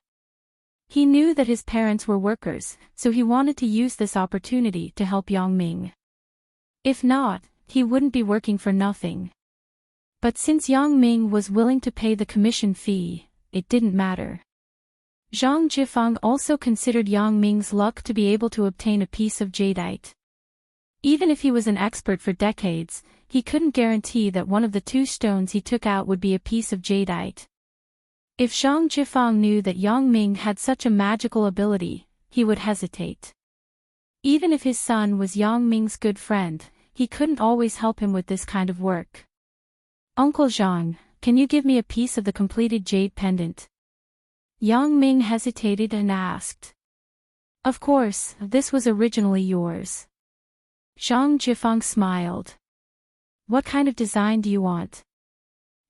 He knew that his parents were workers, so he wanted to use this opportunity to help Yang Ming. If not, he wouldn't be working for nothing. But since Yang Ming was willing to pay the commission fee, it didn't matter. Zhang Jifeng also considered Yang Ming's luck to be able to obtain a piece of jadeite. Even if he was an expert for decades, he couldn't guarantee that one of the two stones he took out would be a piece of jadeite. If Zhang Jifeng knew that Yang Ming had such a magical ability, he would hesitate. Even if his son was Yang Ming's good friend, he couldn't always help him with this kind of work. Uncle Zhang, can you give me a piece of the completed jade pendant? Yang Ming hesitated and asked. Of course, this was originally yours. Zhang Jifeng smiled. What kind of design do you want?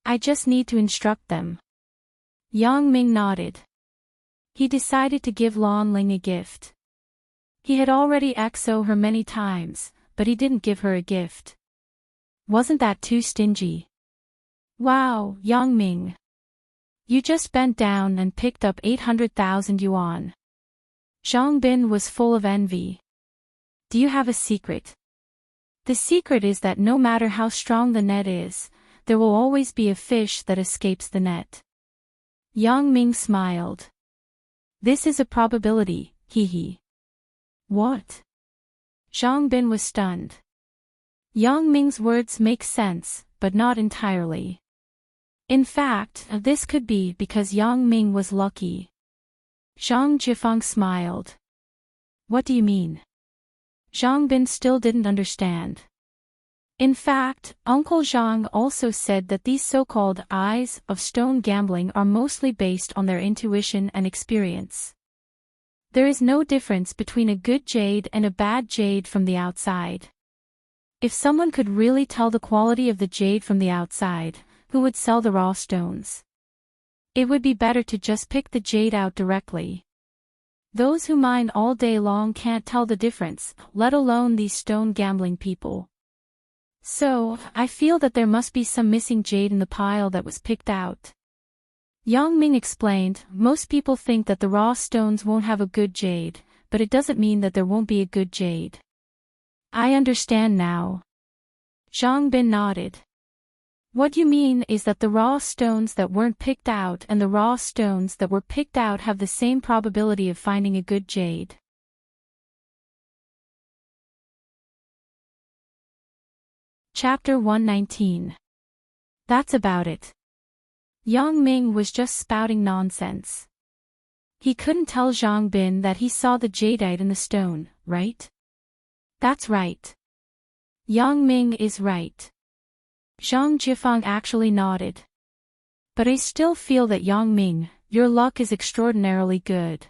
I just need to instruct them. Yang Ming nodded. He decided to give Lan Ling a gift. He had already XO her many times, but he didn't give her a gift. Wasn't that too stingy? Wow, Yang Ming. You just bent down and picked up 800,000 yuan. Zhang Bin was full of envy. Do you have a secret? The secret is that no matter how strong the net is, there will always be a fish that escapes the net. Yang Ming smiled. This is a probability, hee. What? Zhang Bin was stunned. Yang Ming's words make sense, but not entirely. In fact, this could be because Yang Ming was lucky. Zhang Jifeng smiled. What do you mean? Zhang Bin still didn't understand. In fact, Uncle Zhang also said that these so-called eyes of stone gambling are mostly based on their intuition and experience. There is no difference between a good jade and a bad jade from the outside. If someone could really tell the quality of the jade from the outside, who would sell the raw stones? It would be better to just pick the jade out directly. Those who mine all day long can't tell the difference, let alone these stone gambling people. So, I feel that there must be some missing jade in the pile that was picked out. Yang Ming explained, most people think that the raw stones won't have a good jade, but it doesn't mean that there won't be a good jade. I understand now. Zhang Bin nodded. What you mean is that the raw stones that weren't picked out and the raw stones that were picked out have the same probability of finding a good jade. Chapter 119. That's about it. Yang Ming was just spouting nonsense. He couldn't tell Zhang Bin that he saw the jadeite in the stone, right? That's right. Yang Ming is right. Zhang Jifeng actually nodded. But I still feel that Yang Ming, your luck is extraordinarily good.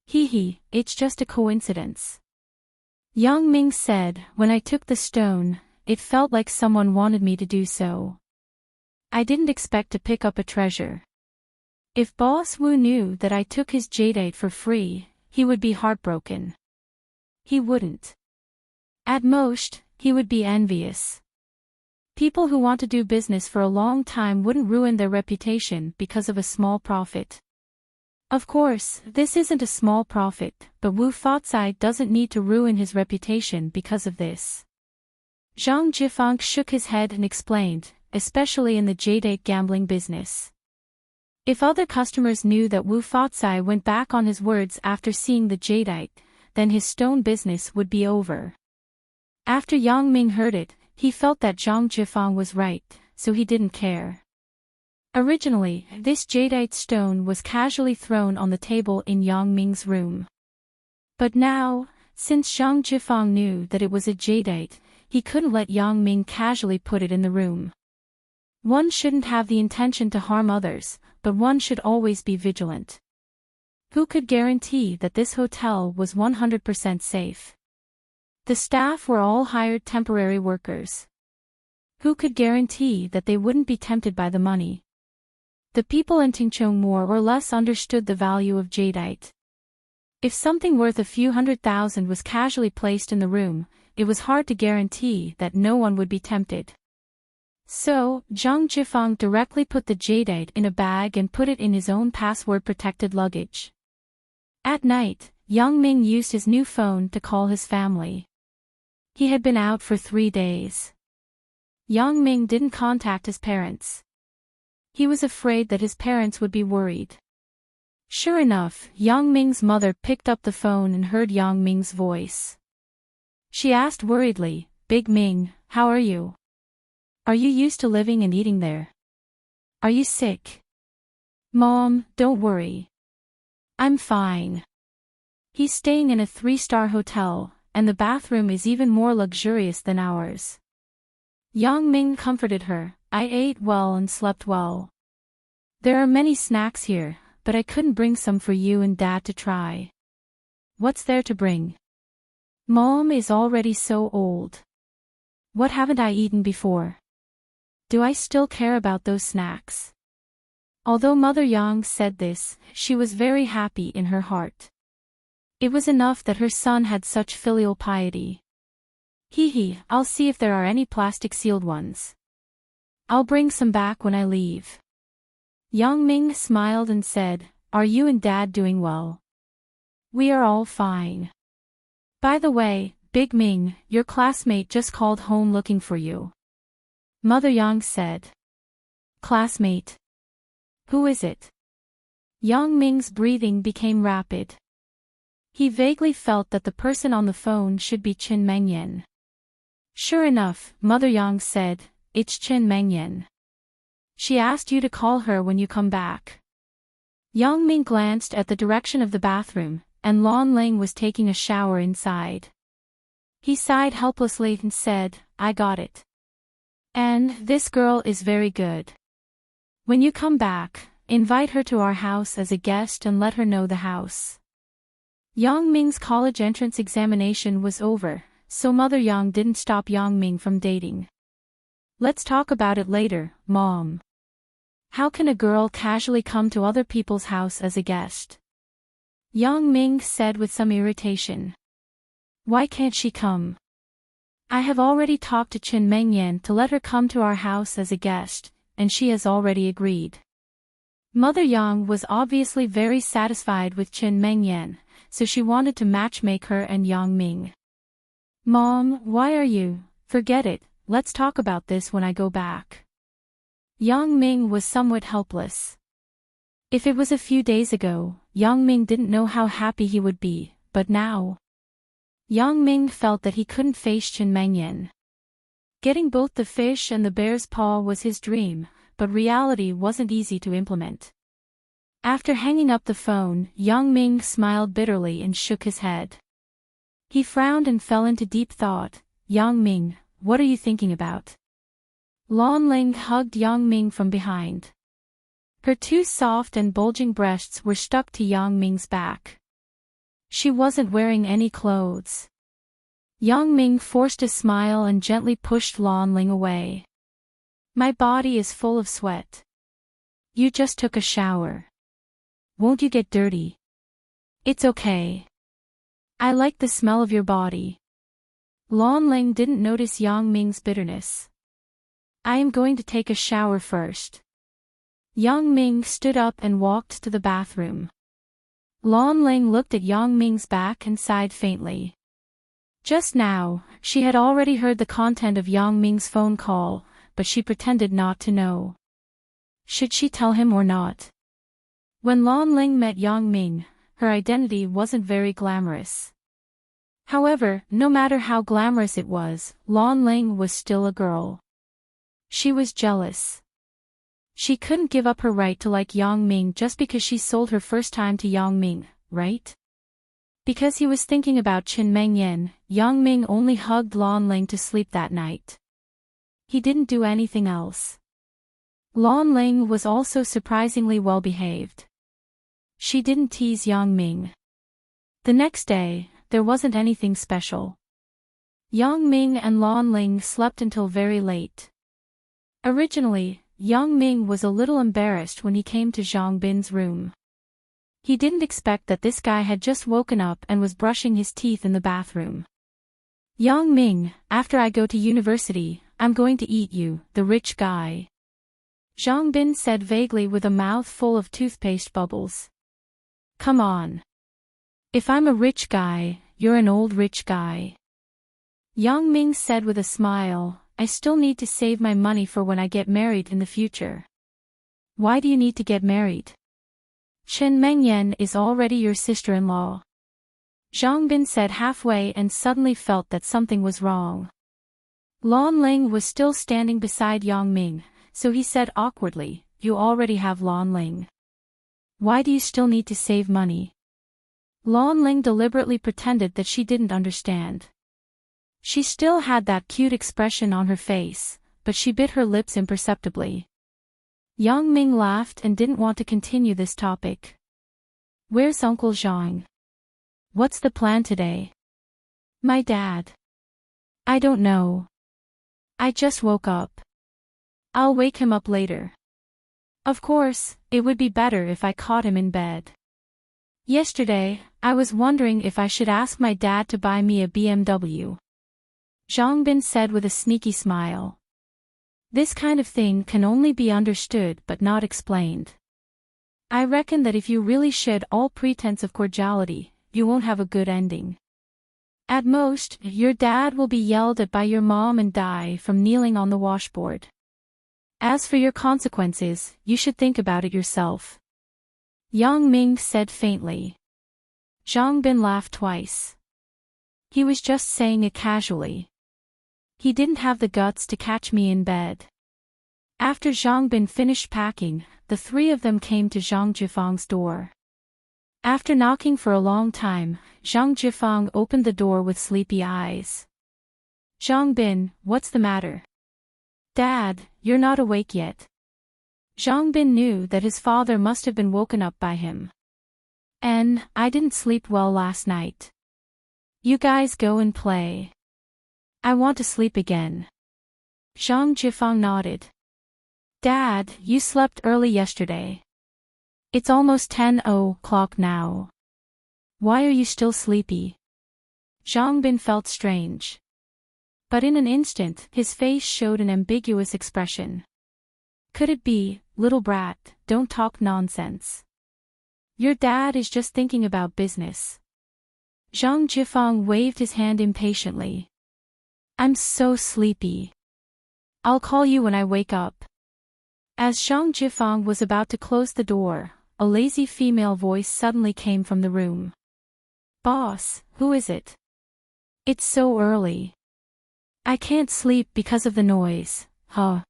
Hee, it's just a coincidence. Yang Ming said, when I took the stone, it felt like someone wanted me to do so. I didn't expect to pick up a treasure. If Boss Wu knew that I took his jadeite for free, he would be heartbroken. He wouldn't. At most, he would be envious. People who want to do business for a long time wouldn't ruin their reputation because of a small profit. Of course, this isn't a small profit, but Wu Faozai doesn't need to ruin his reputation because of this. Zhang Jifeng shook his head and explained, especially in the jadeite gambling business. If other customers knew that Wu Faozai went back on his words after seeing the jadeite, then his stone business would be over. After Yang Ming heard it, he felt that Zhang Jifeng was right, so he didn't care. Originally, this jadeite stone was casually thrown on the table in Yang Ming's room. But now, since Zhang Jifeng knew that it was a jadeite, he couldn't let Yang Ming casually put it in the room. One shouldn't have the intention to harm others, but one should always be vigilant. Who could guarantee that this hotel was 100% safe? The staff were all hired temporary workers. Who could guarantee that they wouldn't be tempted by the money? The people in Tingchong more or less understood the value of jadeite. If something worth a few $100,000 was casually placed in the room, it was hard to guarantee that no one would be tempted. So, Zhang Jifeng directly put the jadeite in a bag and put it in his own password-protected luggage. At night, Yang Ming used his new phone to call his family. He had been out for 3 days. Yang Ming didn't contact his parents. He was afraid that his parents would be worried. Sure enough, Yang Ming's mother picked up the phone and heard Yang Ming's voice. She asked worriedly, "Big Ming, how are you? Are you used to living and eating there? Are you sick?" "Mom, don't worry. I'm fine. He's staying in a 3-star hotel, and the bathroom is even more luxurious than ours." Yang Ming comforted her, "I ate well and slept well. There are many snacks here, but I couldn't bring some for you and Dad to try." "What's there to bring? Mom is already so old. What haven't I eaten before? Do I still care about those snacks?" Although Mother Yang said this, she was very happy in her heart. It was enough that her son had such filial piety. "Hee, I'll see if there are any plastic-sealed ones. I'll bring some back when I leave." Yang Ming smiled and said, "Are you and Dad doing well?" "We are all fine. By the way, Big Ming, your classmate just called home looking for you." Mother Yang said. "Classmate? Who is it?" Yang Ming's breathing became rapid. He vaguely felt that the person on the phone should be Qin Mengyan. "Sure enough," Mother Yang said, "it's Qin Mengyan. She asked you to call her when you come back." Yang Ming glanced at the direction of the bathroom, and Lan Ling was taking a shower inside. He sighed helplessly and said, "I got it. And this girl is very good. When you come back, invite her to our house as a guest and let her know the house." Yang Ming's college entrance examination was over, so Mother Yang didn't stop Yang Ming from dating. "Let's talk about it later, Mom. How can a girl casually come to other people's house as a guest?" Yang Ming said with some irritation. "Why can't she come? I have already talked to Qin Mengyan to let her come to our house as a guest, and she has already agreed." Mother Yang was obviously very satisfied with Qin Mengyan, so she wanted to matchmake her and Yang Ming. "Mom, why are you? Forget it, let's talk about this when I go back." Yang Ming was somewhat helpless. If it was a few days ago, Yang Ming didn't know how happy he would be, but now Yang Ming felt that he couldn't face Qin Mengyan. Getting both the fish and the bear's paw was his dream, but reality wasn't easy to implement. After hanging up the phone, Yang Ming smiled bitterly and shook his head. He frowned and fell into deep thought. "Yang Ming, what are you thinking about?" Lan Ling hugged Yang Ming from behind. Her 2 soft and bulging breasts were stuck to Yang Ming's back. She wasn't wearing any clothes. Yang Ming forced a smile and gently pushed Lan Ling away. "My body is full of sweat. You just took a shower. Won't you get dirty?" "It's okay. I like the smell of your body." Lan Ling didn't notice Yang Ming's bitterness. "I am going to take a shower first." Yang Ming stood up and walked to the bathroom. Lan Ling looked at Yang Ming's back and sighed faintly. Just now, she had already heard the content of Yang Ming's phone call, but she pretended not to know. Should she tell him or not? When Lan Ling met Yang Ming, her identity wasn't very glamorous. However, no matter how glamorous it was, Lan Ling was still a girl. She was jealous. She couldn't give up her right to like Yang Ming just because she sold her first time to Yang Ming, right? Because he was thinking about Qin Mengyan, Yang Ming only hugged Lan Ling to sleep that night. He didn't do anything else. Lan Ling was also surprisingly well behaved. She didn't tease Yang Ming. The next day, there wasn't anything special. Yang Ming and Lan Ling slept until very late. Originally, Yang Ming was a little embarrassed when he came to Zhang Bin's room. He didn't expect that this guy had just woken up and was brushing his teeth in the bathroom. Yang Ming, after I go to university, I'm going to eat you, the rich guy. Zhang Bin said vaguely with a mouth full of toothpaste bubbles. Come on. If I'm a rich guy, you're an old rich guy. Yang Ming said with a smile, I still need to save my money for when I get married in the future. Why do you need to get married? Chen Mengyan is already your sister-in-law. Zhang Bin said halfway and suddenly felt that something was wrong. Lan Ling was still standing beside Yang Ming, so he said awkwardly, You already have Lan Ling. Why do you still need to save money? Lan Ling deliberately pretended that she didn't understand. She still had that cute expression on her face, but she bit her lips imperceptibly. Yang Ming laughed and didn't want to continue this topic. Where's Uncle Zhang? What's the plan today? My dad. I don't know. I just woke up. I'll wake him up later. Of course, it would be better if I caught him in bed. Yesterday, I was wondering if I should ask my dad to buy me a BMW. Zhang Bin said with a sneaky smile. This kind of thing can only be understood but not explained. I reckon that if you really shed all pretense of cordiality, you won't have a good ending. At most, your dad will be yelled at by your mom and die from kneeling on the washboard. As for your consequences, you should think about it yourself. Yang Ming said faintly. Zhang Bin laughed twice. He was just saying it casually. He didn't have the guts to catch me in bed. After Zhang Bin finished packing, the three of them came to Zhang Jifang's door. After knocking for a long time, Zhang Jifang opened the door with sleepy eyes. Zhang Bin, what's the matter? Dad, you're not awake yet. Zhang Bin knew that his father must have been woken up by him. I didn't sleep well last night. You guys go and play. I want to sleep again. Zhang Jifang nodded. Dad, you slept early yesterday. It's almost 10 o'clock now. Why are you still sleepy? Zhang Bin felt strange. But in an instant, his face showed an ambiguous expression. Could it be, little brat, don't talk nonsense. Your dad is just thinking about business. Zhang Jifang waved his hand impatiently. I'm so sleepy. I'll call you when I wake up. As Zhang Jifang was about to close the door, a lazy female voice suddenly came from the room. Boss, who is it? It's so early. I can't sleep because of the noise, huh?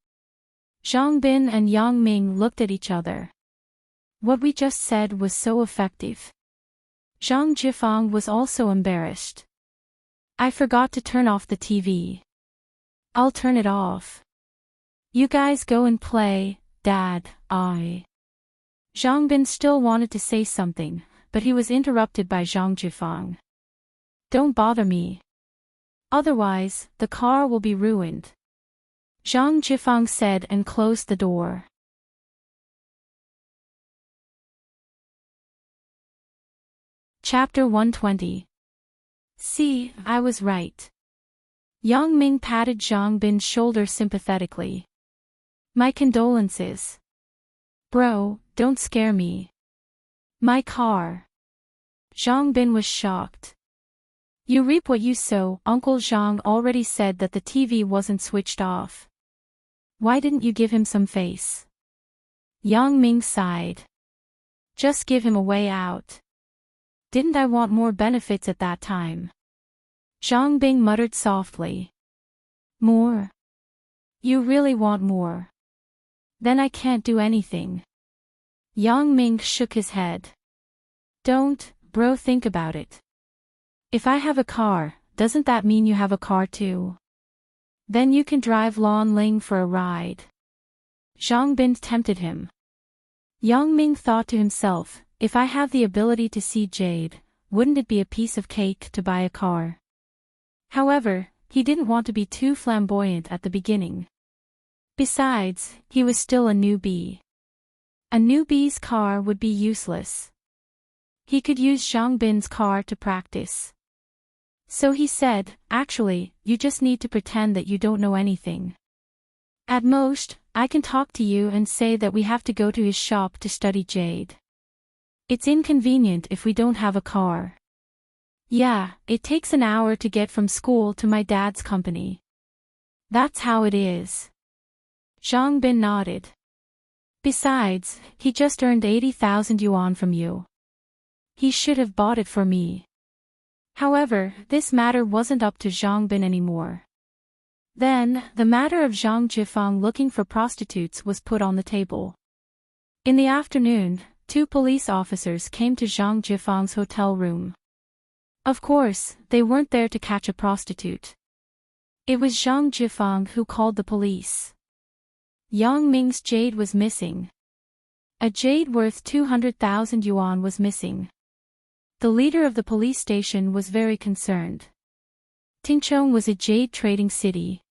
Zhang Bin and Yang Ming looked at each other. What we just said was so effective. Zhang Jifang was also embarrassed. I forgot to turn off the TV. I'll turn it off. You guys go and play, Dad, Zhang Bin still wanted to say something, but he was interrupted by Zhang Jifang. Don't bother me. Otherwise, the car will be ruined. Zhang Jifang said and closed the door. Chapter 120. See, I was right. Yang Ming patted Zhang Bin's shoulder sympathetically. My condolences. Bro, don't scare me. My car. Zhang Bin was shocked. You reap what you sow. Uncle Zhang already said that the TV wasn't switched off. Why didn't you give him some face? Yang Ming sighed. Just give him a way out. Didn't I want more benefits at that time? Zhang Bing muttered softly. More? You really want more? Then I can't do anything. Yang Ming shook his head. Don't, bro, think about it. If I have a car, doesn't that mean you have a car too? Then you can drive Lan Ling for a ride. Zhang Bin tempted him. Yang Ming thought to himself, if I have the ability to see Jade, wouldn't it be a piece of cake to buy a car? However, he didn't want to be too flamboyant at the beginning. Besides, he was still a newbie. A newbie's car would be useless. He could use Zhang Bin's car to practice. So he said, actually, you just need to pretend that you don't know anything. At most, I can talk to you and say that we have to go to his shop to study jade. It's inconvenient if we don't have a car. Yeah, it takes an hour to get from school to my dad's company. That's how it is. Zhang Bin nodded. Besides, he just earned 80,000 yuan from you. He should have bought it for me. However, this matter wasn't up to Zhang Bin anymore. Then, the matter of Zhang Jifang looking for prostitutes was put on the table. In the afternoon, 2 police officers came to Zhang Jifang's hotel room. Of course, they weren't there to catch a prostitute. It was Zhang Jifang who called the police. Yang Ming's jade was missing. A jade worth 200,000 yuan was missing. The leader of the police station was very concerned. Tingchong was a jade trading city.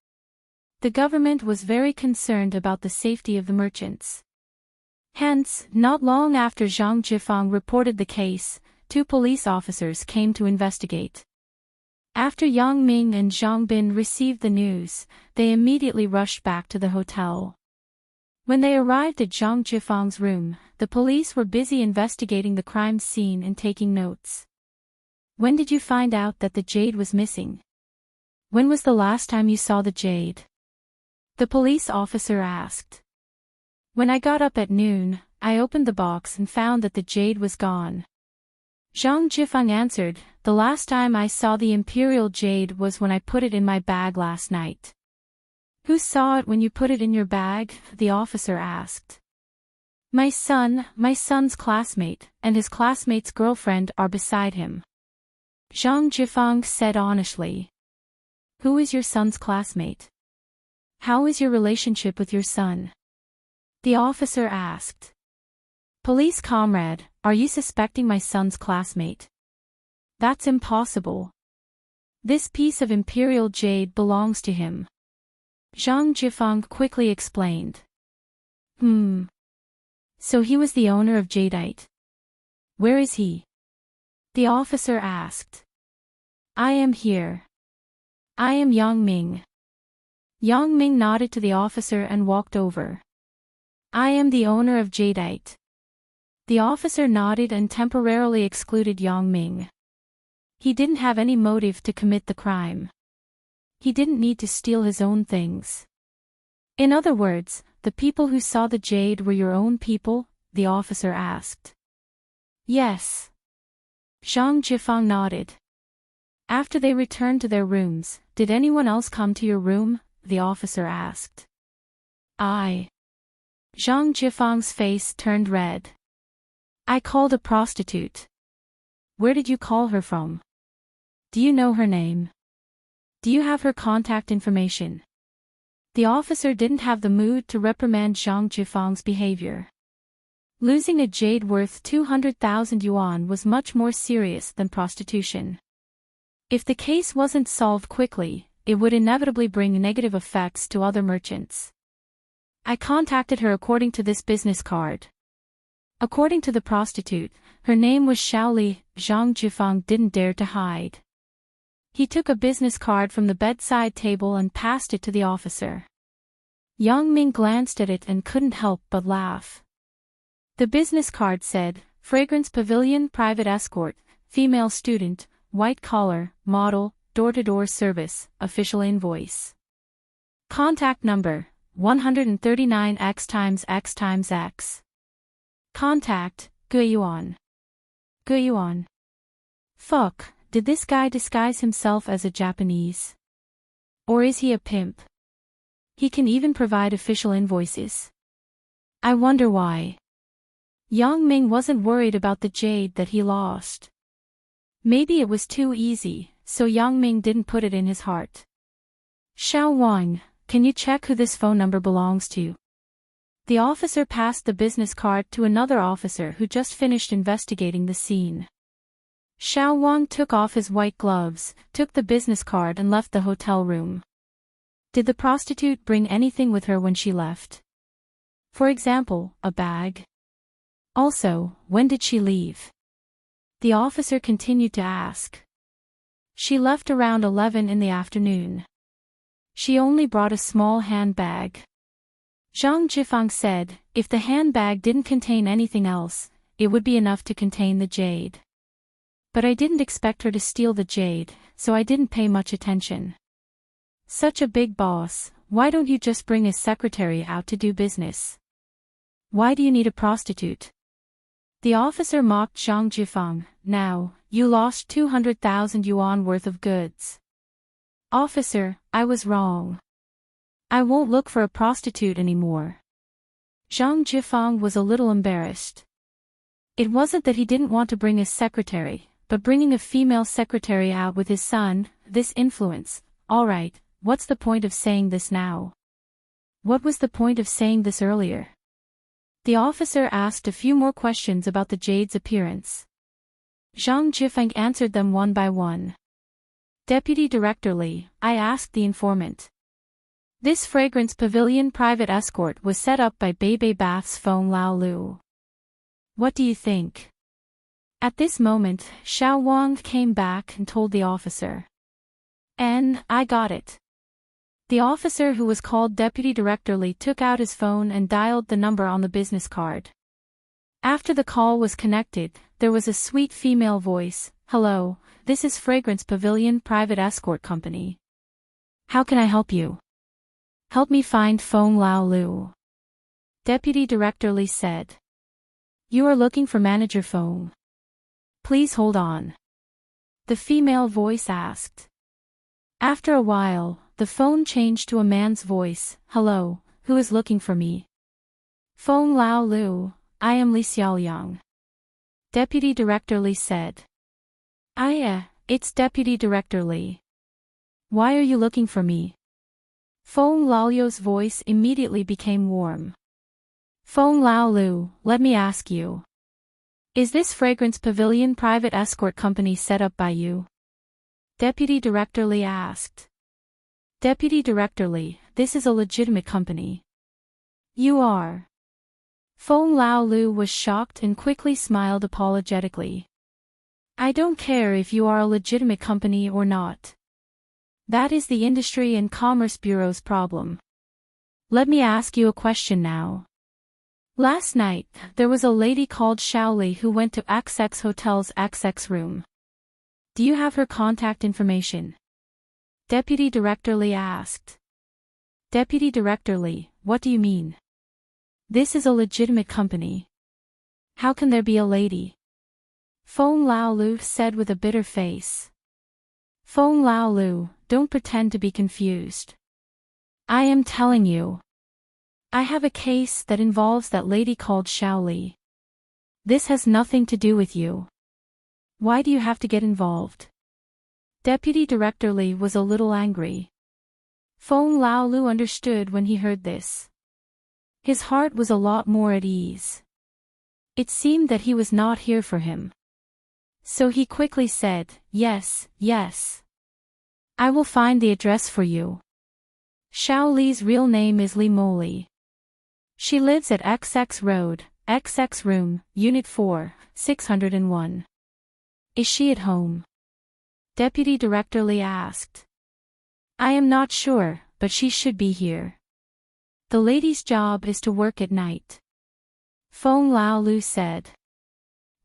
The government was very concerned about the safety of the merchants. Hence, not long after Zhang Jifang reported the case, 2 police officers came to investigate. After Yang Ming and Zhang Bin received the news, they immediately rushed back to the hotel. When they arrived at Zhang Jifang's room, the police were busy investigating the crime scene and taking notes. When did you find out that the jade was missing? When was the last time you saw the jade? The police officer asked. When I got up at noon, I opened the box and found that the jade was gone. Zhang Jifang answered, the last time I saw the imperial jade was when I put it in my bag last night. Who saw it when you put it in your bag? The officer asked. My son's classmate, and his classmate's girlfriend are beside him. Zhang Jifang said honestly. Who is your son's classmate? How is your relationship with your son? The officer asked. Police comrade, are you suspecting my son's classmate? That's impossible. This piece of imperial jade belongs to him. Zhang Jifang quickly explained. So he was the owner of jadeite. Where is he? The officer asked. I am here. I am Yang Ming. Yang Ming nodded to the officer and walked over. I am the owner of jadeite. The officer nodded and temporarily excluded Yang Ming. He didn't have any motive to commit the crime. He didn't need to steal his own things. In other words, the people who saw the jade were your own people? The officer asked. Yes. Zhang Jifang nodded. After they returned to their rooms, did anyone else come to your room? The officer asked. I. Zhang Jifang's face turned red. I called a prostitute. Where did you call her from? Do you know her name? Do you have her contact information? The officer didn't have the mood to reprimand Zhang Jifang's behavior. Losing a jade worth 200,000 yuan was much more serious than prostitution. If the case wasn't solved quickly, it would inevitably bring negative effects to other merchants. I contacted her according to this business card. According to the prostitute, her name was Xiaoli. Zhang Jifang didn't dare to hide. He took a business card from the bedside table and passed it to the officer. Yang Ming glanced at it and couldn't help but laugh. The business card said, Fragrance Pavilion Private Escort, Female Student, White Collar, Model, Door-to-Door Service, Official Invoice. Contact number, 139x×x×x. Contact, Guiyuan. Guiyuan. Fuck, did this guy disguise himself as a Japanese? Or is he a pimp? He can even provide official invoices. I wonder why. Yang Ming wasn't worried about the jade that he lost. Maybe it was too easy, so Yang Ming didn't put it in his heart. Xiao Wang, can you check who this phone number belongs to? The officer passed the business card to another officer who just finished investigating the scene. Xiao Wang took off his white gloves, took the business card and left the hotel room. Did the prostitute bring anything with her when she left? For example, a bag? Also, when did she leave? The officer continued to ask. She left around 11 in the afternoon. She only brought a small handbag. Zhang Jifang said, if the handbag didn't contain anything else, it would be enough to contain the jade. But I didn't expect her to steal the jade, so I didn't pay much attention. Such a big boss, why don't you just bring his secretary out to do business? Why do you need a prostitute? The officer mocked Zhang Jifang. Now, you lost 200,000 yuan worth of goods. Officer, I was wrong. I won't look for a prostitute anymore. Zhang Jifang was a little embarrassed. It wasn't that he didn't want to bring his secretary, but bringing a female secretary out with his son, this influence. Alright, what's the point of saying this now? What was the point of saying this earlier? The officer asked a few more questions about the jade's appearance. Zhang Jifang answered them one by one. Deputy Director Li, I asked the informant. This fragrance pavilion private escort was set up by Bebe Bath's Feng Lao Lu. What do you think? At this moment, Xiao Wang came back and told the officer. I got it. The officer who was called Deputy Director Li took out his phone and dialed the number on the business card. After the call was connected, there was a sweet female voice. Hello, this is Fragrance Pavilion Private Escort Company. How can I help you? Help me find Feng Lao Lu. Deputy Director Li said. You are looking for Manager Feng. Please hold on. The female voice asked. After a while, the phone changed to a man's voice. Hello, who is looking for me? Feng Lao Lu, I am Li Xiaoyang. Deputy Director Li said. It's Deputy Director Li. Why are you looking for me? Feng Lao Lu's voice immediately became warm. Feng Lao Lu, let me ask you. Is this Fragrance Pavilion private escort company set up by you? Deputy Director Li asked. Deputy Director Li, this is a legitimate company. You are. Feng Lao Lu was shocked and quickly smiled apologetically. I don't care if you are a legitimate company or not. That is the Industry and Commerce Bureau's problem. Let me ask you a question now. Last night, there was a lady called Xiaoli who went to XX Hotel's XX room. Do you have her contact information? Deputy Director Li asked. Deputy Director Li, what do you mean? This is a legitimate company. How can there be a lady? Feng Lao Lu said with a bitter face. Feng Lao Lu, don't pretend to be confused. I am telling you. I have a case that involves that lady called Xiaoli. This has nothing to do with you. Why do you have to get involved? Deputy Director Li was a little angry. Feng Lao Lu understood when he heard this. His heart was a lot more at ease. It seemed that he was not here for him. So he quickly said, yes. I will find the address for you. Xiaoli's real name is Li Moli. She lives at XX Road, XX Room, Unit 4, 601. Is she at home? Deputy Director Li asked. I am not sure, but she should be here. The lady's job is to work at night. Feng Lao Lu said.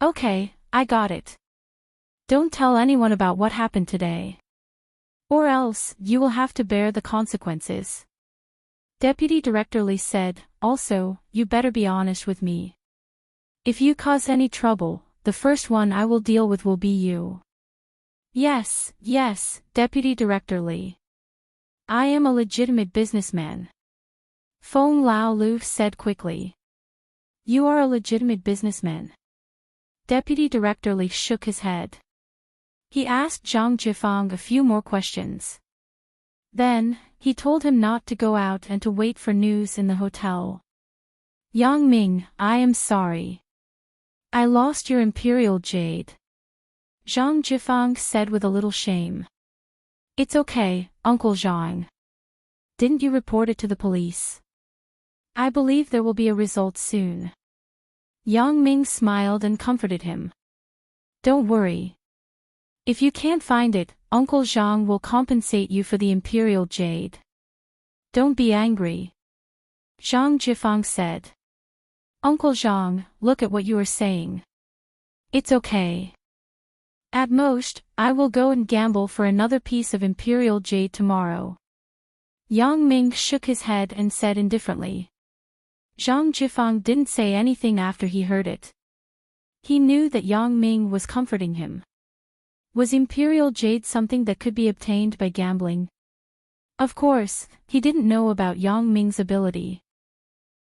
Okay, I got it. Don't tell anyone about what happened today. Or else, you will have to bear the consequences. Deputy Director Li said, also, you better be honest with me. If you cause any trouble, the first one I will deal with will be you. Yes, Deputy Director Li. I am a legitimate businessman. Feng Lao Lu said quickly. You are a legitimate businessman. Deputy Director Li shook his head. He asked Zhang Jifang a few more questions. Then, he told him not to go out and to wait for news in the hotel. Yang Ming, I am sorry. I lost your imperial jade. Zhang Jifang said with a little shame. It's okay, Uncle Zhang. Didn't you report it to the police? I believe there will be a result soon. Yang Ming smiled and comforted him. Don't worry. If you can't find it, Uncle Zhang will compensate you for the Imperial Jade. Don't be angry. Zhang Jifang said. Uncle Zhang, look at what you are saying. It's okay. At most, I will go and gamble for another piece of Imperial Jade tomorrow. Yang Ming shook his head and said indifferently. Zhang Jifang didn't say anything after he heard it. He knew that Yang Ming was comforting him. Was Imperial Jade something that could be obtained by gambling? Of course, he didn't know about Yang Ming's ability.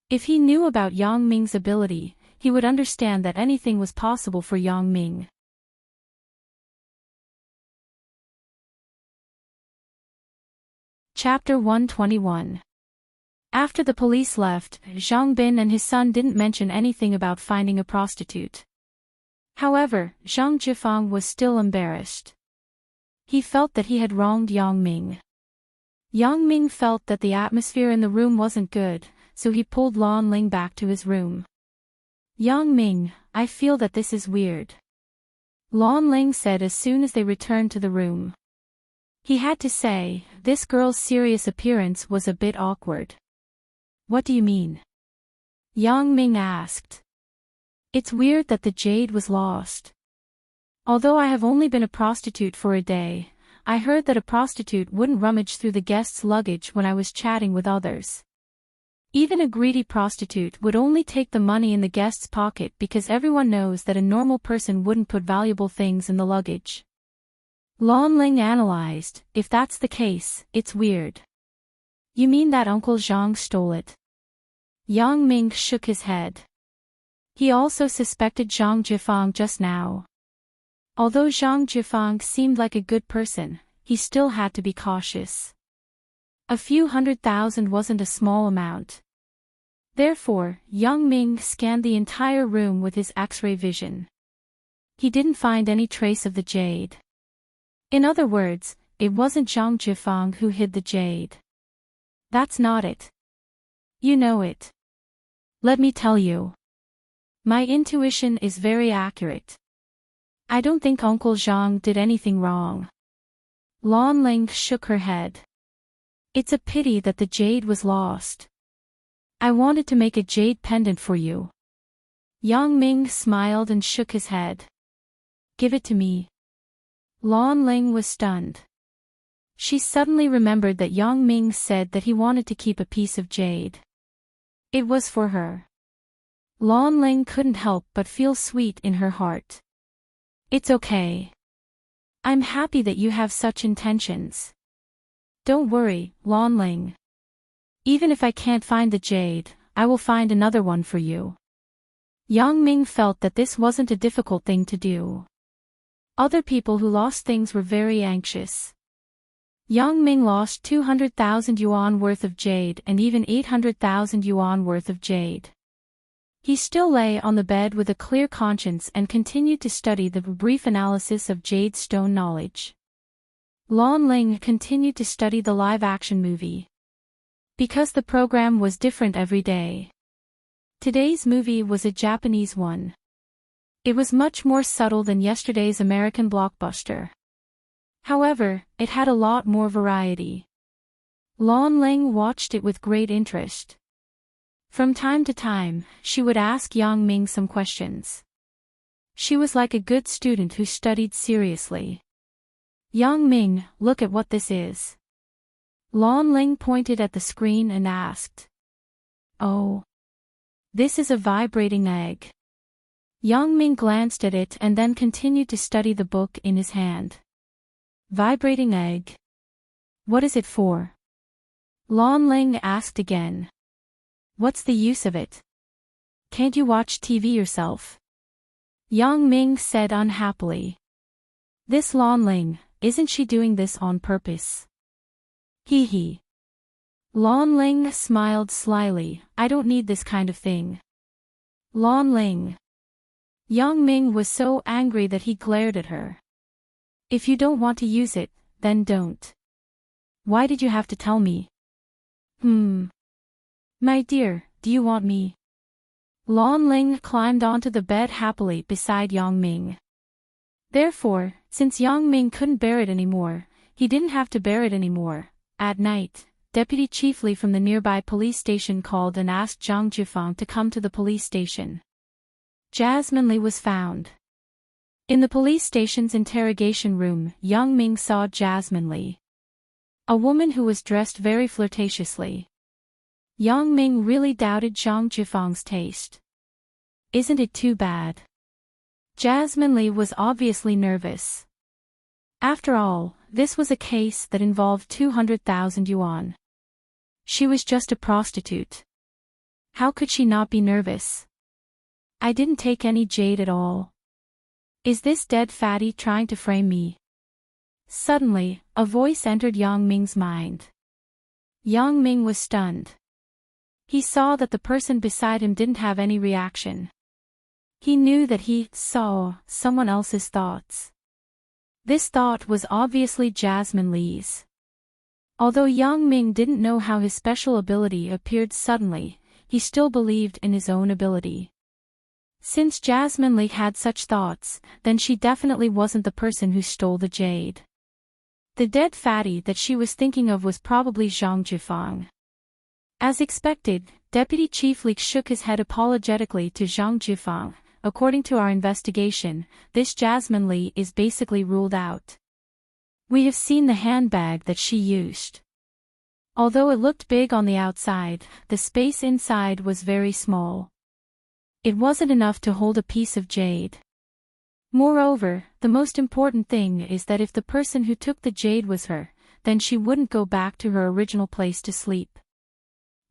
If he knew about Yang Ming's ability, he would understand that anything was possible for Yang Ming. Chapter 121. After the police left, Zhang Bin and his son didn't mention anything about finding a prostitute. However, Zhang Jifang was still embarrassed. He felt that he had wronged Yang Ming. Yang Ming felt that the atmosphere in the room wasn't good, so he pulled Lan Ling back to his room. Yang Ming, I feel that this is weird. Lan Ling said as soon as they returned to the room. He had to say, this girl's serious appearance was a bit awkward. What do you mean? Yang Ming asked. It's weird that the jade was lost. Although I have only been a prostitute for a day, I heard that a prostitute wouldn't rummage through the guests' luggage when I was chatting with others. Even a greedy prostitute would only take the money in the guest's pocket because everyone knows that a normal person wouldn't put valuable things in the luggage. Lan Ling analyzed, if that's the case, it's weird. You mean that Uncle Zhang stole it? Yang Ming shook his head. He also suspected Zhang Jifang just now. Although Zhang Jifang seemed like a good person, he still had to be cautious. A few 100,000 wasn't a small amount. Therefore, Yang Ming scanned the entire room with his X-ray vision. He didn't find any trace of the jade. In other words, it wasn't Zhang Jifang who hid the jade. That's not it. You know it. Let me tell you. My intuition is very accurate. I don't think Uncle Zhang did anything wrong. Lan Ling shook her head. It's a pity that the jade was lost. I wanted to make a jade pendant for you. Yang Ming smiled and shook his head. Give it to me. Lan Ling was stunned. She suddenly remembered that Yang Ming said that he wanted to keep a piece of jade. It was for her. Lan Ling couldn't help but feel sweet in her heart. It's okay. I'm happy that you have such intentions. Don't worry, Lan Ling. Even if I can't find the jade, I will find another one for you. Yang Ming felt that this wasn't a difficult thing to do. Other people who lost things were very anxious. Yang Ming lost 200,000 yuan worth of jade and even 800,000 yuan worth of jade. He still lay on the bed with a clear conscience and continued to study the brief analysis of jade stone knowledge. Lan Ling continued to study the live-action movie. Because the program was different every day. Today's movie was a Japanese one. It was much more subtle than yesterday's American blockbuster. However, it had a lot more variety. Lan Ling watched it with great interest. From time to time, she would ask Yang Ming some questions. She was like a good student who studied seriously. Yang Ming, look at what this is. Lan Ling pointed at the screen and asked. Oh. This is a vibrating egg. Yang Ming glanced at it and then continued to study the book in his hand. Vibrating egg. What is it for? Lan Ling asked again. What's the use of it? Can't you watch TV yourself? Yang Ming said unhappily. This Lan Ling, isn't she doing this on purpose? Hee hee. Lan Ling smiled slyly, I don't need this kind of thing. Lan Ling. Yang Ming was so angry that he glared at her. If you don't want to use it, then don't. Why did you have to tell me? My dear, do you want me? Lan Ling climbed onto the bed happily beside Yang Ming. Therefore, since Yang Ming couldn't bear it anymore, he didn't have to bear it anymore. At night, Deputy Chief Li from the nearby police station called and asked Zhang Jifang to come to the police station. Jasmine Li was found. In the police station's interrogation room, Yang Ming saw Jasmine Li, a woman who was dressed very flirtatiously. Yang Ming really doubted Zhang Jifang's taste. Isn't it too bad? Jasmine Li was obviously nervous. After all, this was a case that involved 200,000 yuan. She was just a prostitute. How could she not be nervous? I didn't take any jade at all. Is this dead fatty trying to frame me? Suddenly, a voice entered Yang Ming's mind. Yang Ming was stunned. He saw that the person beside him didn't have any reaction. He knew that he saw someone else's thoughts. This thought was obviously Jasmine Li's. Although Yang Ming didn't know how his special ability appeared suddenly, he still believed in his own ability. Since Jasmine Li had such thoughts, then she definitely wasn't the person who stole the jade. The dead fatty that she was thinking of was probably Zhang Jifang. As expected, Deputy Chief Li shook his head apologetically to Zhang Jifang. According to our investigation, this Jasmine Li is basically ruled out. We have seen the handbag that she used. Although it looked big on the outside, the space inside was very small. It wasn't enough to hold a piece of jade. Moreover, the most important thing is that if the person who took the jade was her, then she wouldn't go back to her original place to sleep.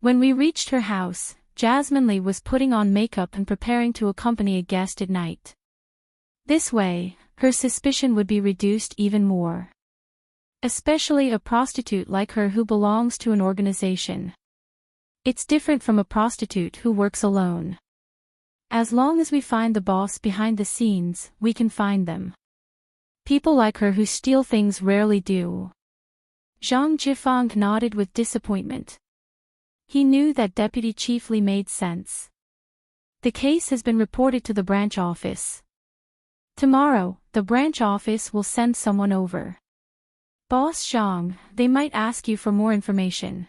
When we reached her house, Jasmine Li was putting on makeup and preparing to accompany a guest at night. This way, her suspicion would be reduced even more. Especially a prostitute like her who belongs to an organization. It's different from a prostitute who works alone. As long as we find the boss behind the scenes, we can find them. People like her who steal things rarely do. Zhang Jifang nodded with disappointment. He knew that Deputy Chief Li made sense. The case has been reported to the branch office. Tomorrow, the branch office will send someone over. Boss Zhang, they might ask you for more information.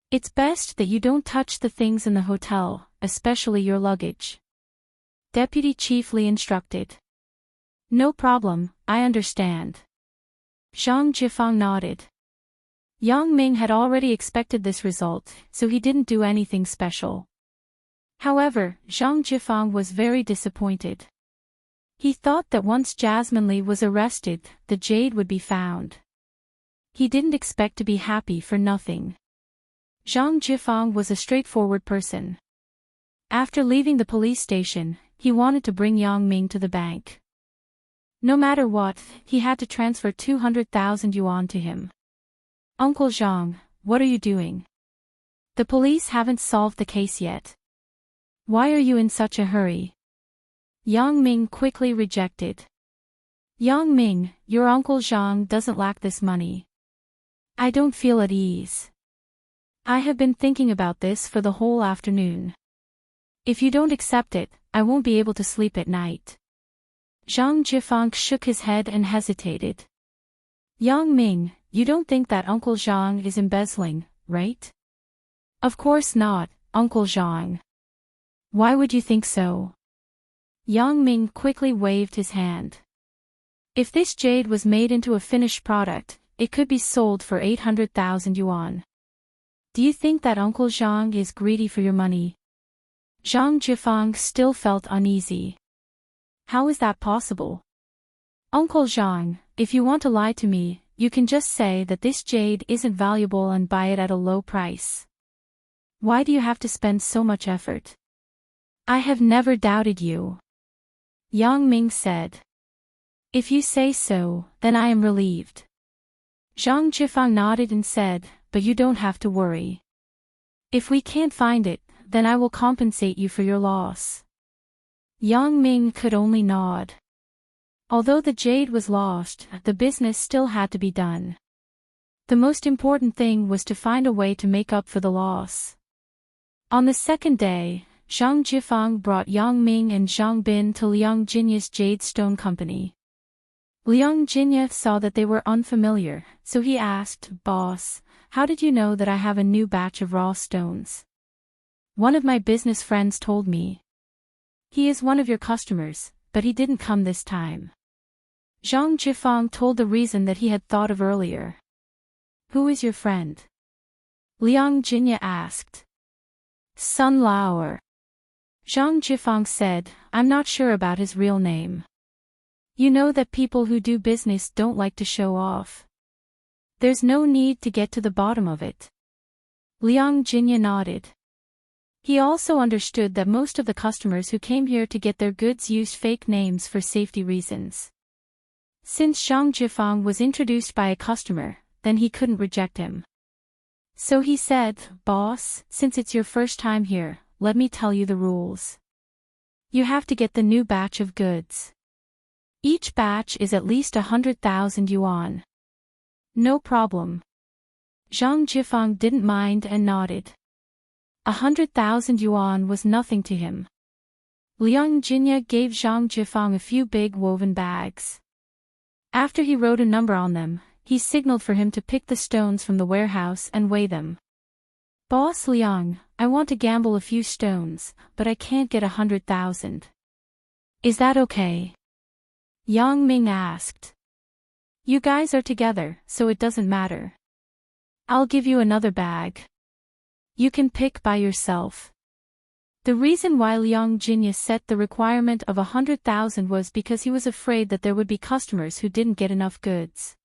It's best that you don't touch the things in the hotel, especially your luggage. Deputy Chief Li instructed. No problem, I understand. Zhang Jifang nodded. Yang Ming had already expected this result, so he didn't do anything special. However, Zhang Jifang was very disappointed. He thought that once Jasmine Li was arrested, the jade would be found. He didn't expect to be happy for nothing. Zhang Jifang was a straightforward person. After leaving the police station, he wanted to bring Yang Ming to the bank. No matter what, he had to transfer 200,000 yuan to him. Uncle Zhang, what are you doing? The police haven't solved the case yet. Why are you in such a hurry? Yang Ming quickly rejected. Yang Ming, your Uncle Zhang doesn't lack this money. I don't feel at ease. I have been thinking about this for the whole afternoon. If you don't accept it, I won't be able to sleep at night. Zhang Jifang shook his head and hesitated. Yang Ming, you don't think that Uncle Zhang is embezzling, right? Of course not, Uncle Zhang. Why would you think so? Yang Ming quickly waved his hand. If this jade was made into a finished product, it could be sold for 800,000 yuan. Do you think that Uncle Zhang is greedy for your money? Zhang Jifang still felt uneasy. How is that possible? Uncle Zhang, if you want to lie to me, you can just say that this jade isn't valuable and buy it at a low price. Why do you have to spend so much effort? I have never doubted you. Yang Ming said. If you say so, then I am relieved. Zhang Jifang nodded and said, but you don't have to worry. If we can't find it, then I will compensate you for your loss. Yang Ming could only nod. Although the jade was lost, the business still had to be done. The most important thing was to find a way to make up for the loss. On the second day, Zhang Jifang brought Yang Ming and Zhang Bin to Liang Jinya's Jade Stone Company. Liang Jinya saw that they were unfamiliar, so he asked, "Boss, how did you know that I have a new batch of raw stones?" "One of my business friends told me." "He is one of your customers, but he didn't come this time." Zhang Jifang told the reason that he had thought of earlier. "Who is your friend?" Liang Jinya asked. "Sun Laoer." Zhang Jifang said, "I'm not sure about his real name. You know that people who do business don't like to show off. There's no need to get to the bottom of it." Liang Jinya nodded. He also understood that most of the customers who came here to get their goods used fake names for safety reasons. Since Zhang Jifang was introduced by a customer, then he couldn't reject him. So he said, "Boss, since it's your first time here, let me tell you the rules. You have to get the new batch of goods. Each batch is at least 100,000 yuan." "No problem." Zhang Jifang didn't mind and nodded. 100,000 yuan was nothing to him. Liang Jinya gave Zhang Jifang a few big woven bags. After he wrote a number on them, he signaled for him to pick the stones from the warehouse and weigh them. "Boss Liang, I want to gamble a few stones, but I can't get 100,000. Is that okay?" Yang Ming asked. "You guys are together, so it doesn't matter. I'll give you another bag. You can pick by yourself." The reason why Liang Jinya set the requirement of 100,000 was because he was afraid that there would be customers who didn't get enough goods.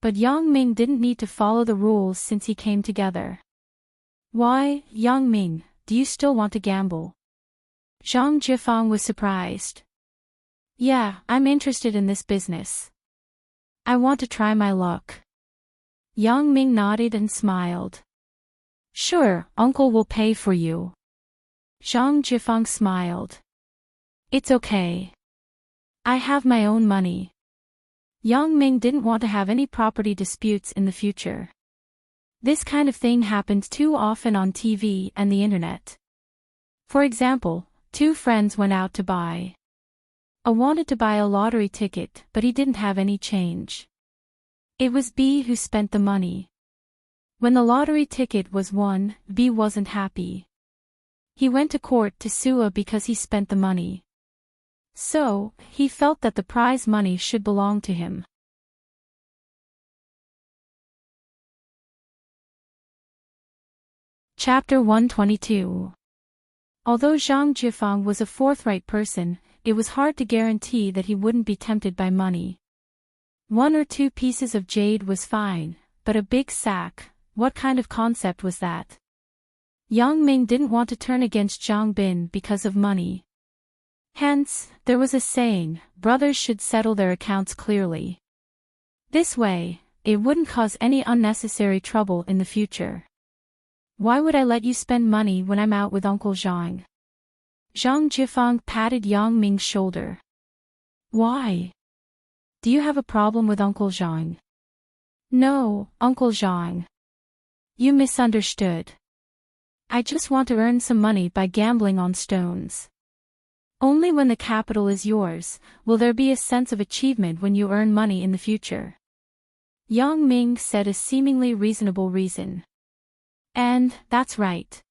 But Yang Ming didn't need to follow the rules since he came together. "Why, Yang Ming, do you still want to gamble?" Zhang Jifang was surprised. "Yeah, I'm interested in this business. I want to try my luck." Yang Ming nodded and smiled. "Sure, uncle will pay for you." Zhang Jifang smiled. "It's okay. I have my own money." Yang Ming didn't want to have any property disputes in the future. This kind of thing happened too often on TV and the internet. For example, two friends went out to buy. A wanted to buy a lottery ticket, but he didn't have any change. It was B who spent the money. When the lottery ticket was won, B wasn't happy. He went to court to sue A because he spent the money. So, he felt that the prize money should belong to him. Chapter 122. Although Zhang Jifang was a forthright person, it was hard to guarantee that he wouldn't be tempted by money. 1 or 2 pieces of jade was fine, but a big sack, what kind of concept was that? Yang Ming didn't want to turn against Zhang Bin because of money. Hence, there was a saying, brothers should settle their accounts clearly. This way, it wouldn't cause any unnecessary trouble in the future. "Why would I let you spend money when I'm out with Uncle Zhang?" Zhang Jifang patted Yang Ming's shoulder. "Why? Do you have a problem with Uncle Zhang?" "No, Uncle Zhang. You misunderstood. I just want to earn some money by gambling on stones. Only when the capital is yours, will there be a sense of achievement when you earn money in the future." Yang Ming said a seemingly reasonable reason. "And, that's right.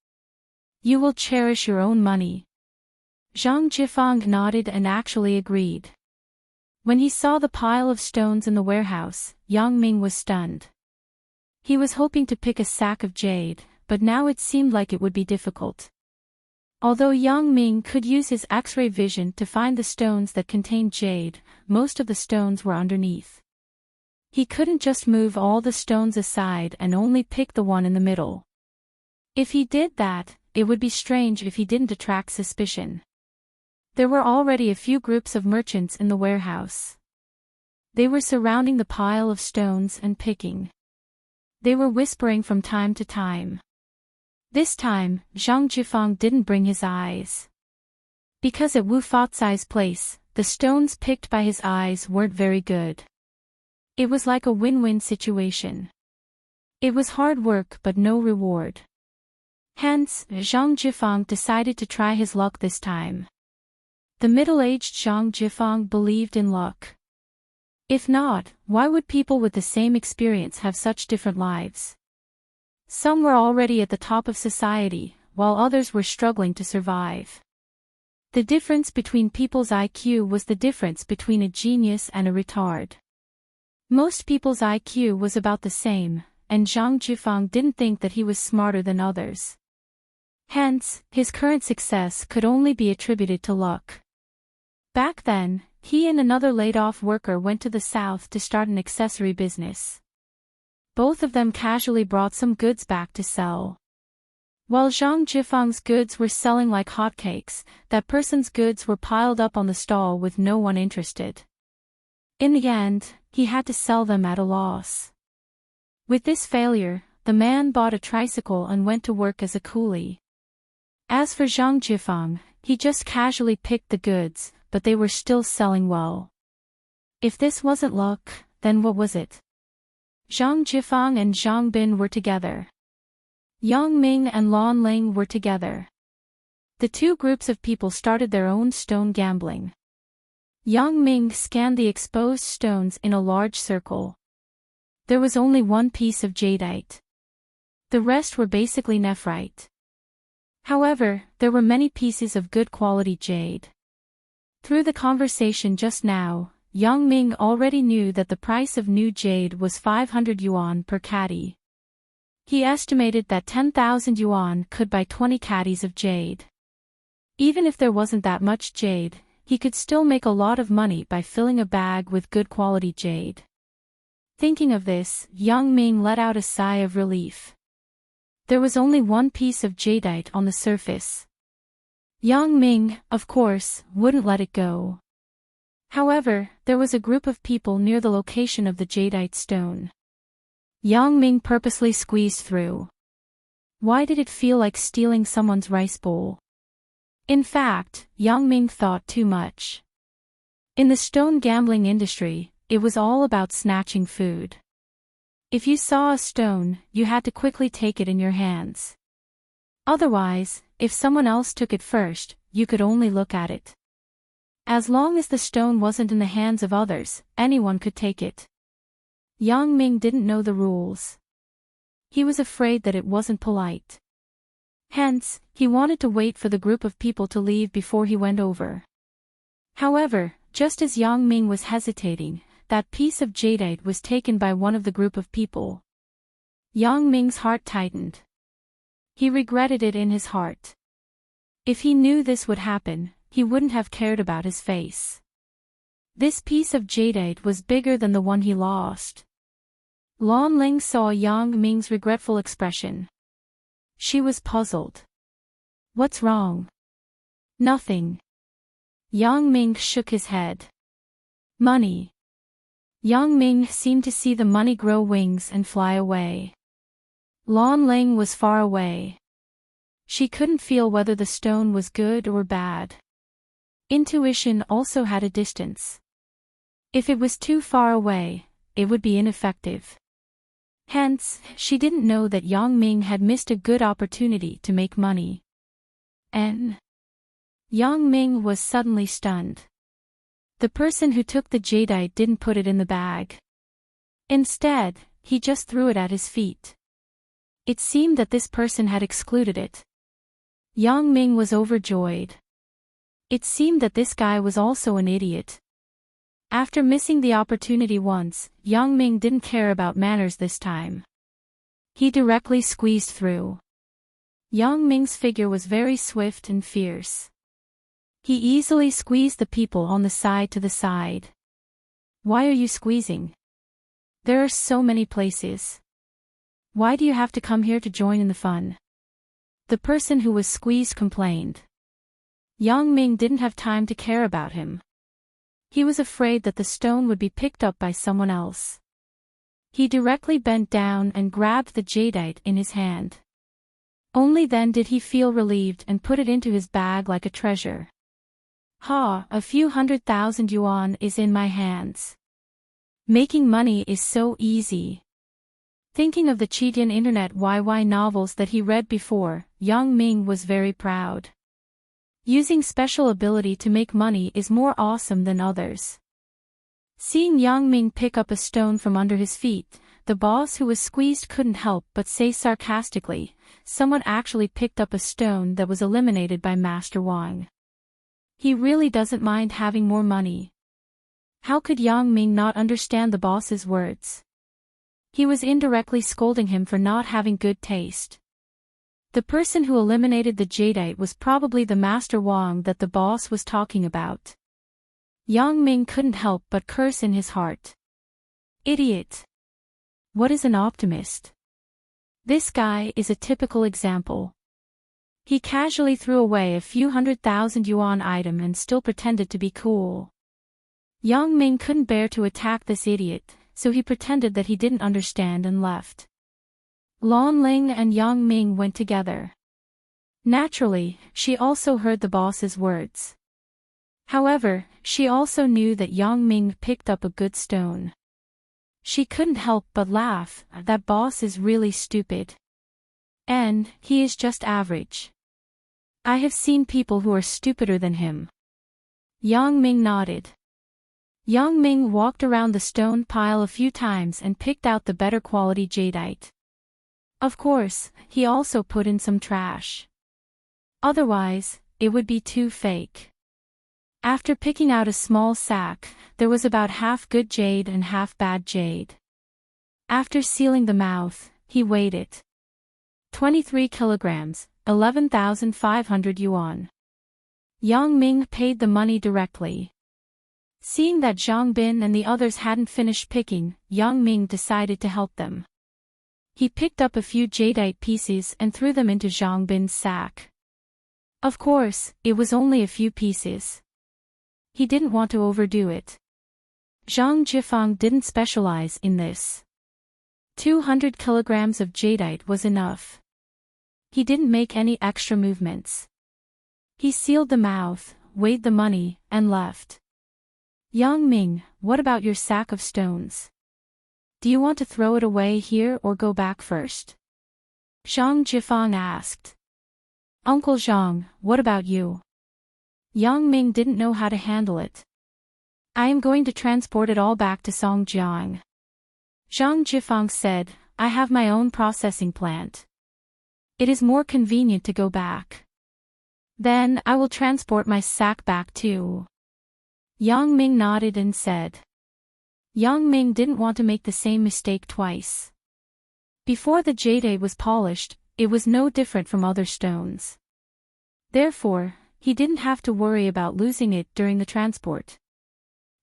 You will cherish your own money." Zhang Jifang nodded and actually agreed. When he saw the pile of stones in the warehouse, Yang Ming was stunned. He was hoping to pick a sack of jade, but now it seemed like it would be difficult. Although Yang Ming could use his X-ray vision to find the stones that contained jade, most of the stones were underneath. He couldn't just move all the stones aside and only pick the one in the middle. If he did that, it would be strange if he didn't attract suspicion. There were already a few groups of merchants in the warehouse. They were surrounding the pile of stones and picking. They were whispering from time to time. This time, Zhang Jifang didn't bring his eyes. Because at Wu Fatsai's place, the stones picked by his eyes weren't very good. It was like a win-win situation. It was hard work but no reward. Hence, Zhang Jifang decided to try his luck this time. The middle-aged Zhang Jifang believed in luck. If not, why would people with the same experience have such different lives? Some were already at the top of society, while others were struggling to survive. The difference between people's IQ was the difference between a genius and a retard. Most people's IQ was about the same, and Zhang Jifang didn't think that he was smarter than others. Hence, his current success could only be attributed to luck. Back then, he and another laid-off worker went to the south to start an accessory business. Both of them casually brought some goods back to sell. While Zhang Jifang's goods were selling like hotcakes, that person's goods were piled up on the stall with no one interested. In the end, he had to sell them at a loss. With this failure, the man bought a tricycle and went to work as a coolie. As for Zhang Jifang, he just casually picked the goods, but they were still selling well. If this wasn't luck, then what was it? Zhang Jifang and Zhang Bin were together. Yang Ming and Lan Ling were together. The two groups of people started their own stone gambling. Yang Ming scanned the exposed stones in a large circle. There was only one piece of jadeite. The rest were basically nephrite. However, there were many pieces of good quality jade. Through the conversation just now, Yang Ming already knew that the price of new jade was 500 yuan per caddy. He estimated that 10,000 yuan could buy 20 caddies of jade. Even if there wasn't that much jade, he could still make a lot of money by filling a bag with good quality jade. Thinking of this, Yang Ming let out a sigh of relief. There was only one piece of jadeite on the surface. Yang Ming, of course, wouldn't let it go. However, there was a group of people near the location of the jadeite stone. Yang Ming purposely squeezed through. Why did it feel like stealing someone's rice bowl? In fact, Yang Ming thought too much. In the stone gambling industry, it was all about snatching food. If you saw a stone, you had to quickly take it in your hands. Otherwise, if someone else took it first, you could only look at it. As long as the stone wasn't in the hands of others, anyone could take it. Yang Ming didn't know the rules. He was afraid that it wasn't polite. Hence, he wanted to wait for the group of people to leave before he went over. However, just as Yang Ming was hesitating, that piece of jadeite was taken by one of the group of people. Yang Ming's heart tightened. He regretted it in his heart. If he knew this would happen, he wouldn't have cared about his face. This piece of jadeite was bigger than the one he lost. Lan Ling saw Yang Ming's regretful expression. She was puzzled. What's wrong? Nothing. Yang Ming shook his head. Money. Yang Ming seemed to see the money grow wings and fly away. Lan Ling was far away. She couldn't feel whether the stone was good or bad. Intuition also had a distance. If it was too far away, it would be ineffective. Hence, she didn't know that Yang Ming had missed a good opportunity to make money. Yang Ming was suddenly stunned. The person who took the jadeite didn't put it in the bag. Instead, he just threw it at his feet. It seemed that this person had excluded it. Yang Ming was overjoyed. It seemed that this guy was also an idiot. After missing the opportunity once, Yang Ming didn't care about manners this time. He directly squeezed through. Yang Ming's figure was very swift and fierce. He easily squeezed the people on the side to the side. Why are you squeezing? There are so many places. Why do you have to come here to join in the fun? The person who was squeezed complained. Yang Ming didn't have time to care about him. He was afraid that the stone would be picked up by someone else. He directly bent down and grabbed the jadeite in his hand. Only then did he feel relieved and put it into his bag like a treasure. A few 100,000 yuan is in my hands. Making money is so easy. Thinking of the Cheetian internet YY novels that he read before, Yang Ming was very proud. Using special ability to make money is more awesome than others. Seeing Yang Ming pick up a stone from under his feet, the boss who was squeezed couldn't help but say sarcastically, "Someone actually picked up a stone that was eliminated by Master Wang. He really doesn't mind having more money." How could Yang Ming not understand the boss's words? He was indirectly scolding him for not having good taste. The person who eliminated the jadeite was probably the Master Wang that the boss was talking about. Yang Ming couldn't help but curse in his heart. Idiot! What is an optimist? This guy is a typical example. He casually threw away a few 100,000 yuan item and still pretended to be cool. Yang Ming couldn't bear to attack this idiot, so he pretended that he didn't understand and left. Lan Ling and Yang Ming went together. Naturally, she also heard the boss's words. However, she also knew that Yang Ming picked up a good stone. She couldn't help but laugh. That boss is really stupid. And he is just average. I have seen people who are stupider than him. Yang Ming nodded. Yang Ming walked around the stone pile a few times and picked out the better quality jadeite. Of course, he also put in some trash. Otherwise, it would be too fake. After picking out a small sack, there was about half good jade and half bad jade. After sealing the mouth, he weighed it. 23 kilograms, 11,500 yuan. Yang Ming paid the money directly. Seeing that Zhang Bin and the others hadn't finished picking, Yang Ming decided to help them. He picked up a few jadeite pieces and threw them into Zhang Bin's sack. Of course, it was only a few pieces. He didn't want to overdo it. Zhang Jifang didn't specialize in this. 200 kilograms of jadeite was enough. He didn't make any extra movements. He sealed the mouth, weighed the money, and left. Yang Ming, what about your sack of stones? Do you want to throw it away here or go back first? Zhang Jifang asked. Uncle Zhang, what about you? Yang Ming didn't know how to handle it. I am going to transport it all back to Songjiang. Zhang Jifang said, I have my own processing plant. It is more convenient to go back. Then I will transport my sack back too. Yang Ming nodded and said. Yang Ming didn't want to make the same mistake twice. Before the jade was polished, it was no different from other stones. Therefore, he didn't have to worry about losing it during the transport.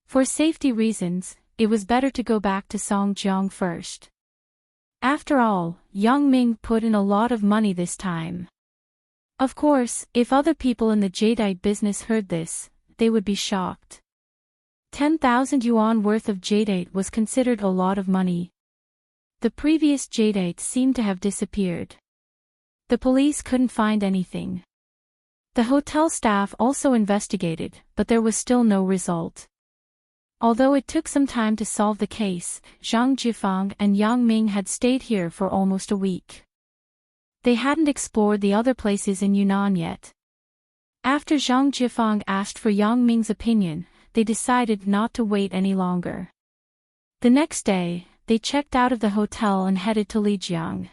For safety reasons, it was better to go back to Songjiang first. After all, Yang Ming put in a lot of money this time. Of course, if other people in the jadeite business heard this, they would be shocked. 10,000 yuan worth of jadeite was considered a lot of money. The previous jadeite seemed to have disappeared. The police couldn't find anything. The hotel staff also investigated, but there was still no result. Although it took some time to solve the case, Zhang Jifang and Yang Ming had stayed here for almost a week. They hadn't explored the other places in Yunnan yet. After Zhang Jifang asked for Yang Ming's opinion, they decided not to wait any longer. The next day, they checked out of the hotel and headed to Lijiang.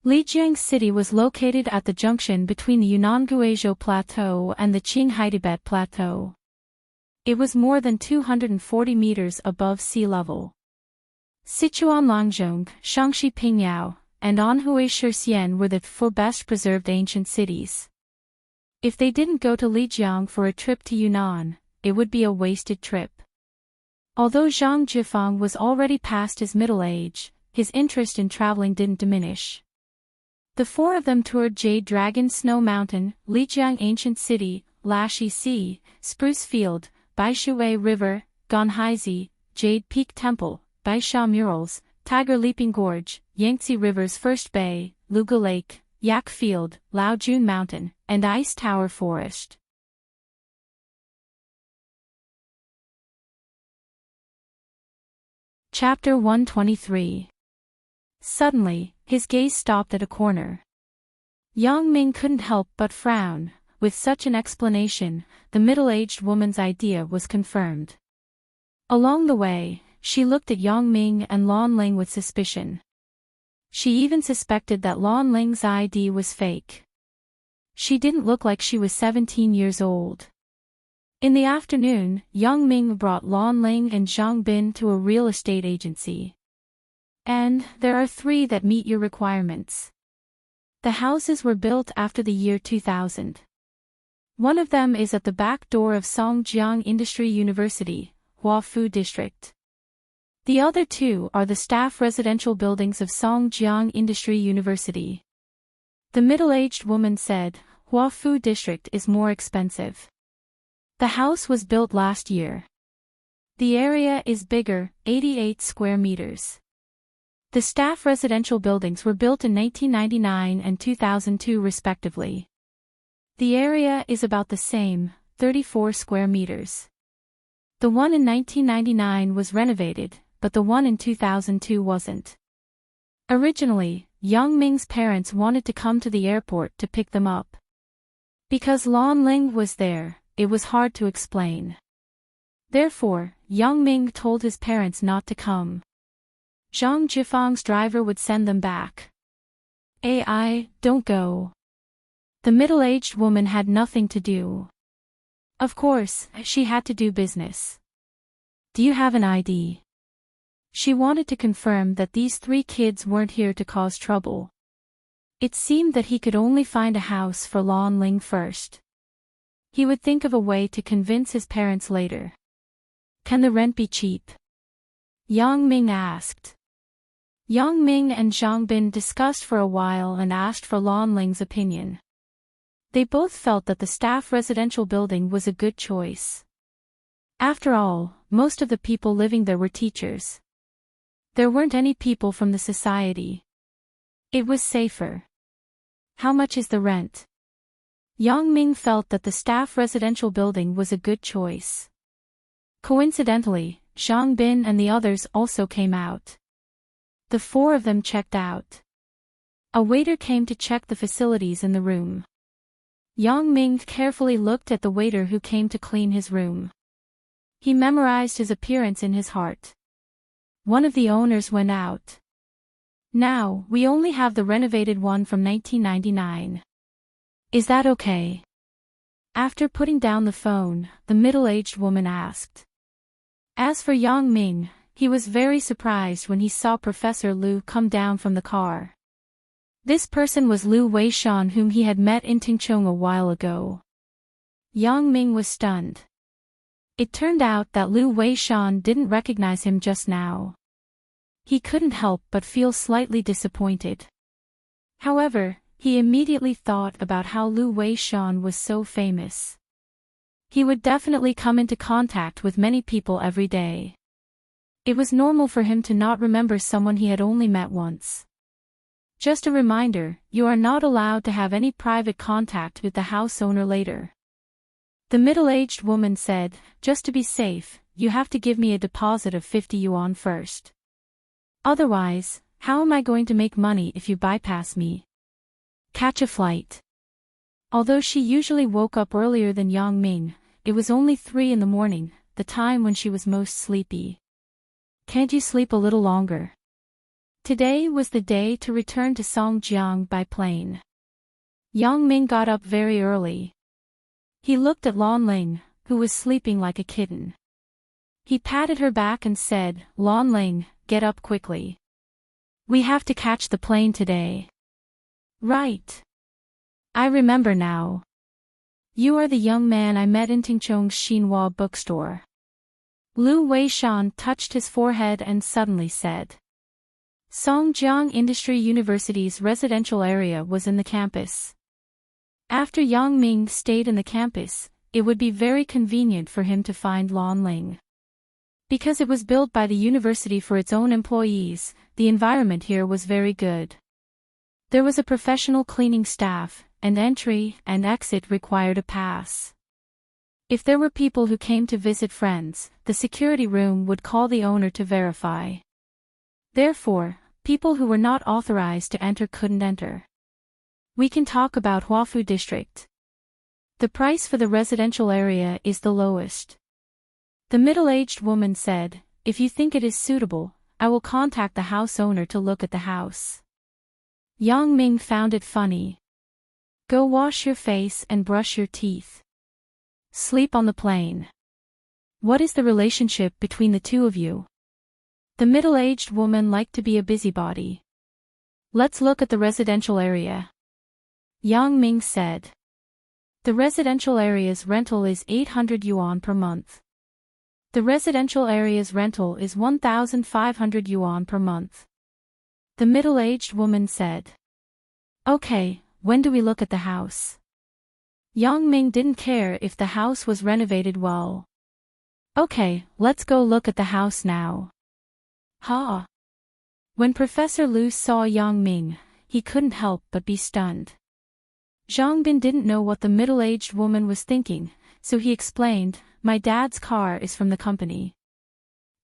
Lijiang City was located at the junction between the Yunnan-Guizhou Plateau and the Qinghai-Tibet Plateau. It was more than 240 meters above sea level. Sichuan-Langzhong, Shaanxi-Pingyao, and Anhui-Shirxian were the four best preserved ancient cities. If they didn't go to Lijiang for a trip to Yunnan, it would be a wasted trip. Although Zhang Jifang was already past his middle age, his interest in traveling didn't diminish. The four of them toured Jade Dragon Snow Mountain, Lijiang Ancient City, Lashi Sea, Spruce Field, Baishui River, Ganhaizi, Jade Peak Temple, Baisha Murals, Tiger Leaping Gorge, Yangtze River's First Bay, Luga Lake, Yak Field, Laojun Mountain, and Ice Tower Forest. Chapter 123. Suddenly, his gaze stopped at a corner. Yang Ming couldn't help but frown. With such an explanation, the middle-aged woman's idea was confirmed. Along the way, she looked at Yang Ming and Lan Ling with suspicion. She even suspected that Lan Ling's ID was fake. She didn't look like she was 17 years old. In the afternoon, Yang Ming brought Lan Ling and Zhang Bin to a real estate agency. And there are 3 that meet your requirements. The houses were built after the year 2000. One of them is at the back door of Songjiang Industry University, Huafu District. The other 2 are the staff residential buildings of Songjiang Industry University. The middle-aged woman said, Huafu District is more expensive. The house was built last year. The area is bigger, 88 square meters. The staff residential buildings were built in 1999 and 2002 respectively. The area is about the same, 34 square meters. The one in 1999 was renovated, but the one in 2002 wasn't. Originally, Yang Ming's parents wanted to come to the airport to pick them up. Because Lan Ling was there, it was hard to explain. Therefore, Yang Ming told his parents not to come. Zhang Jifang's driver would send them back. "AI, don't go." The middle-aged woman had nothing to do. Of course, she had to do business. "Do you have an ID?" She wanted to confirm that these 3 kids weren't here to cause trouble. It seemed that he could only find a house for Lan Ling first. He would think of a way to convince his parents later. "Can the rent be cheap?" Yang Ming asked. Yang Ming and Zhang Bin discussed for a while and asked for Lan Ling's opinion. They both felt that the staff residential building was a good choice. After all, most of the people living there were teachers. There weren't any people from the society. It was safer. "How much is the rent?" Yang Ming felt that the staff residential building was a good choice. Coincidentally, Zhang Bin and the others also came out. The 4 of them checked out. A waiter came to check the facilities in the room. Yang Ming carefully looked at the waiter who came to clean his room. He memorized his appearance in his heart. One of the owners went out. "Now, we only have the renovated one from 1999. Is that okay?" After putting down the phone, the middle-aged woman asked. As for Yang Ming, he was very surprised when he saw Professor Liu come down from the car. This person was Liu Weishan, whom he had met in Tingchong a while ago. Yang Ming was stunned. It turned out that Liu Weishan didn't recognize him just now. He couldn't help but feel slightly disappointed. However, he immediately thought about how Liu Weishan was so famous. He would definitely come into contact with many people every day. It was normal for him to not remember someone he had only met once. Just a reminder, you are not allowed to have any private contact with the house owner later. The middle-aged woman said, "Just to be safe, you have to give me a deposit of 50 yuan first. Otherwise, how am I going to make money if you bypass me? Catch a flight." Although she usually woke up earlier than Yang Ming, it was only 3 in the morning, the time when she was most sleepy. "Can't you sleep a little longer?" Today was the day to return to Songjiang by plane. Yang Ming got up very early. He looked at Lan Ling, who was sleeping like a kitten. He patted her back and said, "Lan Ling, get up quickly. We have to catch the plane today." "Right. I remember now. You are the young man I met in Tingchong's Xinhua bookstore." Liu Weishan touched his forehead and suddenly said. Songjiang Industry University's residential area was in the campus. After Yang Ming stayed in the campus, it would be very convenient for him to find Lan Ling. Because it was built by the university for its own employees, the environment here was very good. There was a professional cleaning staff, and entry and exit required a pass. If there were people who came to visit friends, the security room would call the owner to verify. Therefore, people who were not authorized to enter couldn't enter. We can talk about Huafu District. The price for the residential area is the lowest. The middle-aged woman said, "If you think it is suitable, I will contact the house owner to look at the house." Yang Ming found it funny. "Go wash your face and brush your teeth. Sleep on the plane. What is the relationship between the two of you?" The middle-aged woman liked to be a busybody. "Let's look at the residential area," Yang Ming said. The residential area's rental is 800 yuan per month. The residential area's rental is 1,500 yuan per month. The middle-aged woman said. "Okay, when do we look at the house?" Yang Ming didn't care if the house was renovated well. "Okay, let's go look at the house now." Ha! When Professor Liu saw Yang Ming, he couldn't help but be stunned. Zhang Bin didn't know what the middle-aged woman was thinking, so he explained, "My dad's car is from the company.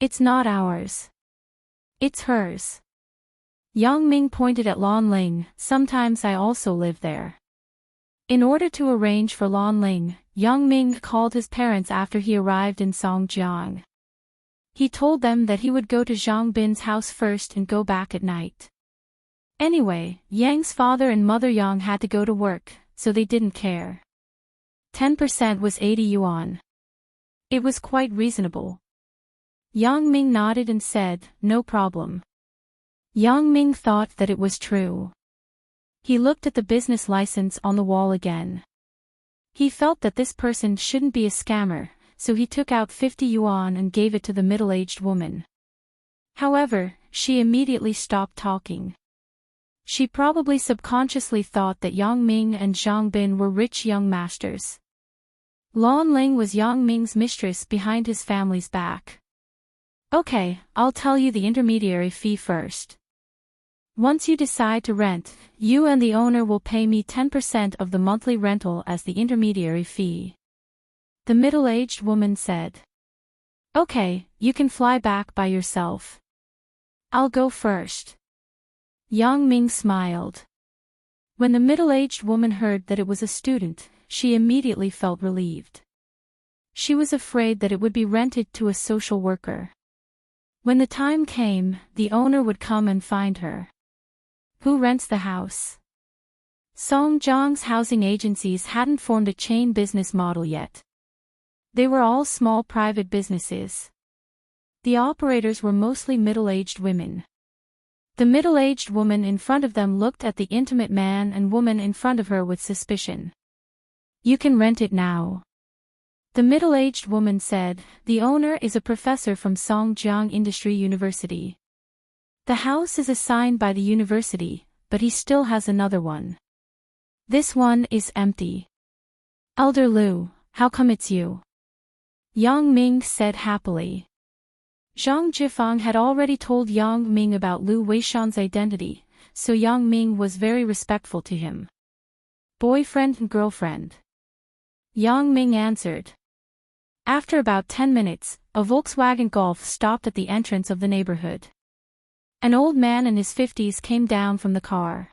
It's not ours. It's hers." Yang Ming pointed at Lan Ling, "Sometimes I also live there." In order to arrange for Lan Ling, Yang Ming called his parents after he arrived in Songjiang. He told them that he would go to Zhang Bin's house first and go back at night. Anyway, Yang's father and mother Yang had to go to work, so they didn't care. 10% was 80 yuan. It was quite reasonable. Yang Ming nodded and said, "No problem." Yang Ming thought that it was true. He looked at the business license on the wall again. He felt that this person shouldn't be a scammer, so he took out 50 yuan and gave it to the middle-aged woman. However, she immediately stopped talking. She probably subconsciously thought that Yang Ming and Zhang Bin were rich young masters. Lan Ling was Yang Ming's mistress behind his family's back. "Okay, I'll tell you the intermediary fee first. Once you decide to rent, you and the owner will pay me 10% of the monthly rental as the intermediary fee." The middle-aged woman said. "Okay, you can fly back by yourself. I'll go first." Yang Ming smiled. When the middle-aged woman heard that it was a student, she immediately felt relieved. She was afraid that it would be rented to a social worker. When the time came, the owner would come and find her. Who rents the house? Songjiang's housing agencies hadn't formed a chain business model yet. They were all small private businesses. The operators were mostly middle-aged women. The middle-aged woman in front of them looked at the intimate man and woman in front of her with suspicion. "You can rent it now," the middle-aged woman said. "The owner is a professor from Songjiang Industry University. The house is assigned by the university, but he still has another one. This one is empty." "Elder Liu, how come it's you?" Yang Ming said happily. Zhang Jifang had already told Yang Ming about Liu Weishan's identity, so Yang Ming was very respectful to him. "Boyfriend and girlfriend," Yang Ming answered. After about 10 minutes, a Volkswagen Golf stopped at the entrance of the neighborhood. An old man in his 50s came down from the car.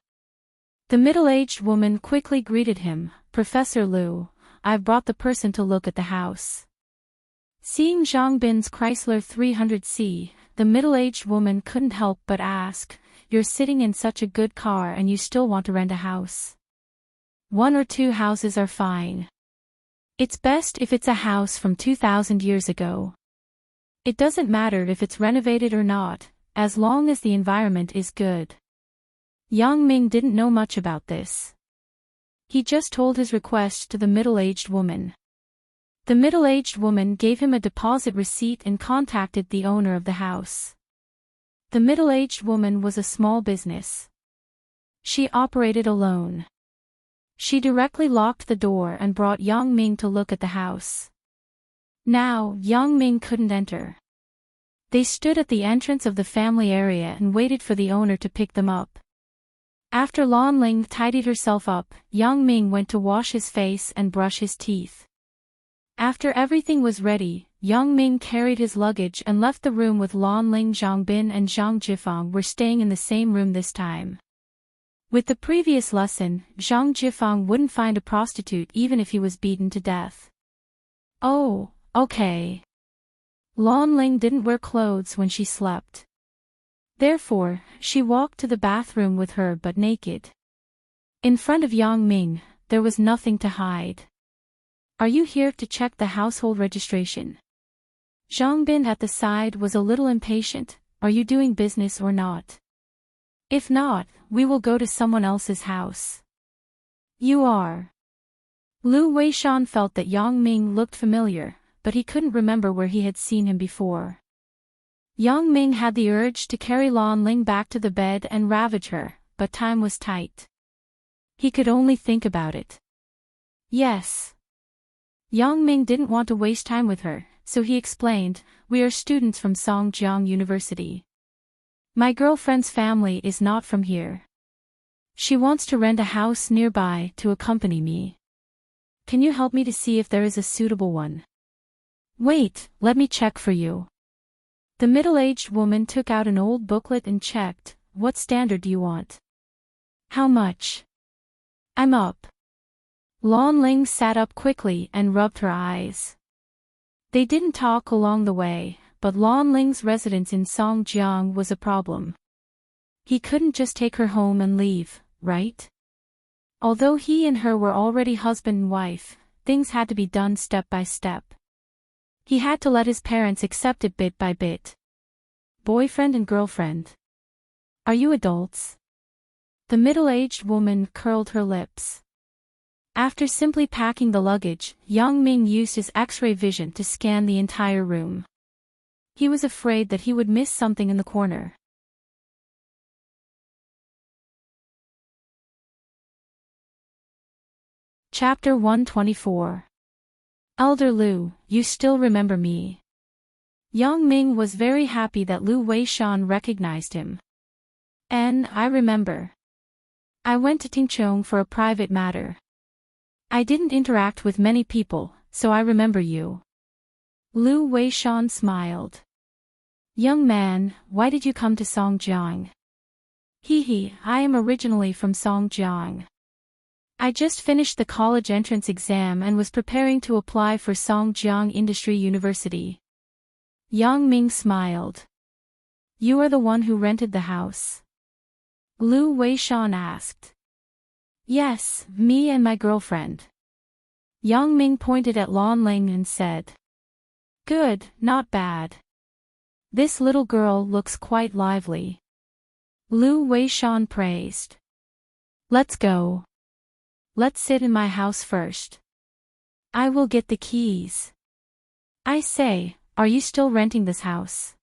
The middle-aged woman quickly greeted him, "Professor Liu, I've brought the person to look at the house." Seeing Zhang Bin's Chrysler 300C, the middle-aged woman couldn't help but ask, "You're sitting in such a good car and you still want to rent a house?" "1 or 2 houses are fine. It's best if it's a house from 2,000 years ago. It doesn't matter if it's renovated or not, as long as the environment is good." Yang Ming didn't know much about this. He just told his request to the middle-aged woman. The middle-aged woman gave him a deposit receipt and contacted the owner of the house. The middle-aged woman was a small business. She operated alone. She directly locked the door and brought Yang Ming to look at the house. Now, Yang Ming couldn't enter. They stood at the entrance of the family area and waited for the owner to pick them up. After Lan Ling tidied herself up, Yang Ming went to wash his face and brush his teeth. After everything was ready, Yang Ming carried his luggage and left the room with Lan Ling. Zhang Bin and Zhang Jifang were staying in the same room this time. With the previous lesson, Zhang Jifang wouldn't find a prostitute even if he was beaten to death. "Oh, okay. Lan Ling didn't wear clothes when she slept. Therefore, she walked to the bathroom with her but naked. In front of Yang Ming, there was nothing to hide. Are you here to check the household registration? Zhang Bin at the side was a little impatient. Are you doing business or not? If not, we will go to someone else's house. You are. Lu Weishan felt that Yang Ming looked familiar, but he couldn't remember where he had seen him before. Yang Ming had the urge to carry Lan Ling back to the bed and ravage her, but time was tight. He could only think about it. Yes. Yang Ming didn't want to waste time with her, so he explained, we are students from Songjiang University. My girlfriend's family is not from here. She wants to rent a house nearby to accompany me. Can you help me to see if there is a suitable one? Wait, let me check for you. The middle-aged woman took out an old booklet and checked, what standard do you want? How much? I'm up. Lan Ling sat up quickly and rubbed her eyes. They didn't talk along the way, but Lan Ling's residence in Songjiang was a problem. He couldn't just take her home and leave, right? Although he and her were already husband and wife, things had to be done step by step. He had to let his parents accept it bit by bit. Boyfriend and girlfriend. Are you adults? The middle-aged woman curled her lips. After simply packing the luggage, Yang Ming used his X-ray vision to scan the entire room. He was afraid that he would miss something in the corner. Chapter 124. Elder Lu, you still remember me. Yang Ming was very happy that Lu Weishan recognized him. I remember. I went to Tingchong for a private matter. I didn't interact with many people, so I remember you. Lu Weishan smiled. Young man, why did you come to Songjiang? I am originally from Songjiang. I just finished the college entrance exam and was preparing to apply for Songjiang Industry University. Yang Ming smiled. You are the one who rented the house? Lu Weishan asked. Yes, me and my girlfriend. Yang Ming pointed at Lan Ling and said. Good, not bad. This little girl looks quite lively. Lu Weishan praised. Let's go. Let's sit in my house first. I will get the keys. I say, are you still renting this house?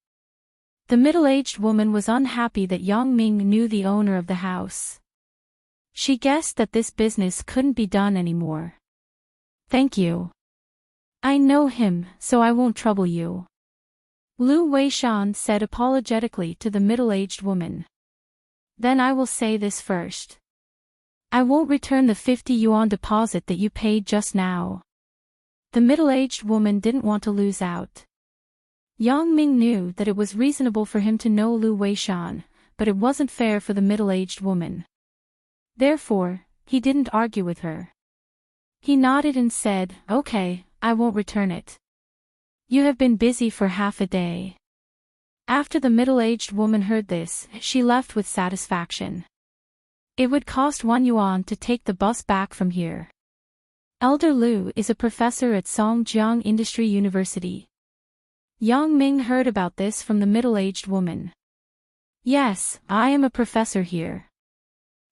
The middle-aged woman was unhappy that Yang Ming knew the owner of the house. She guessed that this business couldn't be done anymore. Thank you. I know him, so I won't trouble you. Lu Weishan said apologetically to the middle-aged woman. Then I will say this first. I won't return the 50 yuan deposit that you paid just now. The middle-aged woman didn't want to lose out. Yang Ming knew that it was reasonable for him to know Lu Weishan, but it wasn't fair for the middle-aged woman. Therefore, he didn't argue with her. He nodded and said, okay, I won't return it. You have been busy for half a day. After the middle-aged woman heard this, she left with satisfaction. It would cost 1 yuan to take the bus back from here. Elder Lu is a professor at Songjiang Industry University. Yang Ming heard about this from the middle-aged woman. Yes, I am a professor here.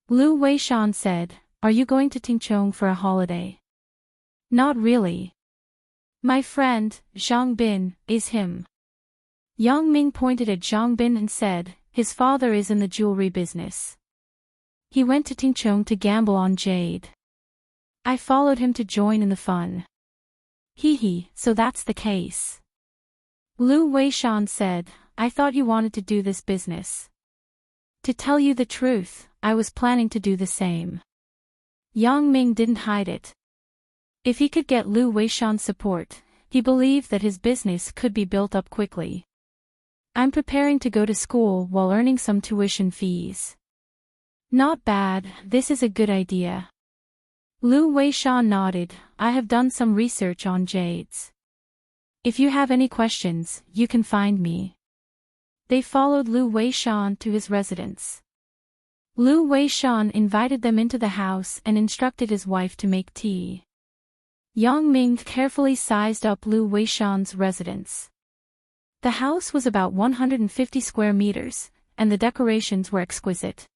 Lu Weishan said, are you going to Tingchong for a holiday? Not really. My friend, Zhang Bin, is him. Yang Ming pointed at Zhang Bin and said, his father is in the jewelry business. He went to Tingchong to gamble on jade. I followed him to join in the fun. So that's the case. Lu Weishan said, I thought you wanted to do this business. To tell you the truth, I was planning to do the same. Yang Ming didn't hide it. If he could get Lu Weishan's support, he believed that his business could be built up quickly. I'm preparing to go to school while earning some tuition fees. Not bad, this is a good idea. Lu Weishan nodded, I have done some research on jades. If you have any questions, you can find me. They followed Lu Weishan to his residence. Lu Weishan invited them into the house and instructed his wife to make tea. Yang Ming carefully sized up Lu Weishan's residence. The house was about 150 square meters, and the decorations were exquisite.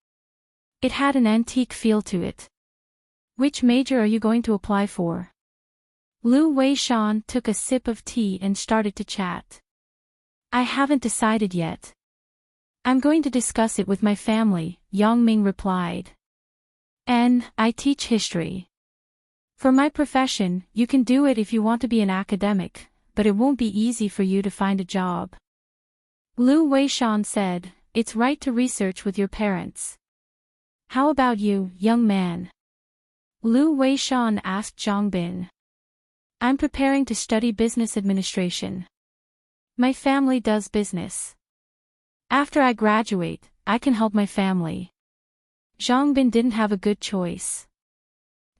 It had an antique feel to it. Which major are you going to apply for? Lu Weishan took a sip of tea and started to chat. I haven't decided yet. I'm going to discuss it with my family, Yang Ming replied. And I teach history. For my profession, you can do it if you want to be an academic, but it won't be easy for you to find a job. Lu Weishan said, it's right to research with your parents. How about you, young man? Lu Weishan asked Zhang Bin. I'm preparing to study business administration. My family does business. After I graduate, I can help my family. Zhang Bin didn't have a good choice.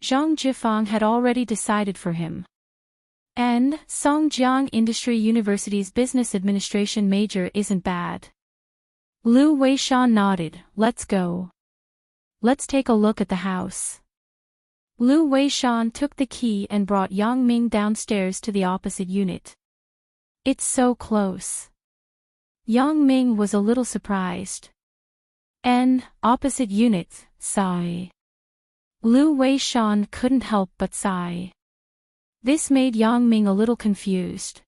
Zhang Jifang had already decided for him. And Songjiang Industry University's business administration major isn't bad. Lu Weishan nodded, let's go. Let's take a look at the house. Lu Weishan took the key and brought Yang Ming downstairs to the opposite unit. It's so close. Yang Ming was a little surprised. And opposite unit, sigh. Lu Weishan couldn't help but sigh. This made Yang Ming a little confused.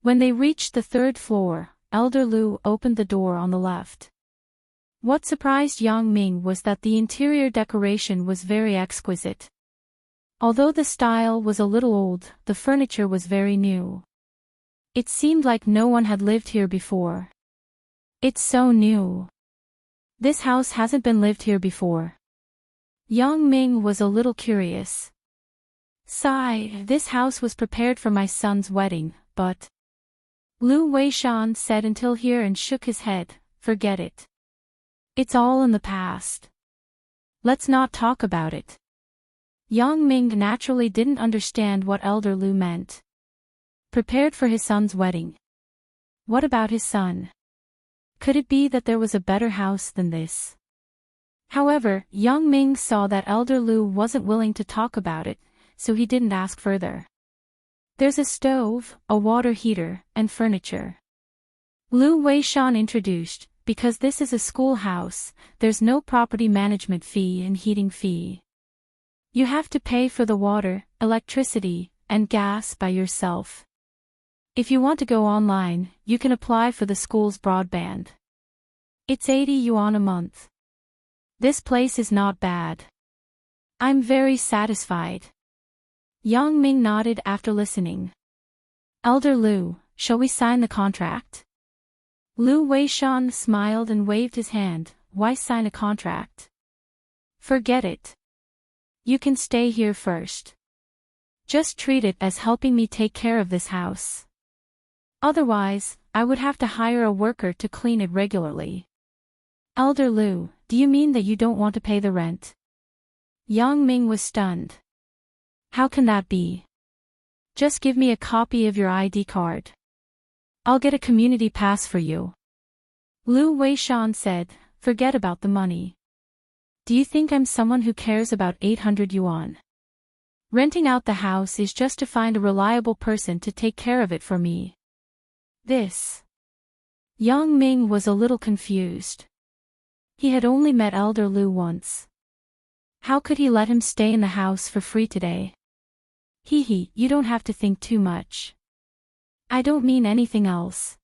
When they reached the third floor, Elder Lu opened the door on the left. What surprised Yang Ming was that the interior decoration was very exquisite. Although the style was a little old, the furniture was very new. It seemed like no one had lived here before. It's so new. This house hasn't been lived here before. Yang Ming was a little curious. Sigh, this house was prepared for my son's wedding, but... Lu Weishan said until here and shook his head, forget it. It's all in the past. Let's not talk about it. Yang Ming naturally didn't understand what Elder Lu meant. Prepared for his son's wedding. What about his son? Could it be that there was a better house than this? However, Yang Ming saw that Elder Lu wasn't willing to talk about it, so he didn't ask further. There's a stove, a water heater, and furniture. Lu Weishan introduced, because this is a schoolhouse, there's no property management fee and heating fee. You have to pay for the water, electricity, and gas by yourself. If you want to go online, you can apply for the school's broadband. It's 80 yuan a month. This place is not bad. I'm very satisfied. Yang Ming nodded after listening. Elder Lu, shall we sign the contract? Lu Weishan smiled and waved his hand, why sign a contract? Forget it. You can stay here first. Just treat it as helping me take care of this house. Otherwise, I would have to hire a worker to clean it regularly. Elder Lu, do you mean that you don't want to pay the rent? Yang Ming was stunned. How can that be? Just give me a copy of your ID card. I'll get a community pass for you. Lu Weishan said, forget about the money. Do you think I'm someone who cares about 800 yuan? Renting out the house is just to find a reliable person to take care of it for me. This. Yang Ming was a little confused. He had only met Elder Lu once. How could he let him stay in the house for free today? Hee, you don't have to think too much. I don't mean anything else.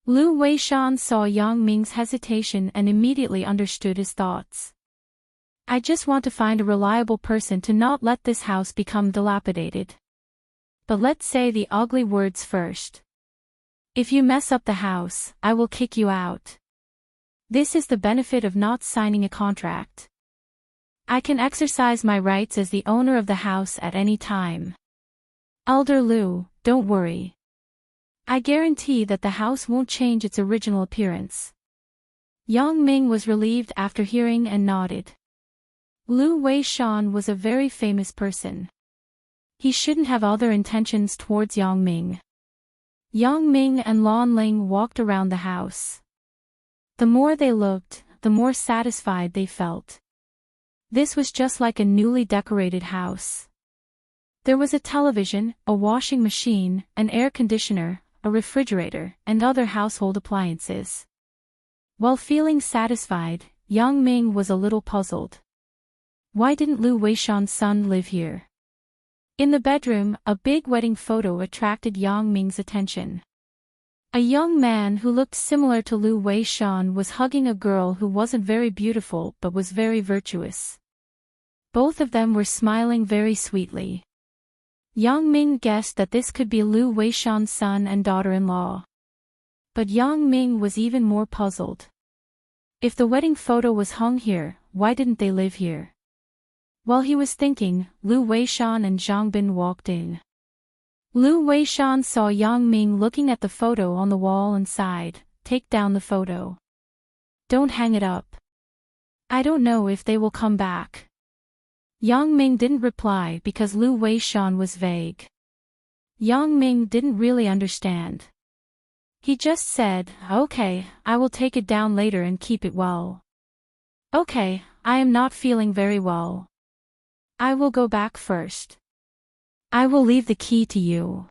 Lu Weishan saw Yang Ming's hesitation and immediately understood his thoughts. I just want to find a reliable person to not let this house become dilapidated. But let's say the ugly words first. If you mess up the house, I will kick you out. This is the benefit of not signing a contract. I can exercise my rights as the owner of the house at any time. Elder Lu, don't worry. I guarantee that the house won't change its original appearance. Yang Ming was relieved after hearing and nodded. Lu Weishan was a very famous person. He shouldn't have other intentions towards Yang Ming. Yang Ming and Lan Ling walked around the house. The more they looked, the more satisfied they felt. This was just like a newly decorated house. There was a television, a washing machine, an air conditioner, a refrigerator, and other household appliances. While feeling satisfied, Yang Ming was a little puzzled. Why didn't Lu Weishan's son live here? In the bedroom, a big wedding photo attracted Yang Ming's attention. A young man who looked similar to Lu Weishan was hugging a girl who wasn't very beautiful but was very virtuous. Both of them were smiling very sweetly. Yang Ming guessed that this could be Lu Weishan's son and daughter-in-law. But Yang Ming was even more puzzled. If the wedding photo was hung here, why didn't they live here? While he was thinking, Lu Weishan and Zhang Bin walked in. Lu Weishan saw Yang Ming looking at the photo on the wall and sighed, "Take down the photo. Don't hang it up. I don't know if they will come back." Yang Ming didn't reply because Lu Weishan was vague. Yang Ming didn't really understand. He just said, "Okay, I will take it down later and keep it well." "Okay, I am not feeling very well. I will go back first. I will leave the key to you.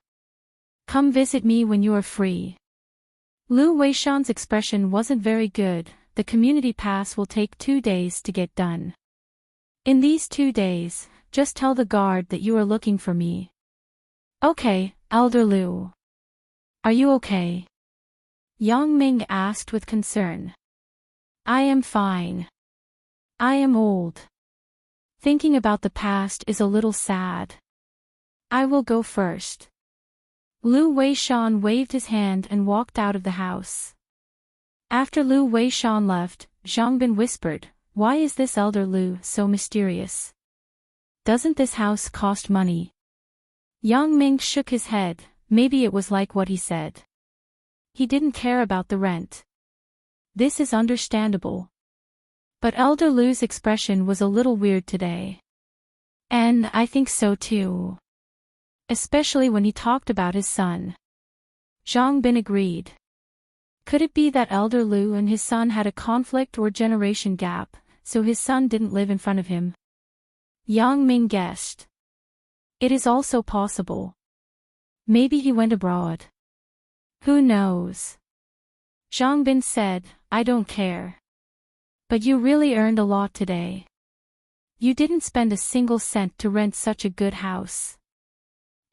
Come visit me when you are free." Lu Weishan's expression wasn't very good. "The community pass will take 2 days to get done. In these 2 days, just tell the guard that you are looking for me." "Okay, Elder Lu. Are you okay?" Yang Ming asked with concern. "I am fine. I am old. Thinking about the past is a little sad. I will go first." Lu Weishan waved his hand and walked out of the house. After Lu Weishan left, Zhang Bin whispered, "Why is this Elder Lu so mysterious? Doesn't this house cost money?" Yang Ming shook his head. Maybe it was like what he said. He didn't care about the rent. This is understandable. But Elder Lu's expression was a little weird today. And I think so too. Especially when he talked about his son. Zhang Bin agreed. Could it be that Elder Lu and his son had a conflict or generation gap, so his son didn't live in front of him? Yang Ming guessed. It is also possible. Maybe he went abroad. Who knows? Zhang Bin said, "I don't care. But you really earned a lot today. You didn't spend a single cent to rent such a good house.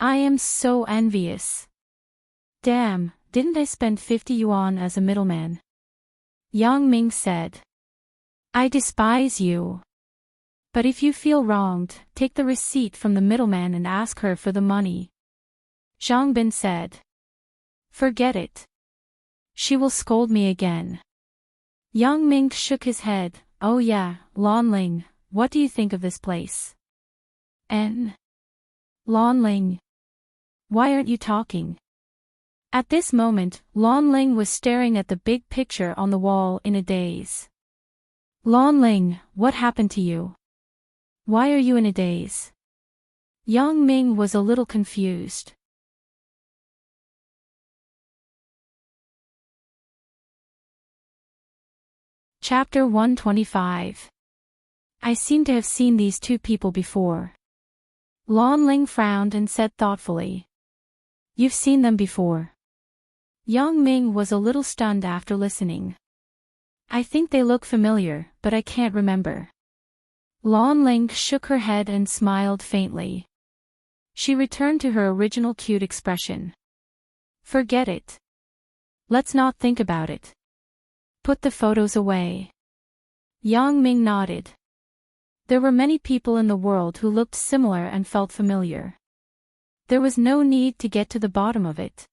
I am so envious. Damn, didn't I spend 50 yuan as a middleman?" Yang Ming said. "I despise you. But if you feel wronged, take the receipt from the middleman and ask her for the money." Zhang Bin said. "Forget it. She will scold me again." Yang Ming shook his head. "Oh yeah, Lan Ling, what do you think of this place?" Lan Ling. Why aren't you talking?" At this moment, Lan Ling was staring at the big picture on the wall in a daze. "Lan Ling, what happened to you? Why are you in a daze?" Yang Ming was a little confused. Chapter 125. I seem to have seen these two people before. Lan Ling frowned and said thoughtfully. "You've seen them before?" Yang Ming was a little stunned after listening. "I think they look familiar, but I can't remember." Lan Ling shook her head and smiled faintly. She returned to her original cute expression. "Forget it. Let's not think about it. Put the photos away." Yang Ming nodded. There were many people in the world who looked similar and felt familiar. There was no need to get to the bottom of it.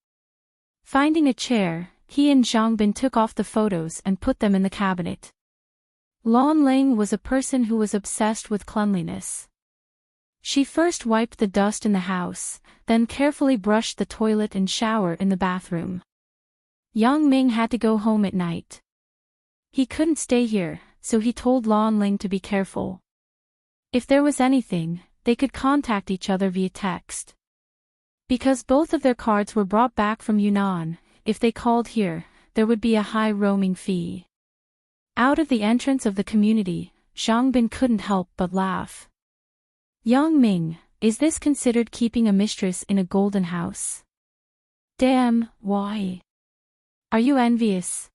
Finding a chair, he and Zhang Bin took off the photos and put them in the cabinet. Lan Ling was a person who was obsessed with cleanliness. She first wiped the dust in the house, then carefully brushed the toilet and shower in the bathroom. Yang Ming had to go home at night. He couldn't stay here, so he told Lan Ling to be careful. If there was anything, they could contact each other via text. Because both of their cards were brought back from Yunnan, if they called here, there would be a high roaming fee. Out of the entrance of the community, Zhang Bin couldn't help but laugh. Yang Ming, is this considered keeping a mistress in a golden house? Damn, why? Are you envious?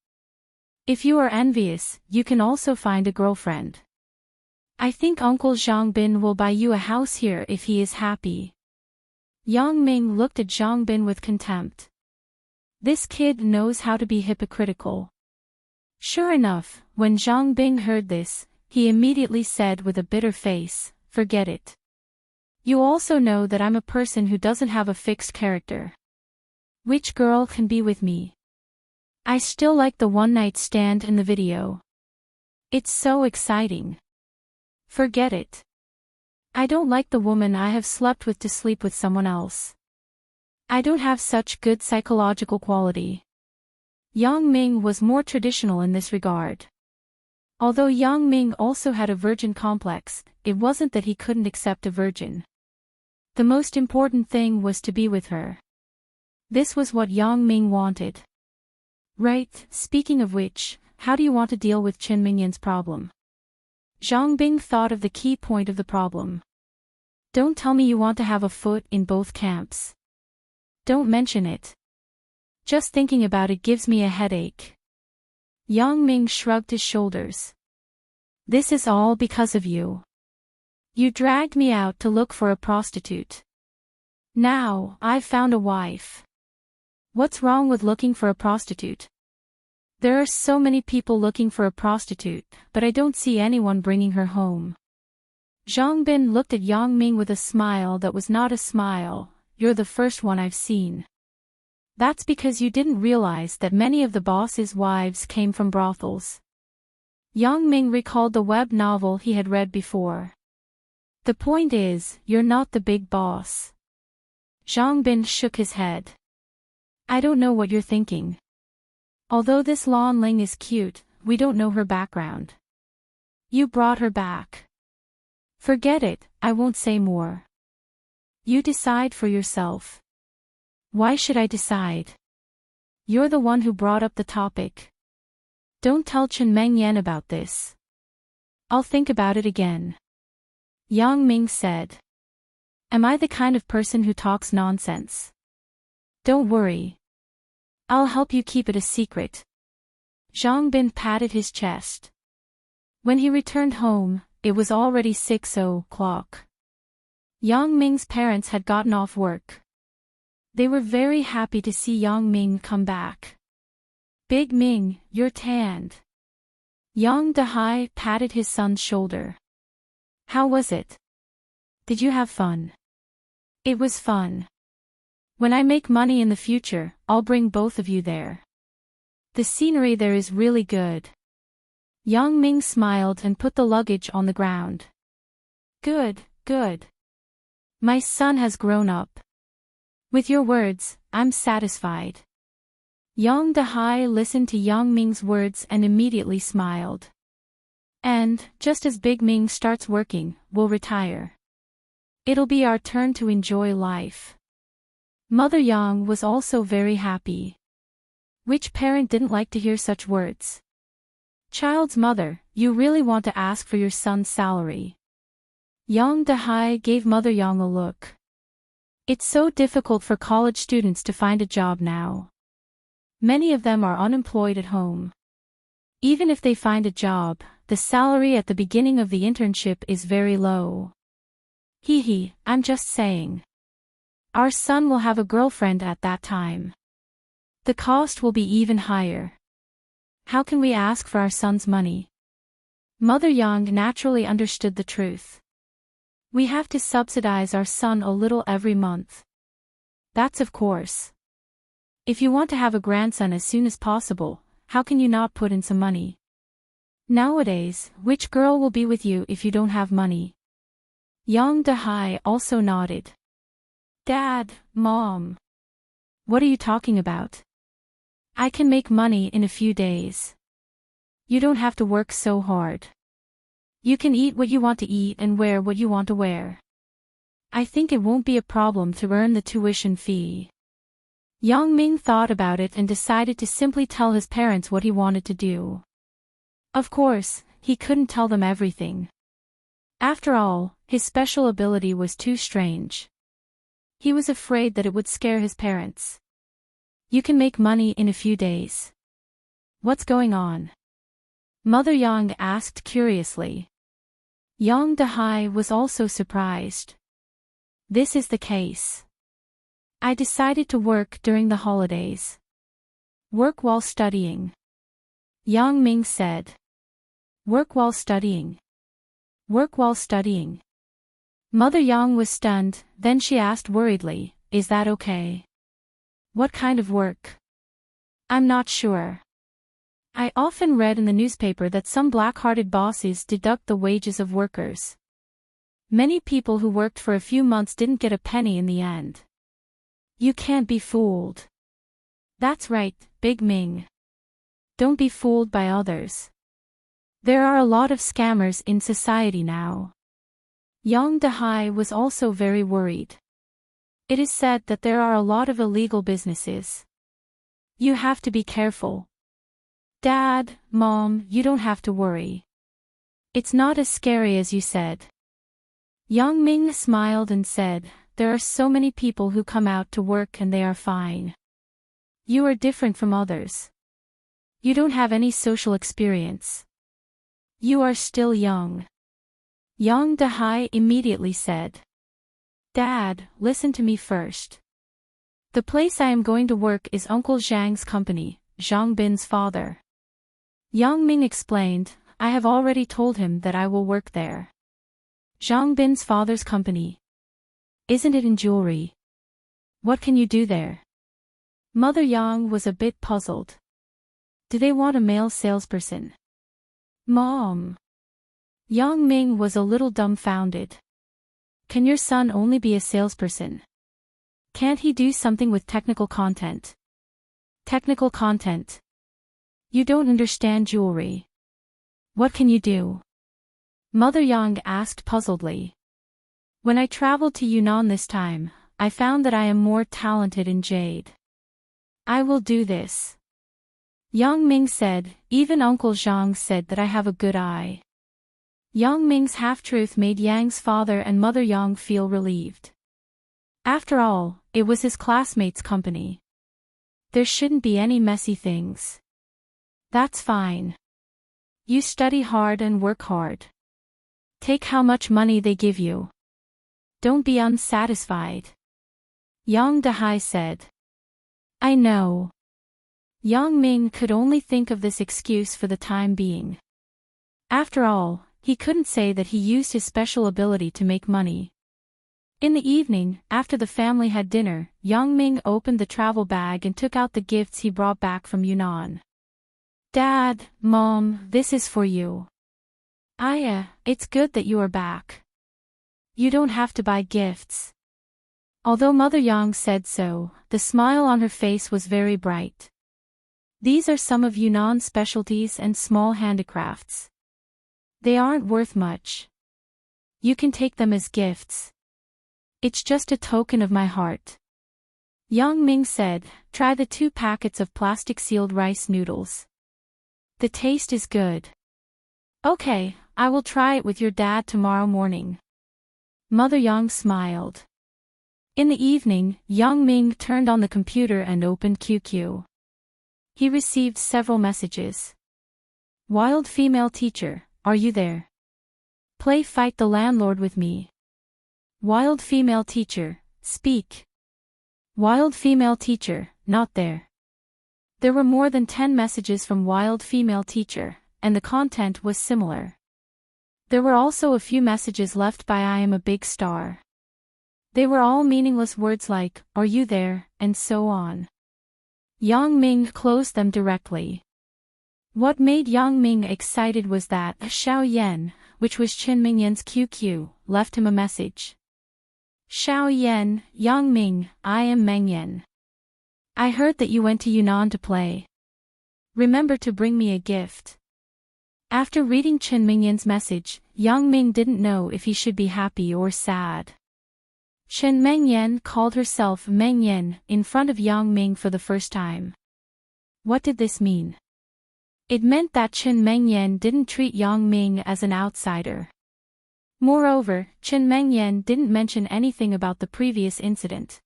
If you are envious, you can also find a girlfriend. I think Uncle Zhang Bin will buy you a house here if he is happy. Yang Ming looked at Zhang Bin with contempt. This kid knows how to be hypocritical. Sure enough, when Zhang Bin heard this, he immediately said with a bitter face, forget it. You also know that I'm a person who doesn't have a fixed character. Which girl can be with me? I still like the one-night stand in the video. It's so exciting. Forget it. I don't like the woman I have slept with to sleep with someone else. I don't have such good psychological quality. Yang Ming was more traditional in this regard. Although Yang Ming also had a virgin complex, it wasn't that he couldn't accept a virgin. The most important thing was to be with her. This was what Yang Ming wanted. Right, speaking of which, how do you want to deal with Qin Mingyan's problem? Zhang Bing thought of the key point of the problem. Don't tell me you want to have a foot in both camps. Don't mention it. Just thinking about it gives me a headache. Yang Ming shrugged his shoulders. This is all because of you. You dragged me out to look for a prostitute. Now, I've found a wife. What's wrong with looking for a prostitute? There are so many people looking for a prostitute, but I don't see anyone bringing her home. Zhang Bin looked at Yang Ming with a smile that was not a smile. You're the first one I've seen. That's because you didn't realize that many of the boss's wives came from brothels. Yang Ming recalled the web novel he had read before. The point is, you're not the big boss. Zhang Bin shook his head. I don't know what you're thinking. Although this Lan Ling is cute, we don't know her background. You brought her back. Forget it, I won't say more. You decide for yourself. Why should I decide? You're the one who brought up the topic. Don't tell Chen Mengyan about this. I'll think about it again. Yang Ming said. Am I the kind of person who talks nonsense? Don't worry. I'll help you keep it a secret. Zhang Bin patted his chest. When he returned home, it was already 6:00. Yang Ming's parents had gotten off work. They were very happy to see Yang Ming come back. Big Ming, you're tanned. Yang Dehai patted his son's shoulder. How was it? Did you have fun? It was fun. When I make money in the future, I'll bring both of you there. The scenery there is really good. Yang Ming smiled and put the luggage on the ground. Good, good. My son has grown up. With your words, I'm satisfied. Yang Dehai listened to Yang Ming's words and immediately smiled. And, just as Big Ming starts working, we'll retire. It'll be our turn to enjoy life. Mother Yang was also very happy. Which parent didn't like to hear such words? Child's mother, you really want to ask for your son's salary. Yang Dehai gave Mother Yang a look. It's so difficult for college students to find a job now. Many of them are unemployed at home. Even if they find a job, the salary at the beginning of the internship is very low. Hee, I'm just saying. Our son will have a girlfriend at that time. The cost will be even higher. How can we ask for our son's money? Mother Yang naturally understood the truth. We have to subsidize our son a little every month. That's of course. If you want to have a grandson as soon as possible, how can you not put in some money? Nowadays, which girl will be with you if you don't have money? Yang Dehai also nodded. Dad, Mom. What are you talking about? I can make money in a few days. You don't have to work so hard. You can eat what you want to eat and wear what you want to wear. I think it won't be a problem to earn the tuition fee. Yang Ming thought about it and decided to simply tell his parents what he wanted to do. Of course, he couldn't tell them everything. After all, his special ability was too strange. He was afraid that it would scare his parents. You can make money in a few days. What's going on? Mother Yang asked curiously. Yang Dehai was also surprised. This is the case. I decided to work during the holidays. Work while studying. Yang Ming said. Work while studying. Work while studying. Mother Yang was stunned, then she asked worriedly, is that okay? What kind of work? I'm not sure. I often read in the newspaper that some black-hearted bosses deduct the wages of workers. Many people who worked for a few months didn't get a penny in the end. You can't be fooled. That's right, Big Ming. Don't be fooled by others. There are a lot of scammers in society now. Yang Dehai was also very worried. It is said that there are a lot of illegal businesses. You have to be careful. Dad, Mom, you don't have to worry. It's not as scary as you said. Yang Ming smiled and said, there are so many people who come out to work and they are fine. You are different from others. You don't have any social experience. You are still young. Yang Dehai immediately said. Dad, listen to me first. The place I am going to work is Uncle Zhang's company, Zhang Bin's father. Yang Ming explained, I have already told him that I will work there. Zhang Bin's father's company. Isn't it in jewelry? What can you do there? Mother Yang was a bit puzzled. Do they want a male salesperson? Mom. Yang Ming was a little dumbfounded. Can your son only be a salesperson? Can't he do something with technical content? Technical content. You don't understand jewelry. What can you do? Mother Yang asked puzzledly. When I traveled to Yunnan this time, I found that I am more talented in jade. I will do this. Yang Ming said, even Uncle Zhang said that I have a good eye. Yang Ming's half-truth made Yang's father and Mother Yang feel relieved. After all, it was his classmate's company. There shouldn't be any messy things. That's fine. You study hard and work hard. Take how much money they give you. Don't be unsatisfied. Yang Dehai said. I know. Yang Ming could only think of this excuse for the time being. After all, he couldn't say that he used his special ability to make money. In the evening, after the family had dinner, Yang Ming opened the travel bag and took out the gifts he brought back from Yunnan. Dad, Mom, this is for you. Aya, it's good that you are back. You don't have to buy gifts. Although Mother Yang said so, the smile on her face was very bright. These are some of Yunnan's specialties and small handicrafts. They aren't worth much. You can take them as gifts. It's just a token of my heart. Yang Ming said, try the 2 packets of plastic-sealed rice noodles. The taste is good. Okay, I will try it with your dad tomorrow morning. Mother Yang smiled. In the evening, Yang Ming turned on the computer and opened QQ. He received several messages. Wild female teacher, are you there? Play Fight the Landlord with me. Wild female teacher, speak. Wild female teacher, not there. There were more than 10 messages from wild female teacher, and the content was similar. There were also a few messages left by I am a big star. They were all meaningless words like, are you there, and so on. Yang Ming closed them directly. What made Yang Ming excited was that Xiao Yan, which was Qin Mingyan's QQ, left him a message. Xiao Yan, Yang Ming, I am Meng Yan. I heard that you went to Yunnan to play. Remember to bring me a gift. After reading Qin Mingyan's message, Yang Ming didn't know if he should be happy or sad. Chen Mengyan called herself Mengyan in front of Yang Ming for the first time. What did this mean? It meant that Chen Mengyan didn't treat Yang Ming as an outsider. Moreover, Chen Mengyan didn't mention anything about the previous incident.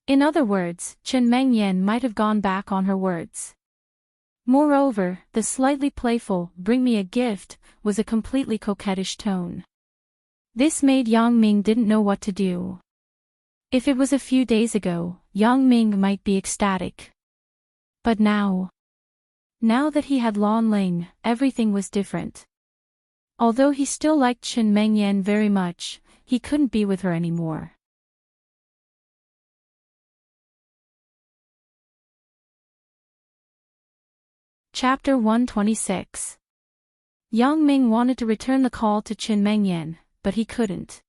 In other words, Chen Mengyan might have gone back on her words. Moreover, the slightly playful, "bring me a gift," was a completely coquettish tone. This made Yang Ming didn't know what to do. If it was a few days ago, Yang Ming might be ecstatic. But now that he had Lan Ling, everything was different. Although he still liked Chen Mengyan very much, he couldn't be with her anymore. Chapter 126. Yang Ming wanted to return the call to Chen Mengyan, but he couldn't.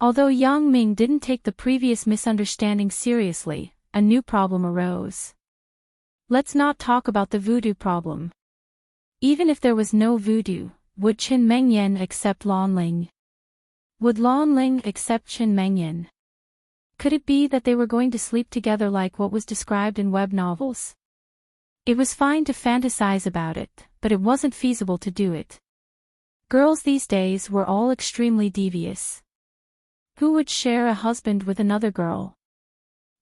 Although Yang Ming didn't take the previous misunderstanding seriously, a new problem arose. Let's not talk about the voodoo problem. Even if there was no voodoo, would Chen Mengyan accept Lan Ling? Would Lan Ling accept Chen Mengyan? Could it be that they were going to sleep together like what was described in web novels? It was fine to fantasize about it, but it wasn't feasible to do it. Girls these days were all extremely devious. Who would share a husband with another girl?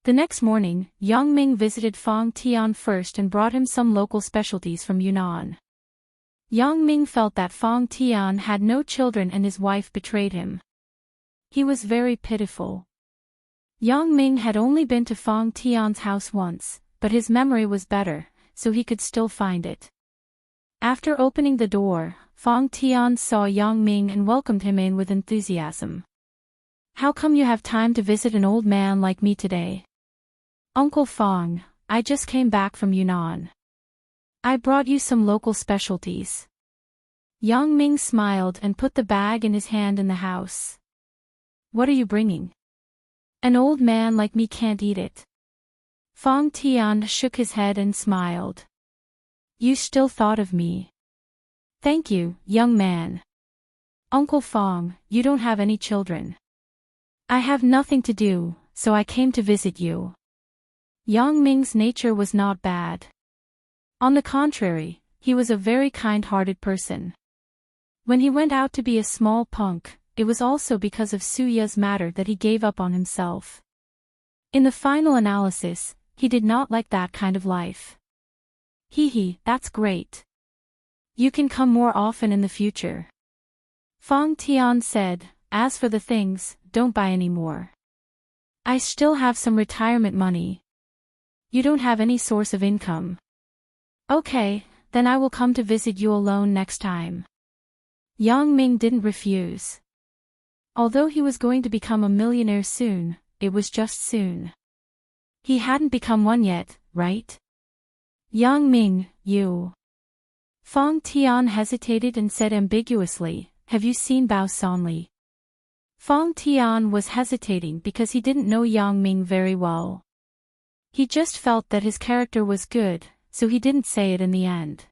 The next morning, Yang Ming visited Fang Tian first and brought him some local specialties from Yunnan. Yang Ming felt that Fang Tian had no children and his wife betrayed him. He was very pitiful. Yang Ming had only been to Fang Tian's house once, but his memory was better, so he could still find it. After opening the door, Fang Tian saw Yang Ming and welcomed him in with enthusiasm. "How come you have time to visit an old man like me today?" "Uncle Fang, I just came back from Yunnan. I brought you some local specialties." Yang Ming smiled and put the bag in his hand in the house. "What are you bringing?" "An old man like me can't eat it." Fang Tian shook his head and smiled. "You still thought of me." "Thank you, young man." "Uncle Fang, you don't have any children." "I have nothing to do, so I came to visit you." Yang Ming's nature was not bad. On the contrary, he was a very kind-hearted person. When he went out to be a small punk, it was also because of Suya's matter that he gave up on himself. In the final analysis, he did not like that kind of life. Hee, that's great. You can come more often in the future." Fang Tian said, "As for the things, don't buy any more. I still have some retirement money." "You don't have any source of income." "Okay, then I will come to visit you alone next time." Yang Ming didn't refuse. Although he was going to become a millionaire soon, it was just soon. He hadn't become one yet, right? "Yang Ming, you..." Fang Tian hesitated and said ambiguously, "Have you seen Bao Sanli?" Fang Tian was hesitating because he didn't know Yang Ming very well. He just felt that his character was good, so he didn't say it in the end.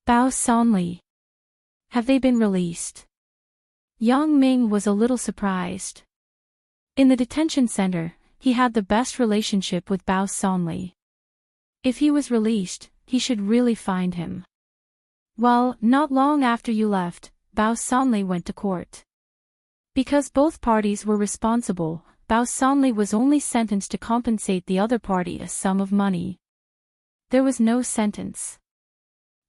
"Bao Sanli? Have they been released?" Yang Ming was a little surprised. In the detention center, he had the best relationship with Bao Sanli. If he was released, he should really find him. "Well, not long after you left, Bao Sanli went to court. Because both parties were responsible, Bao Sanli was only sentenced to compensate the other party a sum of money. There was no sentence."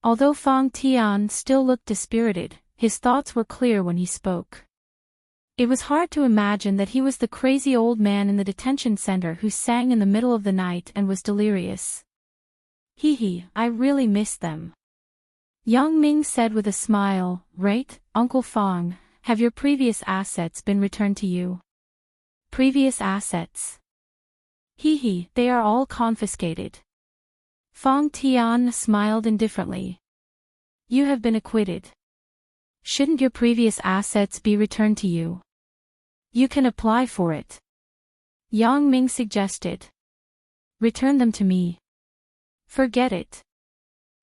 Although Fang Tian still looked dispirited, his thoughts were clear when he spoke. It was hard to imagine that he was the crazy old man in the detention center who sang in the middle of the night and was delirious. I really miss them." Yang Ming said with a smile, "Right, Uncle Fang, have your previous assets been returned to you?" "Previous assets? They are all confiscated." Fang Tian smiled indifferently. "You have been acquitted. Shouldn't your previous assets be returned to you?" "You can apply for it," Yang Ming suggested. "Return them to me." "Forget it.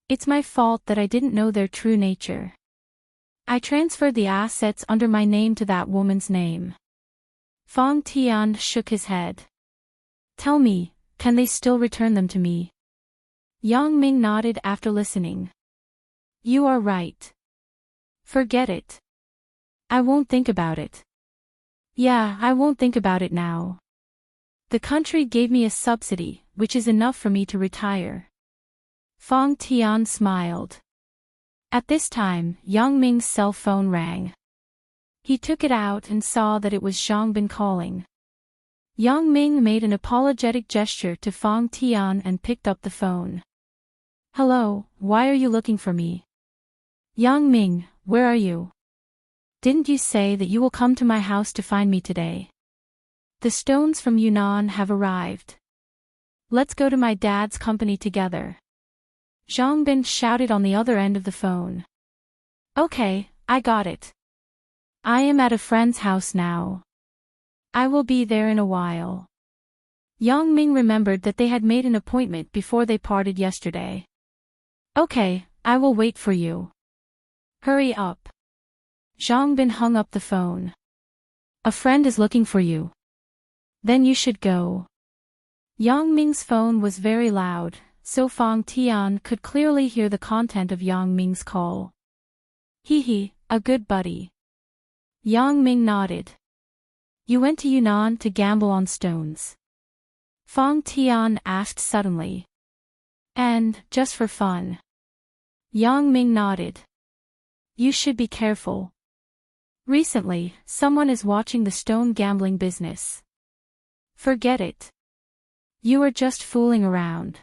It's my fault that I didn't know their true nature. I transferred the assets under my name to that woman's name." Fong Tian shook his head. Tell me, can they still return them to me? Yang Ming nodded after listening. You are right. Forget it. I won't think about it. Yeah, I won't think about it now. The country gave me a subsidy, which is enough for me to retire. Fong Tian smiled. At this time, Yang Ming's cell phone rang. He took it out and saw that it was Zhang Bin calling. Yang Ming made an apologetic gesture to Fong Tian and picked up the phone. Hello, why are you looking for me? Yang Ming, where are you? Didn't you say that you will come to my house to find me today? The stones from Yunnan have arrived. Let's go to my dad's company together. Zhang Bin shouted on the other end of the phone. Okay, I got it. I am at a friend's house now. I will be there in a while. Yang Ming remembered that they had made an appointment before they parted yesterday. Okay, I will wait for you. Hurry up. Zhang Bin hung up the phone. A friend is looking for you. Then you should go. Yang Ming's phone was very loud, so Fong Tian could clearly hear the content of Yang Ming's call. Hee, a good buddy. Yang Ming nodded. You went to Yunnan to gamble on stones? Fong Tian asked suddenly. And, just for fun. Yang Ming nodded. You should be careful. Recently, someone is watching the stone gambling business. Forget it. You are just fooling around.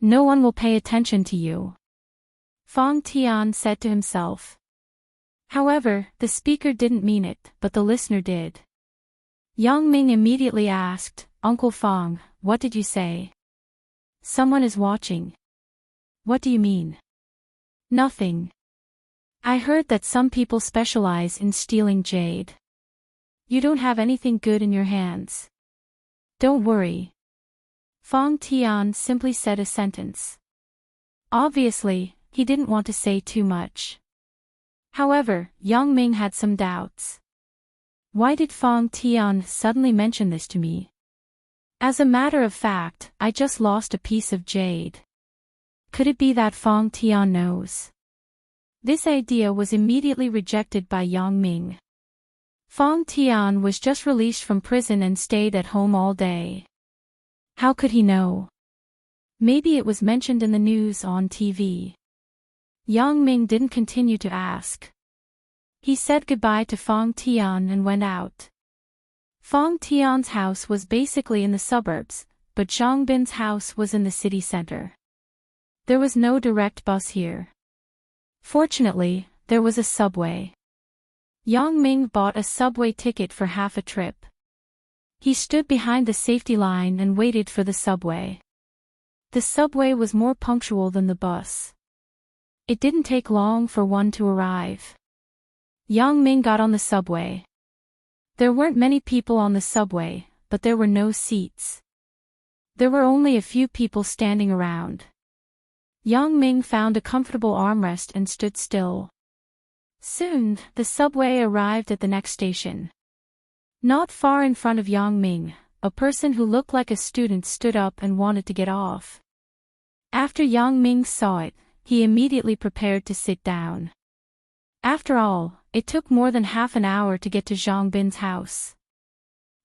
No one will pay attention to you. Fong Tian said to himself. However, the speaker didn't mean it, but the listener did. Yang Ming immediately asked, Uncle Fong, what did you say? Someone is watching. What do you mean? Nothing. I heard that some people specialize in stealing jade. You don't have anything good in your hands. Don't worry. Fong Tian simply said a sentence. Obviously, he didn't want to say too much. However, Yang Ming had some doubts. Why did Fong Tian suddenly mention this to me? As a matter of fact, I just lost a piece of jade. Could it be that Fong Tian knows? This idea was immediately rejected by Yang Ming. Fong Tian was just released from prison and stayed at home all day. How could he know? Maybe it was mentioned in the news on TV. Yang Ming didn't continue to ask. He said goodbye to Fong Tian and went out. Fong Tian's house was basically in the suburbs, but Zhang Bin's house was in the city center. There was no direct bus here. Fortunately, there was a subway. Yang Ming bought a subway ticket for half a trip. He stood behind the safety line and waited for the subway. The subway was more punctual than the bus. It didn't take long for one to arrive. Yang Ming got on the subway. There weren't many people on the subway, but there were no seats. There were only a few people standing around. Yang Ming found a comfortable armrest and stood still. Soon, the subway arrived at the next station. Not far in front of Yang Ming, a person who looked like a student stood up and wanted to get off. After Yang Ming saw it, he immediately prepared to sit down. After all, it took more than half an hour to get to Zhang Bin's house.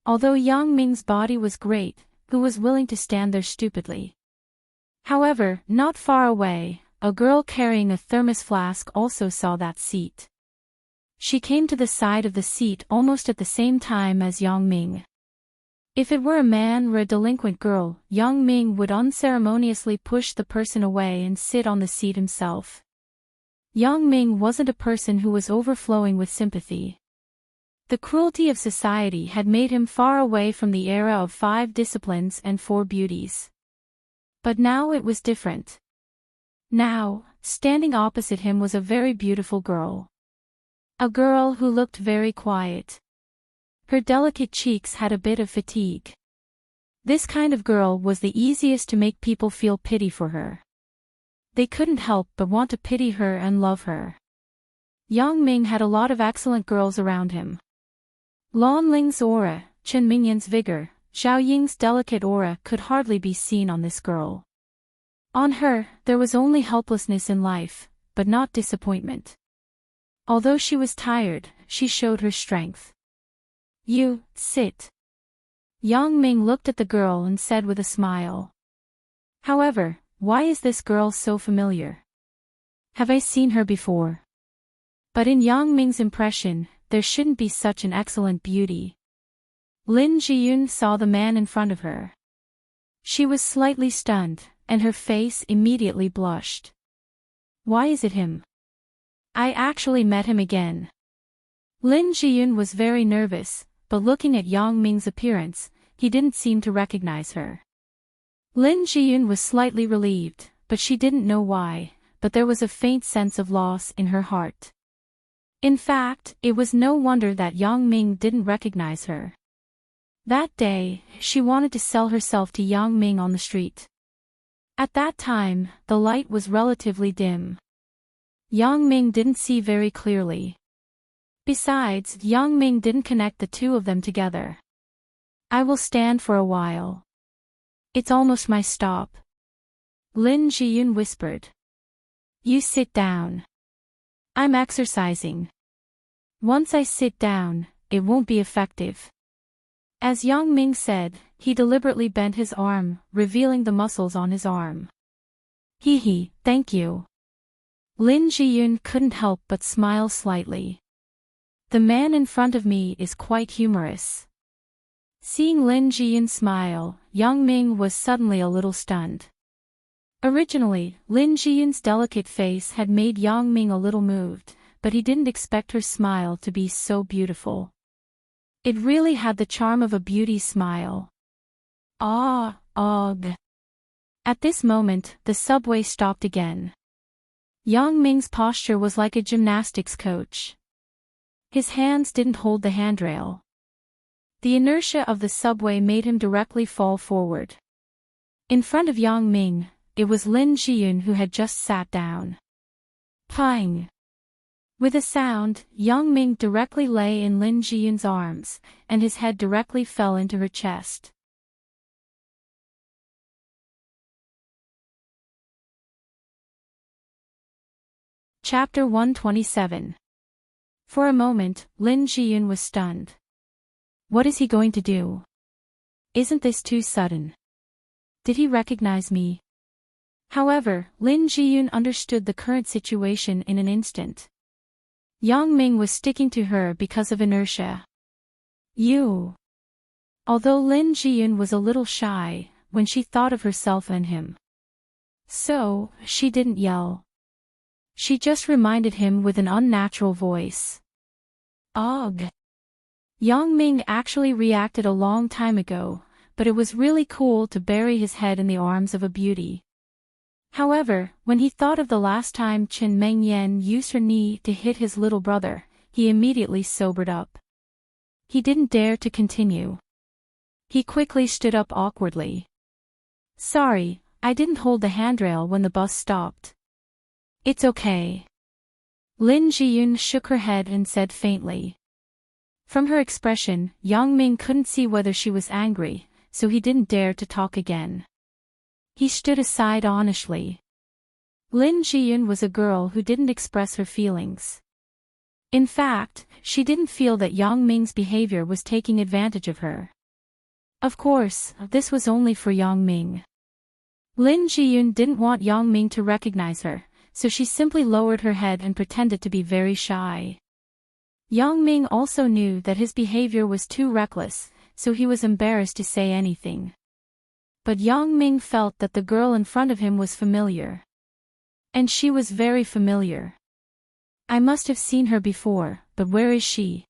Although Yang Ming's body was great, who was willing to stand there stupidly? However, not far away, a girl carrying a thermos flask also saw that seat. She came to the side of the seat almost at the same time as Yang Ming. If it were a man or a delinquent girl, Yang Ming would unceremoniously push the person away and sit on the seat himself. Yang Ming wasn't a person who was overflowing with sympathy. The cruelty of society had made him far away from the era of 5 disciplines and 4 beauties. But now it was different. Now, standing opposite him was a very beautiful girl. A girl who looked very quiet. Her delicate cheeks had a bit of fatigue. This kind of girl was the easiest to make people feel pity for her. They couldn't help but want to pity her and love her. Yang Ming had a lot of excellent girls around him. Lan Ling's aura, Chen Mingyan's vigor, Zhao Ying's delicate aura could hardly be seen on this girl. On her, there was only helplessness in life, but not disappointment. Although she was tired, she showed her strength. You, sit. Yang Ming looked at the girl and said with a smile. However, why is this girl so familiar? Have I seen her before? But in Yang Ming's impression, there shouldn't be such an excellent beauty. Lin Jiyun saw the man in front of her. She was slightly stunned, and her face immediately blushed. Why is it him? I actually met him again. Lin Jiyun was very nervous, but looking at Yang Ming's appearance, he didn't seem to recognize her. Lin Jiyun was slightly relieved, but she didn't know why, but there was a faint sense of loss in her heart. In fact, it was no wonder that Yang Ming didn't recognize her. That day, she wanted to sell herself to Yang Ming on the street. At that time, the light was relatively dim. Yang Ming didn't see very clearly. Besides, Yang Ming didn't connect the two of them together. I will stand for a while. It's almost my stop. Lin Jiyun whispered. You sit down. I'm exercising. Once I sit down, it won't be effective. As Yang Ming said, he deliberately bent his arm, revealing the muscles on his arm. Hee, thank you. Lin Jiyun couldn't help but smile slightly. The man in front of me is quite humorous. Seeing Lin Jiyun smile, Yang Ming was suddenly a little stunned. Originally, Lin Jiyun's delicate face had made Yang Ming a little moved, but he didn't expect her smile to be so beautiful. It really had the charm of a beauty smile. Ugh. At this moment, the subway stopped again. Yang Ming's posture was like a gymnastics coach. His hands didn't hold the handrail. The inertia of the subway made him directly fall forward. In front of Yang Ming, it was Lin Jiyun who had just sat down. Pang! With a sound, Yang Ming directly lay in Lin Jiyun's arms, and his head directly fell into her chest. Chapter 127. For a moment, Lin Jiyun was stunned. What is he going to do? Isn't this too sudden? Did he recognize me? However, Lin Jiyun understood the current situation in an instant. Yang Ming was sticking to her because of inertia. You. Although Lin Jiyun was a little shy when she thought of herself and him. So, she didn't yell. She just reminded him with an unnatural voice. Ugh. Yang Ming actually reacted a long time ago, but it was really cool to bury his head in the arms of a beauty. However, when he thought of the last time Chen Mengyan used her knee to hit his little brother, he immediately sobered up. He didn't dare to continue. He quickly stood up awkwardly. Sorry, I didn't hold the handrail when the bus stopped. It's okay. Lin Jiyun shook her head and said faintly. From her expression, Yang Ming couldn't see whether she was angry, so he didn't dare to talk again. He stood aside honestly. Lin Jiyun was a girl who didn't express her feelings. In fact, she didn't feel that Yang Ming's behavior was taking advantage of her. Of course, this was only for Yang Ming. Lin Jiyun didn't want Yang Ming to recognize her, so she simply lowered her head and pretended to be very shy. Yang Ming also knew that his behavior was too reckless, so he was embarrassed to say anything. But Yang Ming felt that the girl in front of him was familiar. And she was very familiar. I must have seen her before, but where is she?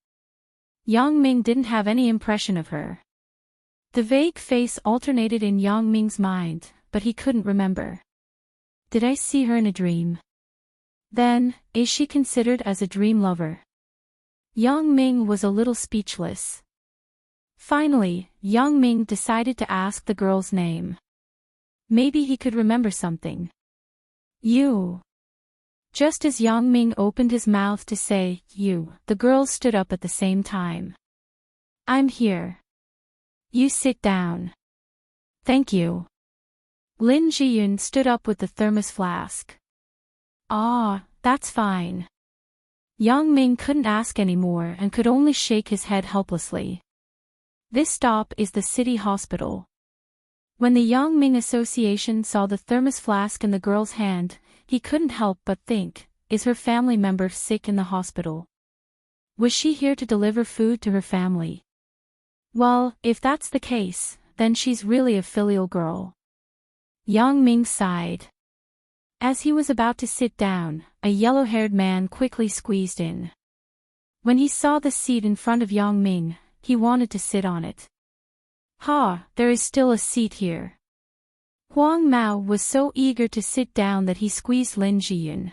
Yang Ming didn't have any impression of her. The vague face alternated in Yang Ming's mind, but he couldn't remember. Did I see her in a dream? Then, is she considered as a dream lover? Yang Ming was a little speechless. Finally, Yang Ming decided to ask the girl's name. Maybe he could remember something. You. Just as Yang Ming opened his mouth to say, you, the girls stood up at the same time. I'm here. You sit down. Thank you. Lin Jiyun stood up with the thermos flask. Ah, that's fine. Yang Ming couldn't ask anymore and could only shake his head helplessly. This stop is the city hospital. When the Yang Ming Association saw the thermos flask in the girl's hand, he couldn't help but think, is her family member sick in the hospital? Was she here to deliver food to her family? Well, if that's the case, then she's really a filial girl. Yang Ming sighed. As he was about to sit down, a yellow-haired man quickly squeezed in. When he saw the seat in front of Yang Ming, he wanted to sit on it. Ha, there is still a seat here. Huang Mao was so eager to sit down that he squeezed Lin Jiyun.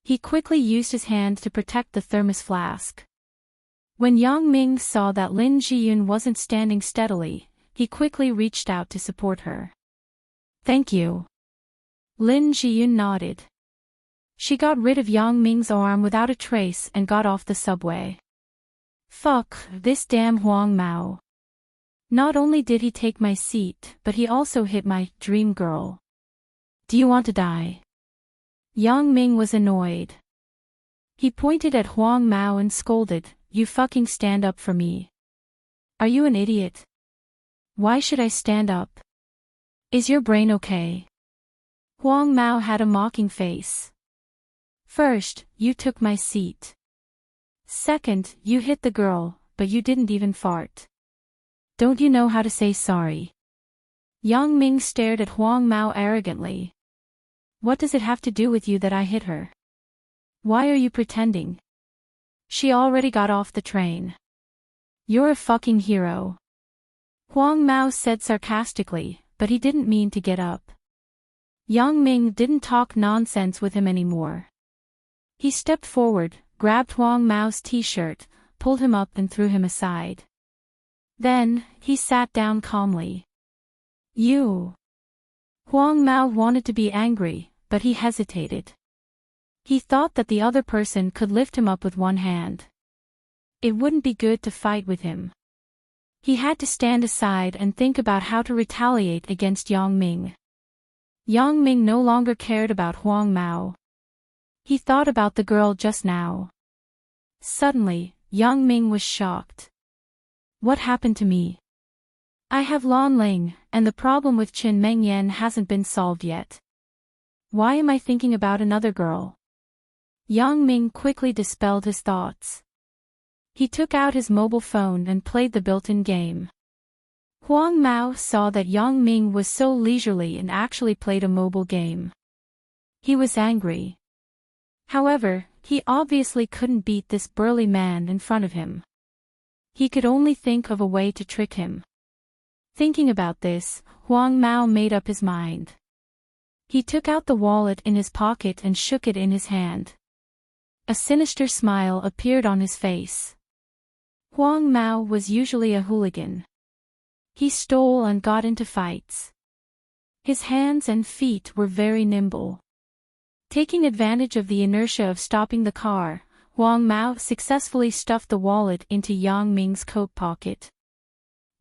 He quickly used his hand to protect the thermos flask. When Yang Ming saw that Lin Jiyun wasn't standing steadily, he quickly reached out to support her. Thank you. Lin Jiyun nodded. She got rid of Yang Ming's arm without a trace and got off the subway. Fuck, this damn Huang Mao. Not only did he take my seat, but he also hit my dream girl. Do you want to die? Yang Ming was annoyed. He pointed at Huang Mao and scolded, you fucking stand up for me. Are you an idiot? Why should I stand up? Is your brain okay? Huang Mao had a mocking face. First, you took my seat. Second, you hit the girl, but you didn't even fart. Don't you know how to say sorry? Yang Ming stared at Huang Mao arrogantly. What does it have to do with you that I hit her? Why are you pretending? She already got off the train. You're a fucking hero. Huang Mao said sarcastically, but he didn't mean to get up. Yang Ming didn't talk nonsense with him anymore. He stepped forward, grabbed Huang Mao's t-shirt, pulled him up and threw him aside. Then, he sat down calmly. You. Huang Mao wanted to be angry, but he hesitated. He thought that the other person could lift him up with one hand. It wouldn't be good to fight with him. He had to stand aside and think about how to retaliate against Yang Ming. Yang Ming no longer cared about Huang Mao. He thought about the girl just now. Suddenly, Yang Ming was shocked. What happened to me? I have Lan Ling, and the problem with Qin Mengyan hasn't been solved yet. Why am I thinking about another girl? Yang Ming quickly dispelled his thoughts. He took out his mobile phone and played the built-in game. Huang Mao saw that Yang Ming was so leisurely and actually played a mobile game. He was angry. However, he obviously couldn't beat this burly man in front of him. He could only think of a way to trick him. Thinking about this, Huang Mao made up his mind. He took out the wallet in his pocket and shook it in his hand. A sinister smile appeared on his face. Huang Mao was usually a hooligan. He stole and got into fights. His hands and feet were very nimble. Taking advantage of the inertia of stopping the car, Huang Mao successfully stuffed the wallet into Yang Ming's coat pocket.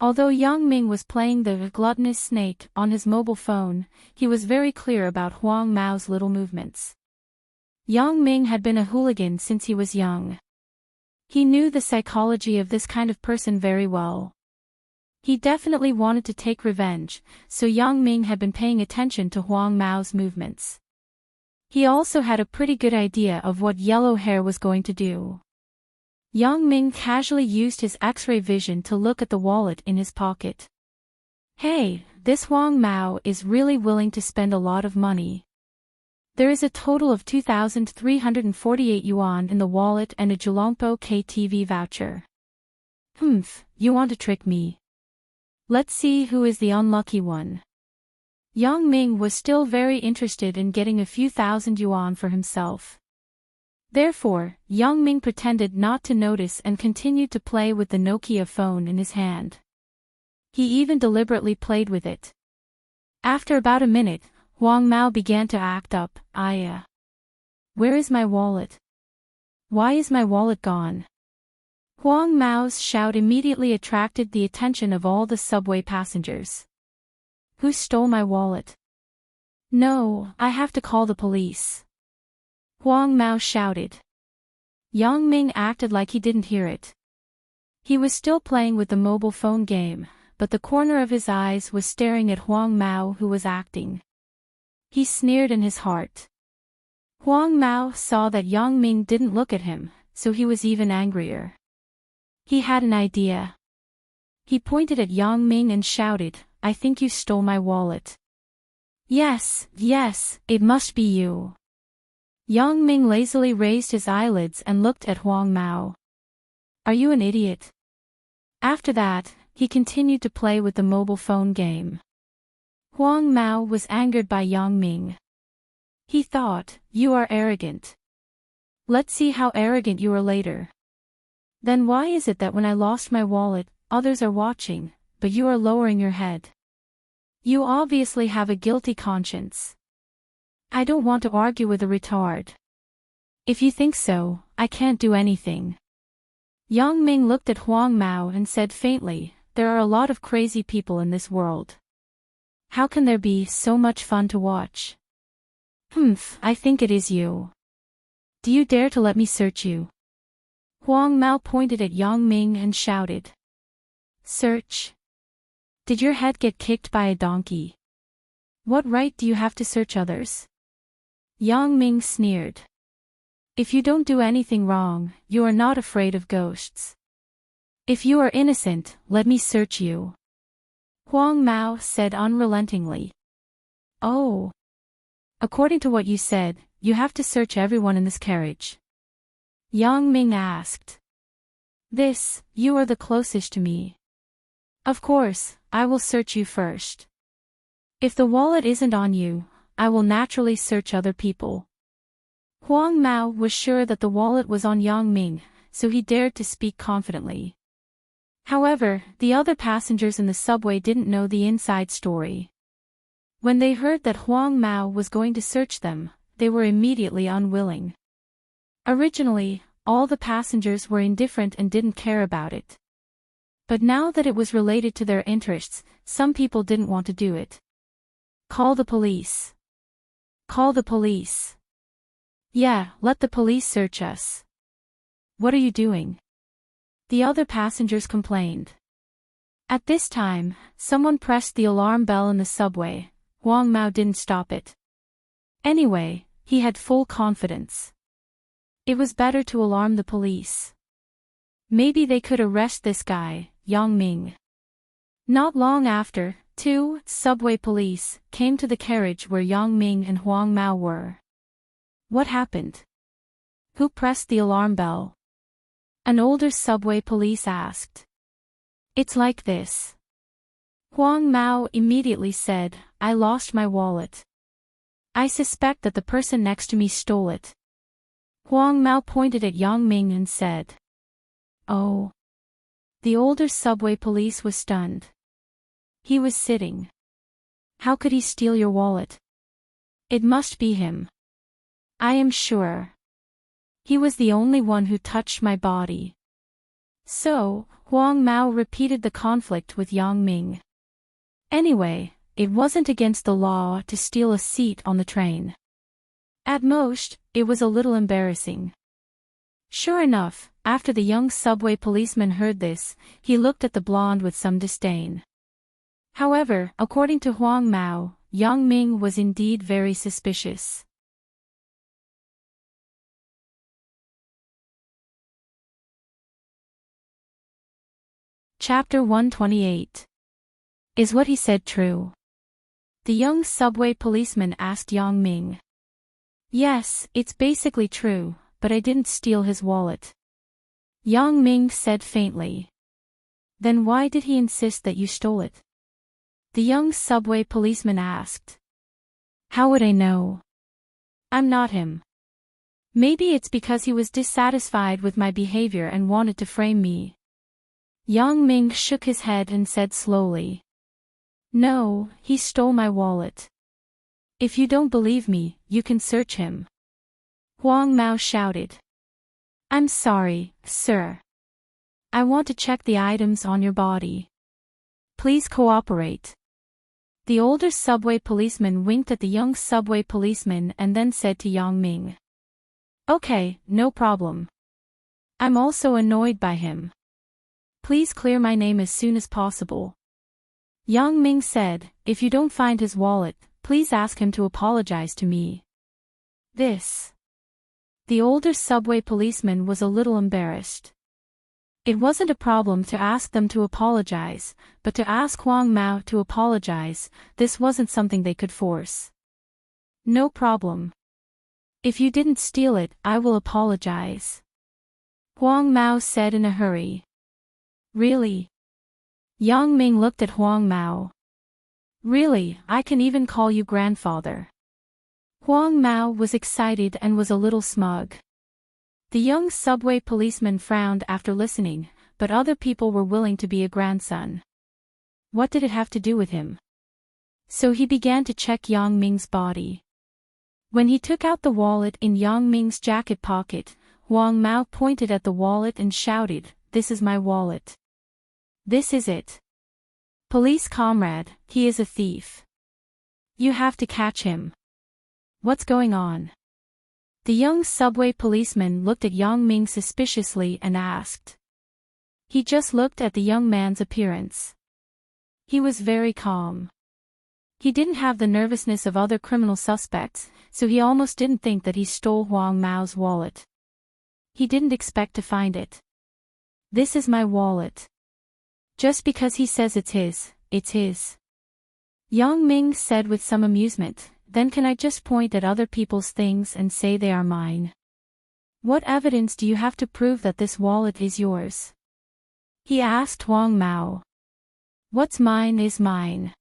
Although Yang Ming was playing the gluttonous snake on his mobile phone, he was very clear about Huang Mao's little movements. Yang Ming had been a hooligan since he was young. He knew the psychology of this kind of person very well. He definitely wanted to take revenge, so Yang Ming had been paying attention to Huang Mao's movements. He also had a pretty good idea of what Yellow Hair was going to do. Yang Ming casually used his X-ray vision to look at the wallet in his pocket. Hey, this Huang Mao is really willing to spend a lot of money. There is a total of 2,348 yuan in the wallet and a Julongpo KTV voucher. You want to trick me? Let's see who is the unlucky one. Yang Ming was still very interested in getting a few thousand yuan for himself. Therefore, Yang Ming pretended not to notice and continued to play with the Nokia phone in his hand. He even deliberately played with it. After about a minute, Huang Mao began to act up. Where is my wallet? Why is my wallet gone? Huang Mao's shout immediately attracted the attention of all the subway passengers. Who stole my wallet? No, I have to call the police. Huang Mao shouted. Yang Ming acted like he didn't hear it. He was still playing with the mobile phone game, but the corner of his eyes was staring at Huang Mao, who was acting. He sneered in his heart. Huang Mao saw that Yang Ming didn't look at him, so he was even angrier. He had an idea. He pointed at Yang Ming and shouted, I think you stole my wallet. Yes, it must be you. Yang Ming lazily raised his eyelids and looked at Huang Mao. Are you an idiot? After that, he continued to play with the mobile phone game. Huang Mao was angered by Yang Ming. He thought, you are arrogant. Let's see how arrogant you are later. Then why is it that when I lost my wallet, others are watching, but you are lowering your head? You obviously have a guilty conscience. I don't want to argue with a retard. If you think so, I can't do anything. Yang Ming looked at Huang Mao and said faintly, there are a lot of crazy people in this world. How can there be so much fun to watch? I think it is you. Do you dare to let me search you? Huang Mao pointed at Yang Ming and shouted. Search? Did your head get kicked by a donkey? What right do you have to search others? Yang Ming sneered. If you don't do anything wrong, you are not afraid of ghosts. If you are innocent, let me search you. Huang Mao said unrelentingly. Oh. According to what you said, you have to search everyone in this carriage. Yang Ming asked. You are the closest to me. Of course, I will search you first. If the wallet isn't on you, I will naturally search other people. Huang Mao was sure that the wallet was on Yang Ming, so he dared to speak confidently. However, the other passengers in the subway didn't know the inside story. When they heard that Huang Mao was going to search them, they were immediately unwilling. Originally, all the passengers were indifferent and didn't care about it. But now that it was related to their interests, some people didn't want to do it. Call the police. Call the police. Yeah, let the police search us. What are you doing? The other passengers complained. At this time, someone pressed the alarm bell in the subway. Huang Mao didn't stop it. Anyway, he had full confidence. It was better to alarm the police. Maybe they could arrest this guy, Yang Ming. Not long after, 2 subway police came to the carriage where Yang Ming and Huang Mao were. What happened? Who pressed the alarm bell? An older subway police asked. It's like this. Huang Mao immediately said, I lost my wallet. I suspect that the person next to me stole it. Huang Mao pointed at Yang Ming and said. Oh. The older subway police was stunned. He was sitting. How could he steal your wallet? It must be him. I am sure. He was the only one who touched my body. So, Huang Mao repeated the conflict with Yang Ming. Anyway, it wasn't against the law to steal a seat on the train. At most, it was a little embarrassing. Sure enough, after the young subway policeman heard this, he looked at the blonde with some disdain. However, according to Huang Mao, Yang Ming was indeed very suspicious. Chapter 128. Is what he said true? The young subway policeman asked Yang Ming. Yes, it's basically true, but I didn't steal his wallet. Yang Ming said faintly. Then why did he insist that you stole it? The young subway policeman asked. How would I know? I'm not him. Maybe it's because he was dissatisfied with my behavior and wanted to frame me. Yang Ming shook his head and said slowly. No, he stole my wallet. If you don't believe me, you can search him. Huang Mao shouted. I'm sorry, sir. I want to check the items on your body. Please cooperate. The older subway policeman winked at the young subway policeman and then said to Yang Ming. Okay, no problem. I'm also annoyed by him. Please clear my name as soon as possible. Yang Ming said, if you don't find his wallet, please ask him to apologize to me. This. The older subway policeman was a little embarrassed. It wasn't a problem to ask them to apologize, but to ask Huang Mao to apologize, this wasn't something they could force. No problem. If you didn't steal it, I will apologize. Huang Mao said in a hurry. Really? Yang Ming looked at Huang Mao. Really, I can even call you grandfather. Huang Mao was excited and was a little smug. The young subway policeman frowned after listening, but other people were willing to be a grandson. What did it have to do with him? So he began to check Yang Ming's body. When he took out the wallet in Yang Ming's jacket pocket, Huang Mao pointed at the wallet and shouted, "This is my wallet. This is it. Police comrade, he is a thief. You have to catch him. What's going on?" The young subway policeman looked at Yang Ming suspiciously and asked. He just looked at the young man's appearance. He was very calm. He didn't have the nervousness of other criminal suspects, so he almost didn't think that he stole Huang Mao's wallet. He didn't expect to find it. This is my wallet. Just because he says it's his, it's his. Yang Ming said with some amusement. Then can I just point at other people's things and say they are mine? What evidence do you have to prove that this wallet is yours? He asked Huang Mao. What's mine is mine.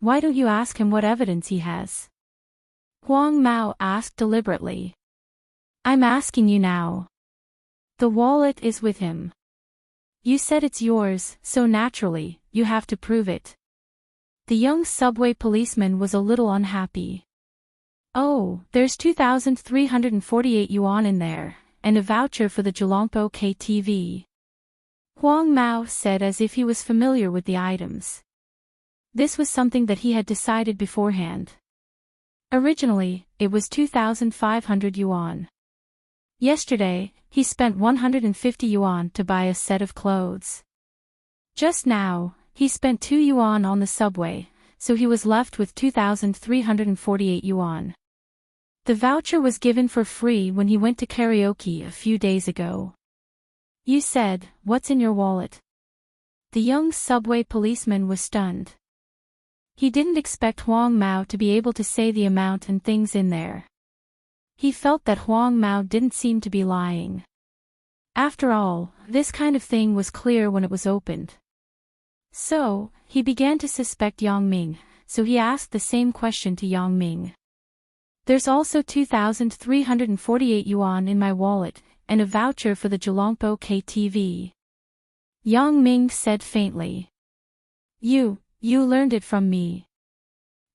Why don't you ask him what evidence he has? Huang Mao asked deliberately. I'm asking you now. The wallet is with him. You said it's yours, so naturally, you have to prove it. The young subway policeman was a little unhappy. Oh, there's 2,348 yuan in there, and a voucher for the Jelongpo KTV. Huang Mao said as if he was familiar with the items. This was something that he had decided beforehand. Originally, it was 2,500 yuan. Yesterday, he spent 150 yuan to buy a set of clothes. Just now, he spent 2 yuan on the subway, so he was left with 2,348 yuan. The voucher was given for free when he went to karaoke a few days ago. You said, what's in your wallet? The young subway policeman was stunned. He didn't expect Huang Mao to be able to say the amount and things in there. He felt that Huang Mao didn't seem to be lying. After all, this kind of thing was clear when it was opened. So, he began to suspect Yang Ming, so he asked the same question to Yang Ming. There's also 2,348 yuan in my wallet, and a voucher for the Jelongpo KTV. Yang Ming said faintly. You learned it from me.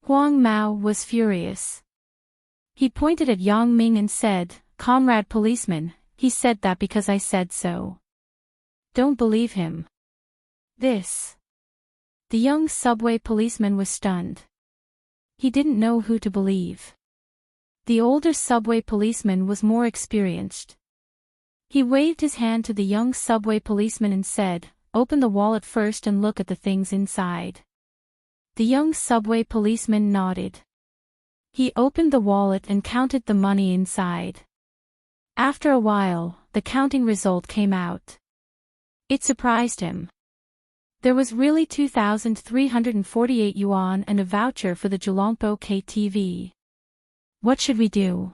Huang Mao was furious. He pointed at Yang Ming and said, Comrade policeman, he said that because I said so. Don't believe him. This. The young subway policeman was stunned. He didn't know who to believe. The older subway policeman was more experienced. He waved his hand to the young subway policeman and said, Open the wallet first and look at the things inside. The young subway policeman nodded. He opened the wallet and counted the money inside. After a while, the counting result came out. It surprised him. There was really 2,348 yuan and a voucher for the Jelongpo KTV. What should we do?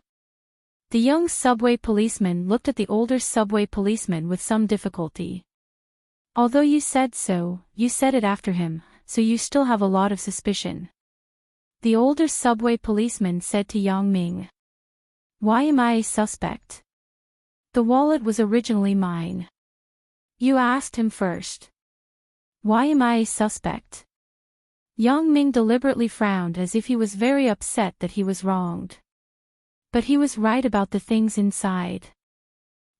The young subway policeman looked at the older subway policeman with some difficulty. Although you said so, you said it after him, so you still have a lot of suspicion. The older subway policeman said to Yang Ming. Why am I a suspect? The wallet was originally mine. You asked him first. Why am I a suspect? Yang Ming deliberately frowned as if he was very upset that he was wronged. But he was right about the things inside.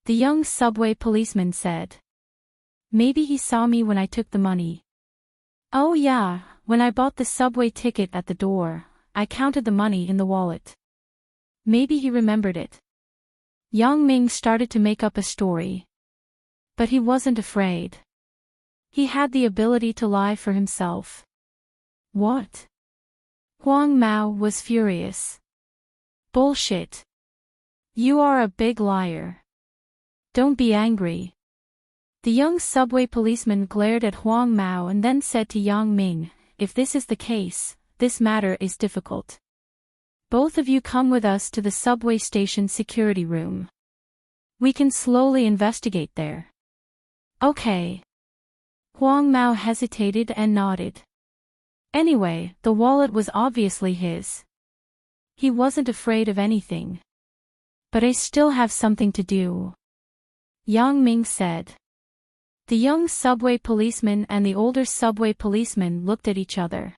The young subway policeman said. Maybe he saw me when I took the money. Oh yeah, when I bought the subway ticket at the door, I counted the money in the wallet. Maybe he remembered it. Yang Ming started to make up a story. But he wasn't afraid. He had the ability to lie for himself. What? Huang Mao was furious. Bullshit. You are a big liar. Don't be angry. The young subway policeman glared at Huang Mao and then said to Yang Ming, if this is the case, this matter is difficult. Both of you come with us to the subway station security room. We can slowly investigate there. Okay. Huang Mao hesitated and nodded. Anyway, the wallet was obviously his. He wasn't afraid of anything. But I still have something to do, Yang Ming said. The young subway policeman and the older subway policeman looked at each other.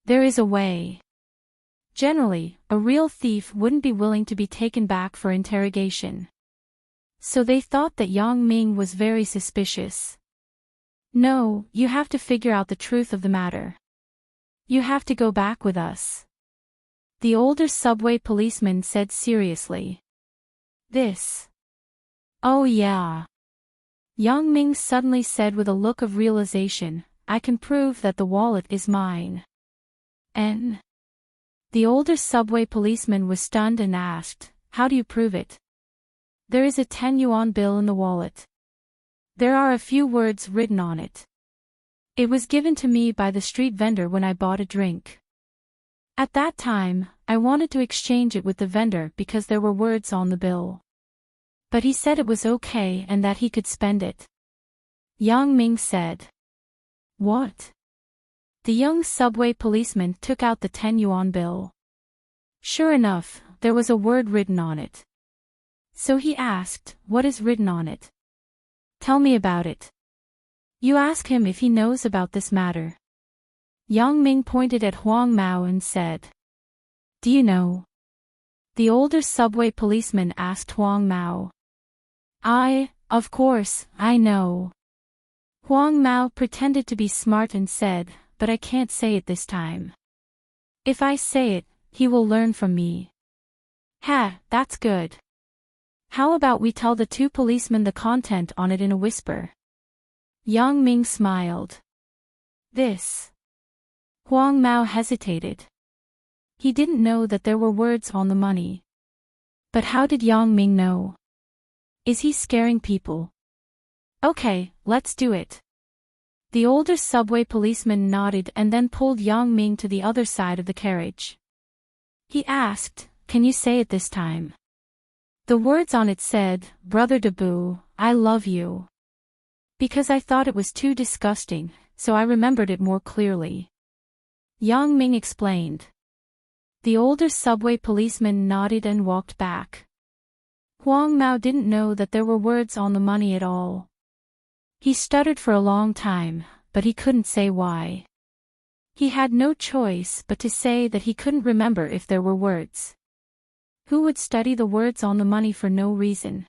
There is a way. Generally, a real thief wouldn't be willing to be taken back for interrogation. So they thought that Yang Ming was very suspicious. No, you have to figure out the truth of the matter. You have to go back with us, the older subway policeman said seriously. This. Oh yeah. Yang Ming suddenly said with a look of realization, I can prove that the wallet is mine. And? The older subway policeman was stunned and asked, how do you prove it? There is a 10 yuan bill in the wallet. There are a few words written on it. It was given to me by the street vendor when I bought a drink. At that time, I wanted to exchange it with the vendor because there were words on the bill. But he said it was okay and that he could spend it. Yang Ming said. What? The young subway policeman took out the 10 yuan bill. Sure enough, there was a word written on it. So he asked, what is written on it? Tell me about it. You ask him if he knows about this matter. Yang Ming pointed at Huang Mao and said. Do you know? The older subway policeman asked Huang Mao. Of course, I know. Huang Mao pretended to be smart and said, but I can't say it this time. If I say it, he will learn from me. Ha, that's good. How about we tell the two policemen the content on it in a whisper? Yang Ming smiled. This. Huang Mao hesitated. He didn't know that there were words on the money. But how did Yang Ming know? Is he scaring people? Okay, let's do it. The older subway policeman nodded and then pulled Yang Ming to the other side of the carriage. He asked, can you say it this time? The words on it said, Brother Dabu, I love you. Because I thought it was too disgusting, so I remembered it more clearly. Yang Ming explained. The older subway policeman nodded and walked back. Huang Mao didn't know that there were words on the money at all. He stuttered for a long time, but he couldn't say why. He had no choice but to say that he couldn't remember if there were words. Who would study the words on the money for no reason?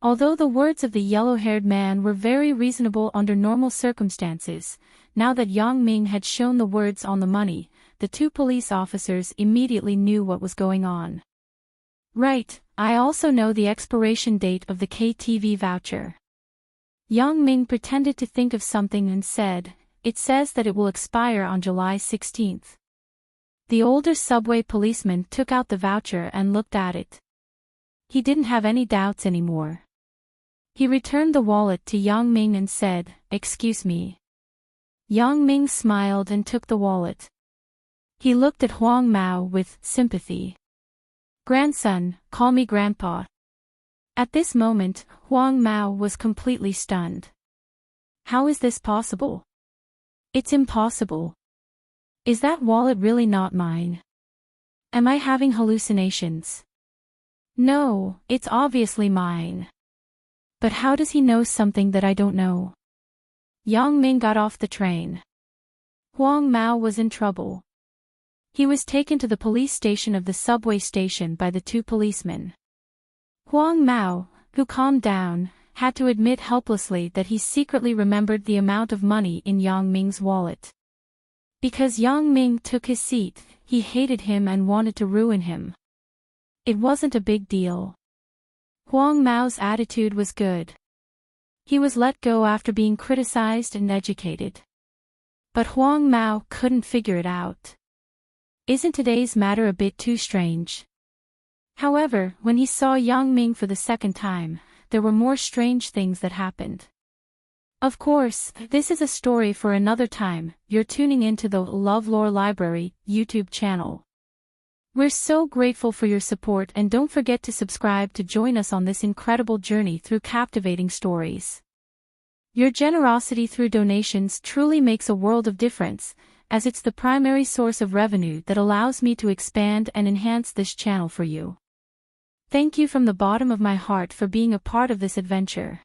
Although the words of the yellow-haired man were very reasonable under normal circumstances, now that Yang Ming had shown the words on the money, the two police officers immediately knew what was going on. Right, I also know the expiration date of the KTV voucher. Yang Ming pretended to think of something and said, it says that it will expire on July 16th. The older subway policeman took out the voucher and looked at it. He didn't have any doubts anymore. He returned the wallet to Yang Ming and said, excuse me. Yang Ming smiled and took the wallet. He looked at Huang Mao with sympathy. Grandson, call me grandpa. At this moment, Huang Mao was completely stunned. How is this possible? It's impossible. Is that wallet really not mine? Am I having hallucinations? No, it's obviously mine. But how does he know something that I don't know? Yang Ming got off the train. Huang Mao was in trouble. He was taken to the police station of the subway station by the two policemen. Huang Mao, who calmed down, had to admit helplessly that he secretly remembered the amount of money in Yang Ming's wallet. Because Yang Ming took his seat, he hated him and wanted to ruin him. It wasn't a big deal. Huang Mao's attitude was good. He was let go after being criticized and educated. But Huang Mao couldn't figure it out. Isn't today's matter a bit too strange? However, when he saw Yang Ming for the second time, there were more strange things that happened. Of course, this is a story for another time. You're tuning into the LoveLore Library YouTube channel. We're so grateful for your support, and don't forget to subscribe to join us on this incredible journey through captivating stories. Your generosity through donations truly makes a world of difference, as it's the primary source of revenue that allows me to expand and enhance this channel for you. Thank you from the bottom of my heart for being a part of this adventure.